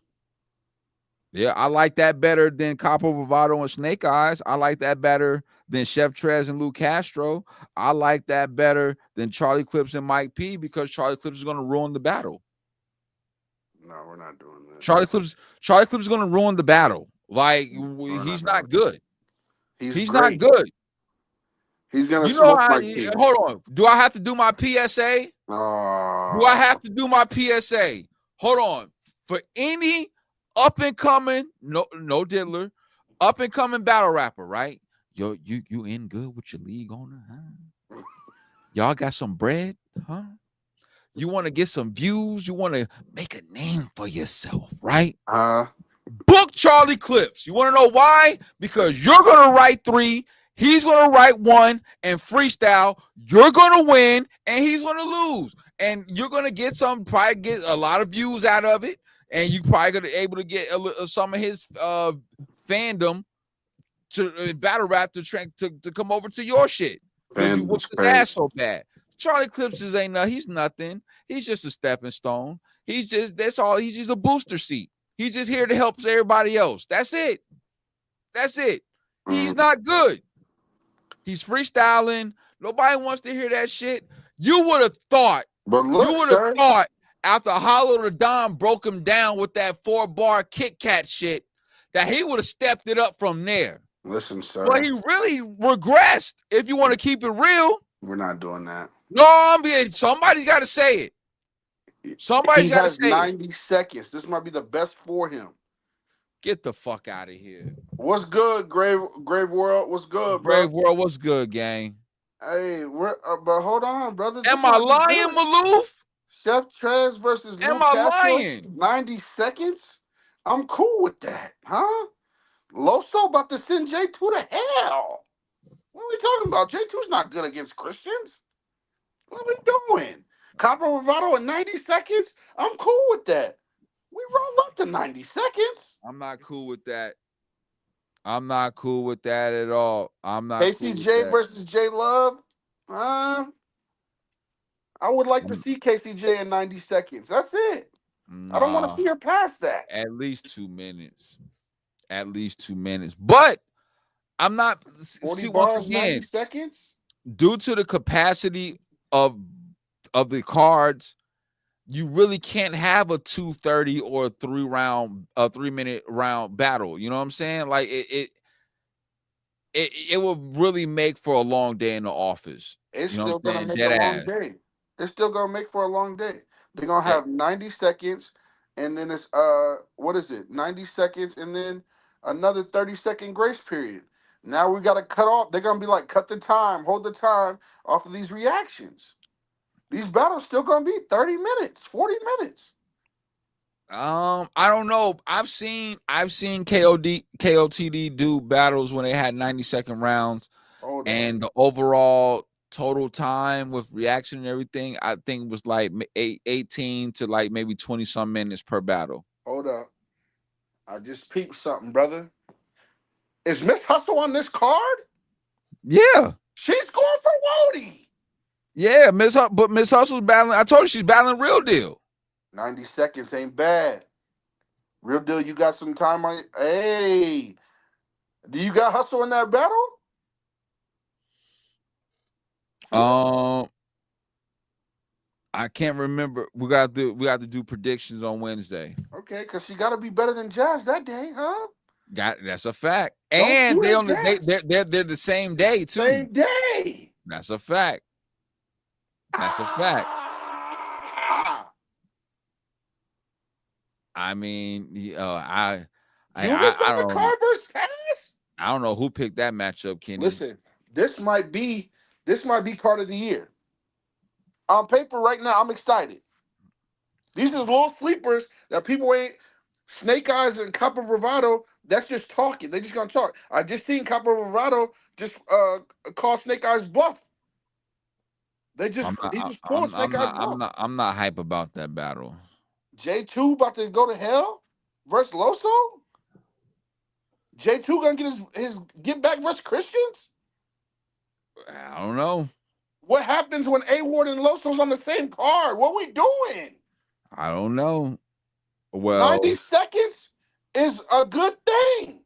Yeah, I like that better than Capo Bravado and Snake Eyes. I like that better than Chef Trez and Luke Castro. I like that better than Charlie Clips and Mike P because Charlie Clips is going to ruin the battle. No, we're not doing that. Charlie Clips is going to ruin the battle. Like he's not good. He's not good. He's gonna You know, smoke Mike P. hold on. Do I have to do my PSA? Do I have to do my PSA? Hold on. For any up and coming, no diddler, up and coming battle rapper, right? Yo, you in good with your league owner, huh? Y'all got some bread, huh? You want to get some views, you want to make a name for yourself, right? Book Charlie Clips. You want to know why? Because you're gonna write 3, he's gonna write 1, and freestyle. You're gonna win, and he's gonna lose, and you're gonna probably get a lot of views out of it. And you probably gonna be able to get some of his fandom to battle rap to come over to your shit because you whooped his ass so bad. Charlie Clips he's nothing. He's just a stepping stone. That's all. He's just a booster seat. He's just here to help everybody else. That's it. He's not good. He's freestyling. Nobody wants to hear that shit. You would have thought. But look, after Holla the Don broke him down with that 4-bar Kit Kat shit, that he would have stepped it up from there. Listen, sir. But he really regressed. If you want to keep it real, we're not doing that. No, somebody's got to say it. Somebody's got to say 90 seconds. This might be the best for him. Get the fuck out of here. What's good, Grave World? What's good, bro? Grave World, what's good, gang? Hey, but hold on, brother. Am I lying, Maloof? Chef Trez versus Am I lying? 90 seconds? I'm cool with that, huh? Loso about to send J2 to hell. What are we talking about? J2's not good against Christians. What are we doing? Copper Bravado in 90 seconds? I'm cool with that. We roll up to 90 seconds. I'm not cool with that. I'm not cool with that at all. I'm not cool with KCJ that. versus J Love. I would like to see KCJ in 90 seconds. That's it. I don't want to Nah, see her past that. at least 2 minutes. At least 2 minutes. But I'm not 40 see once bars, 90 again, seconds. due to the capacity of the cards, you really can't have a 230 or a 3-minute round battle. You know what I'm saying? Like it will really make for a long day in the office. It's You know what still I'm gonna saying? make a Dead long ass. day. It's still gonna make for a long day. They're gonna Yeah. have 90 seconds, and then it's what is it? 90 seconds, and then another 30-second grace period. Now we gotta cut off. They're gonna be like, cut the time, hold the time off of these reactions. These battles still gonna be 30 minutes, 40 minutes. I don't know. I've seen KOTD do battles when they had 90-second rounds, Hold up. and the overall total time with reaction and everything, I think was like 18 to like maybe 20 some minutes per battle. Hold up. I just peeped something, brother. Is Miss Hustle on this card? Yeah. She's going for Wody. Yeah, but Miss Hustle's battling. I told you she's battling Real Deal. 90 seconds ain't bad. Real deal, you got some time on. Hey, do you got Hustle in that battle? I can't remember. We got to do predictions on Wednesday. Okay, because she got to be better than Jazz that day, huh? That's a fact. Don't And shoot they at on the Jazz. they're the same day too. Same day. That's a fact. That's a fact. I mean, I Eunice on the don't know. card versus Pass. I don't know who picked that matchup, Kenny. Listen, this might be card of the year. On paper right now, I'm excited. These are little sleepers that people ain't. Snake Eyes and Copper Bravado, that's just talking. They just gonna talk. I just seen Copper Bravado just call Snake Eyes bluff. He just pulled Snake Eyes bluff. I'm not hype about that battle. J2 about to go to hell versus Loso. J2 gonna get his get back versus Christians. I don't know. What happens when A Ward and Loso's on the same card? What we doing? I don't know. Well, 90 seconds is a good thing.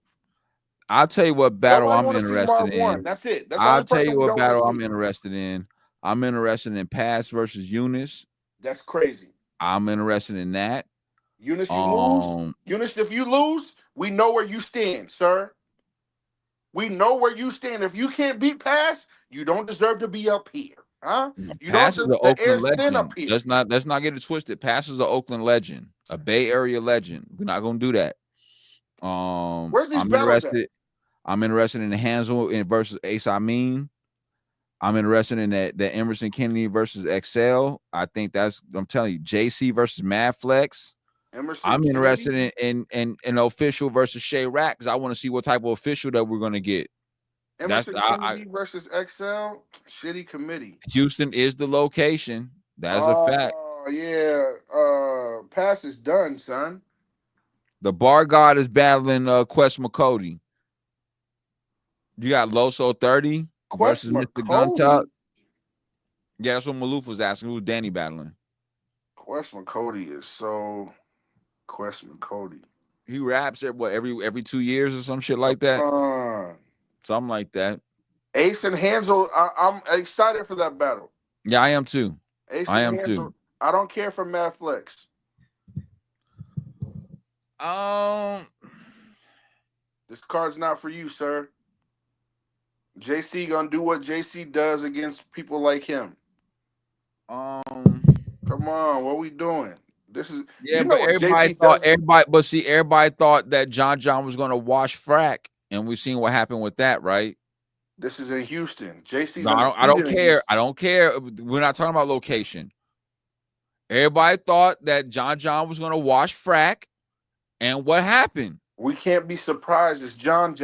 I'll tell you what battle Nobody I'm wanna see interested Marv in. Warren. That's it. That's the I'll only tell person you we what don't wanna battle see. I'm interested in. I'm interested in Pass versus Eunice. That's crazy. I'm interested in that. Eunice, you lose. Eunice, if you lose, we know where you stand, sir. We know where you stand. If you can't beat Pass, you don't deserve to be up here. Huh? You Pass don't is an the air Oakland stand up legend. here. Let's not get it twisted. Pass is an Oakland legend, a Bay Area legend. We're not gonna do that. Where's these battles at? I'm interested in the Hansel versus Ace Amin. I'm interested in that Emerson Kennedy versus XL. I think I'm telling you, JC versus Mad Flex. I'm interested in an official versus Shay Rack because I want to see what type of official that we're gonna get. Emerson Kennedy versus XL. Shitty committee. Houston is the location. That's a fact. Oh yeah. Pass is done, son. The Bar God is battling Quest McCody. You got Loso 30 versus Mr. Guntop. Yeah, that's what Maloof was asking. Who's Danny battling? Quest McCody is so Quest McCody. He raps every 2 years or some shit like that. Something like that. Ace and Hansel, I'm excited for that battle. Yeah, I am too. Ace and Hansel, too. I don't care for Mad Flex. This card's not for you, sir. JC gonna do what JC does against people like him. Come on, what we doing? This is but everybody thought that John was gonna wash Frack, and we've seen what happened with that, right? This is in Houston. JC's I don't care. I don't care. We're not talking about location. Everybody thought that John was gonna wash Frack, and what happened? We can't be surprised. It's John.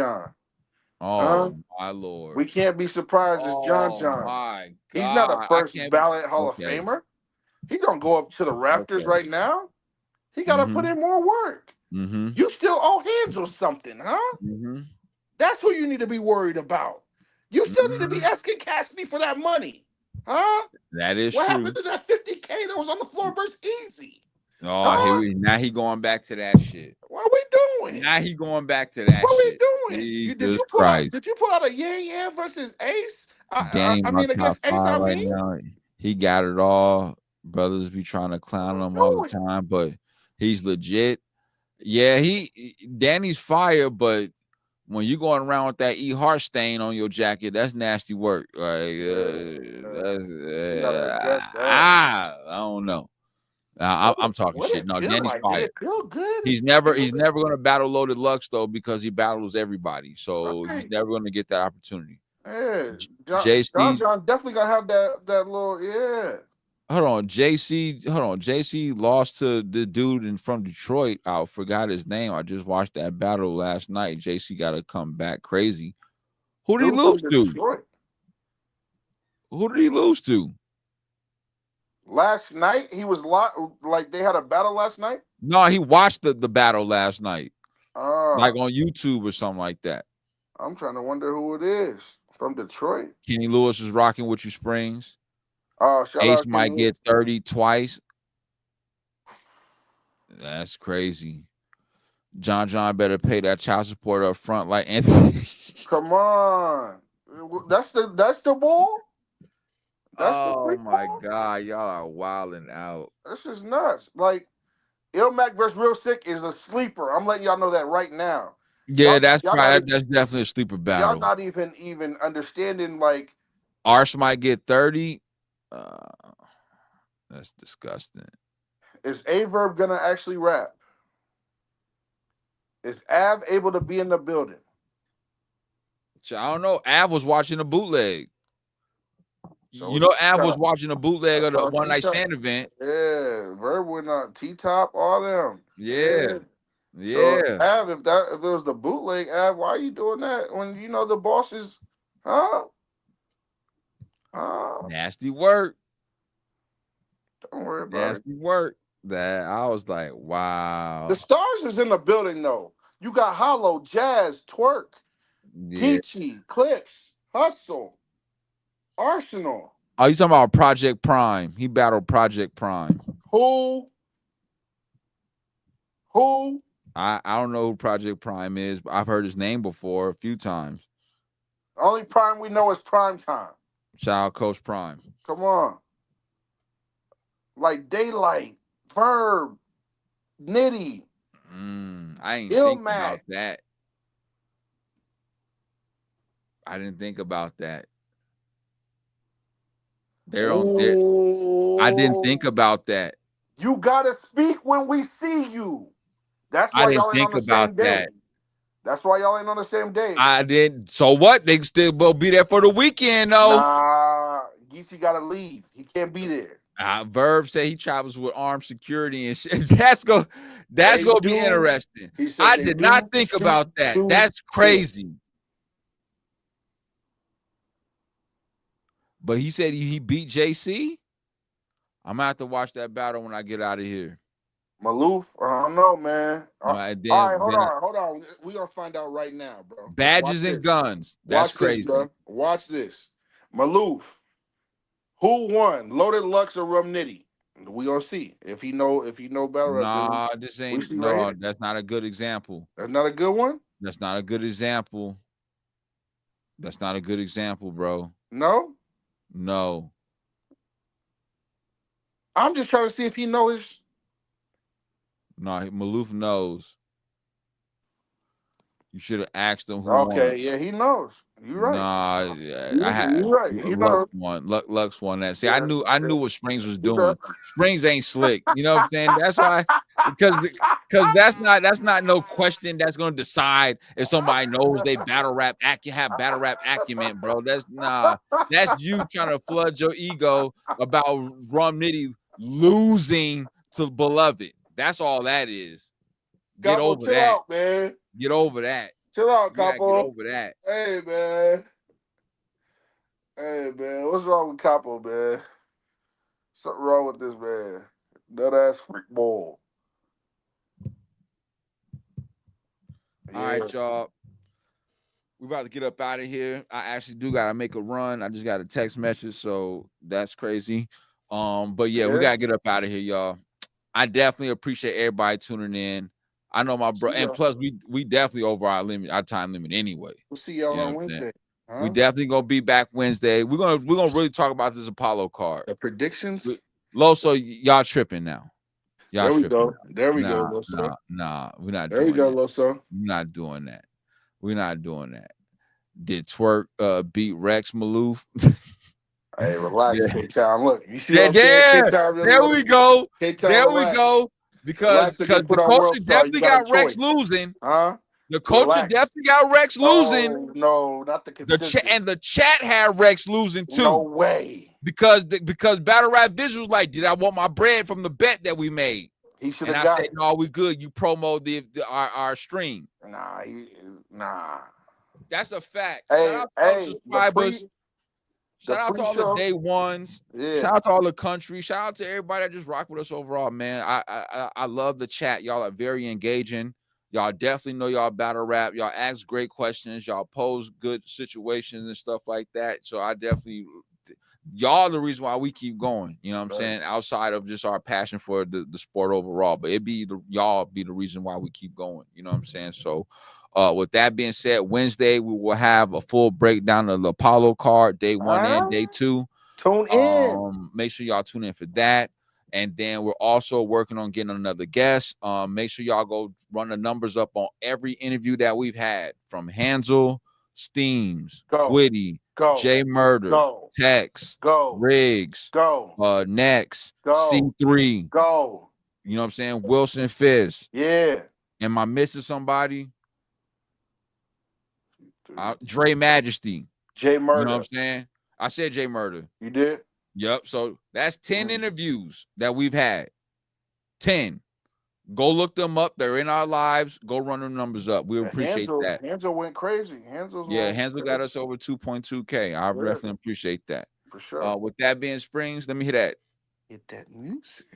Oh my Lord. We can't be surprised. It's John. My He's not a God, I first can't. ballot Hall of Okay. Famer. He don't go up to the rafters Okay. right now. He got to put Mm-hmm. in more work. Mm-hmm. You still owe hands or something, huh? Mm-hmm. That's who you need to be worried about. You still need to be Mm-hmm. asking Cassidy for that money, huh? That is What happened true. to that 50K that was on the floor versus Easy? Oh, Huh? now he going back to that shit. What are we doing? Now he going back to that What are we shit. doing? Did Jesus you pull out? Christ. Did you pull out a Yang Yang versus Ace? Danny I my mean top against Ace. five I right mean, now. He got it all. Brothers be trying to what clown are him all we the doing? time, but he's legit. Yeah, Danny's fire, but when you going around with that Hart stain on your jacket, that's nasty work. Like, You gotta address that. I don't know. I'm talking What shit. it No, feel Danny's like? Did fire. it feel good? He's never gonna battle Loaded Lux though, because he battles everybody. So he's Right. never gonna get that opportunity. Yeah, JC, John definitely gotta have that little hold on, JC lost to the dude from Detroit. I forgot his name. I just watched that battle last night. JC got to come back crazy. Who did he dude from lose to? Detroit. Who did he lose to? Last night he was like they had a battle last night. No, he watched the battle last night, like Uh, on YouTube or something like that. I'm trying to wonder who it is from Detroit. Kenny Lewis is rocking with you, Springz. Oh, shout Ace out might Kenny get Lewis. 30 twice. That's crazy. John better pay that child support up front like Anthony. Come on, that's the ball. That's the Oh freak my ball. God, y'all are wilding out. This is nuts. Like Ilmac versus Real Sick is a sleeper. I'm letting y'all know that right now. Yeah, that's Y'all not probably that's definitely a sleeper y'all battle. not even understanding like Arse might get 30. That's disgusting. is Averb gonna actually rap? Is Av able to be in the building? I don't know. Av was watching a bootleg. So You it's know, Av was T-Top. watching a bootleg of the So one night T-Top. stand event. Yeah, Verb went on T-Top, all them. Yeah. So Yeah. Av, if there was the bootleg, Av, why are you doing that when you know the boss is, huh? Nasty work. Don't worry about it. Nasty work. That I was like, wow. The stars is in the building though. You got Hollow, Jazz, Twerk, Yeah. Peachy, Clips, Hustle, Arsenal. Oh, you talking about Project Prime? He battled Project Prime. Who? I don't know who Project Prime is, but I've heard his name before a few times. Only Prime we know is Prime Time. Shout out Coach Prime. Come on. Like Daylight, Verb, Nitty. I ain't think about Ilmac. that. I didn't think about that. They're on there. I didn't think about that. You gotta speak when we see you. That's I why didn't y'all ain't on think the about same day. that. That's why y'all ain't on the same day. I didn't. So what? They still will be there for the weekend, though. Nah, Geesey gotta leave. He can't be there. Verb said he travels with armed security and shit. That's gonna be interesting. I did not think about that. That's crazy. But he said he beat JC. I'm gonna have to watch that battle when I get out of here. Maloof, I don't know, man. All right, hold on. We're gonna find out right now, bro. Badges and guns. That's crazy. This, bro. Watch this. Maloof. Who won? Loaded Lux or Rum Nitty? We gonna see. If he know better. Nah, this ain't that's not a good example. That's not a good one? That's not a good example. That's not a good example, bro. No? No. I'm just trying to see if he knows. No, Maloof knows. You should have asked him who Okay, won. yeah, he knows. You're right. Nah, I had You're right. He knows. Lux won that. See, I knew what Springz was doing. Springz ain't slick. You know what I'm saying? That's why, because that's not no question that's gonna decide if somebody knows they battle rap have battle rap acumen, bro. That's you trying to flood your ego about Rum Nitty losing to Beloved. That's all that is. Get over that. Chill out, man. Get over that. Chill out, Capo. Get over that. Hey, man. Hey man, what's wrong with Capo, man? Something wrong with this man. Nut ass freak ball. All right, y'all. We about to get up out of here. I actually do gotta make a run. I just got a text message, so that's crazy. But yeah, we gotta get up out of here, y'all. I definitely appreciate everybody tuning in. I know my bro, and plus we definitely over our time limit anyway. We'll see y'all on Wednesday. Huh? We definitely gonna be back Wednesday. We're gonna really talk about this Apollo card. The predictions. Loso, y'all tripping now. Y'all there we tripping. Go. There we go, Loso. Nah, we're not there doing we go, that. Loso. We're not doing that. We're not doing that. Did Twerk beat Rex Maloof? Hey, relax, K-Town. Look, you see there we go. There we go. Because the culture definitely got Rex losing. Huh? The culture definitely got Rex losing. No, not the consensus. And the chat had Rex losing too. No way. Because Battle Rap Visual was like, did I want my bread from the bet that we made? He should have got it. No, we good. You promo our stream. Nah. That's a fact. Hey, shout out to all the subscribers. Shout out to all the day ones. Yeah. Shout out to all the country. Shout out to everybody that just rock with us overall, man. I love the chat. Y'all are very engaging. Y'all definitely know y'all battle rap. Y'all ask great questions. Y'all pose good situations and stuff like that. So I definitely, y'all are the reason why we keep going. You know what I'm saying? Outside of just our passion for the sport overall, but y'all be the reason why we keep going. You know what I'm saying? So with that being said, Wednesday we will have a full breakdown of the Apollo card, day 1 and day 2. Tune in. Make sure y'all tune in for that. And then we're also working on getting another guest. Make sure y'all go run the numbers up on every interview that we've had, from Hansel, Steams, Gwitty, J Murder, Tex, Riggs, Next, C3. You know what I'm saying? Wilson Fizz. Yeah. Am I missing somebody? Dre Majesty. J Murder. You know what I'm saying? I said J Murder. You did? Yep. So that's 10 interviews that we've had. 10. Go look them up. They're in our lives. Go run them numbers up. We appreciate that. Hansel went crazy. Hansel got us over 2.2K. I definitely appreciate that. For sure. With that being Springz, let me hear that. Hit that music.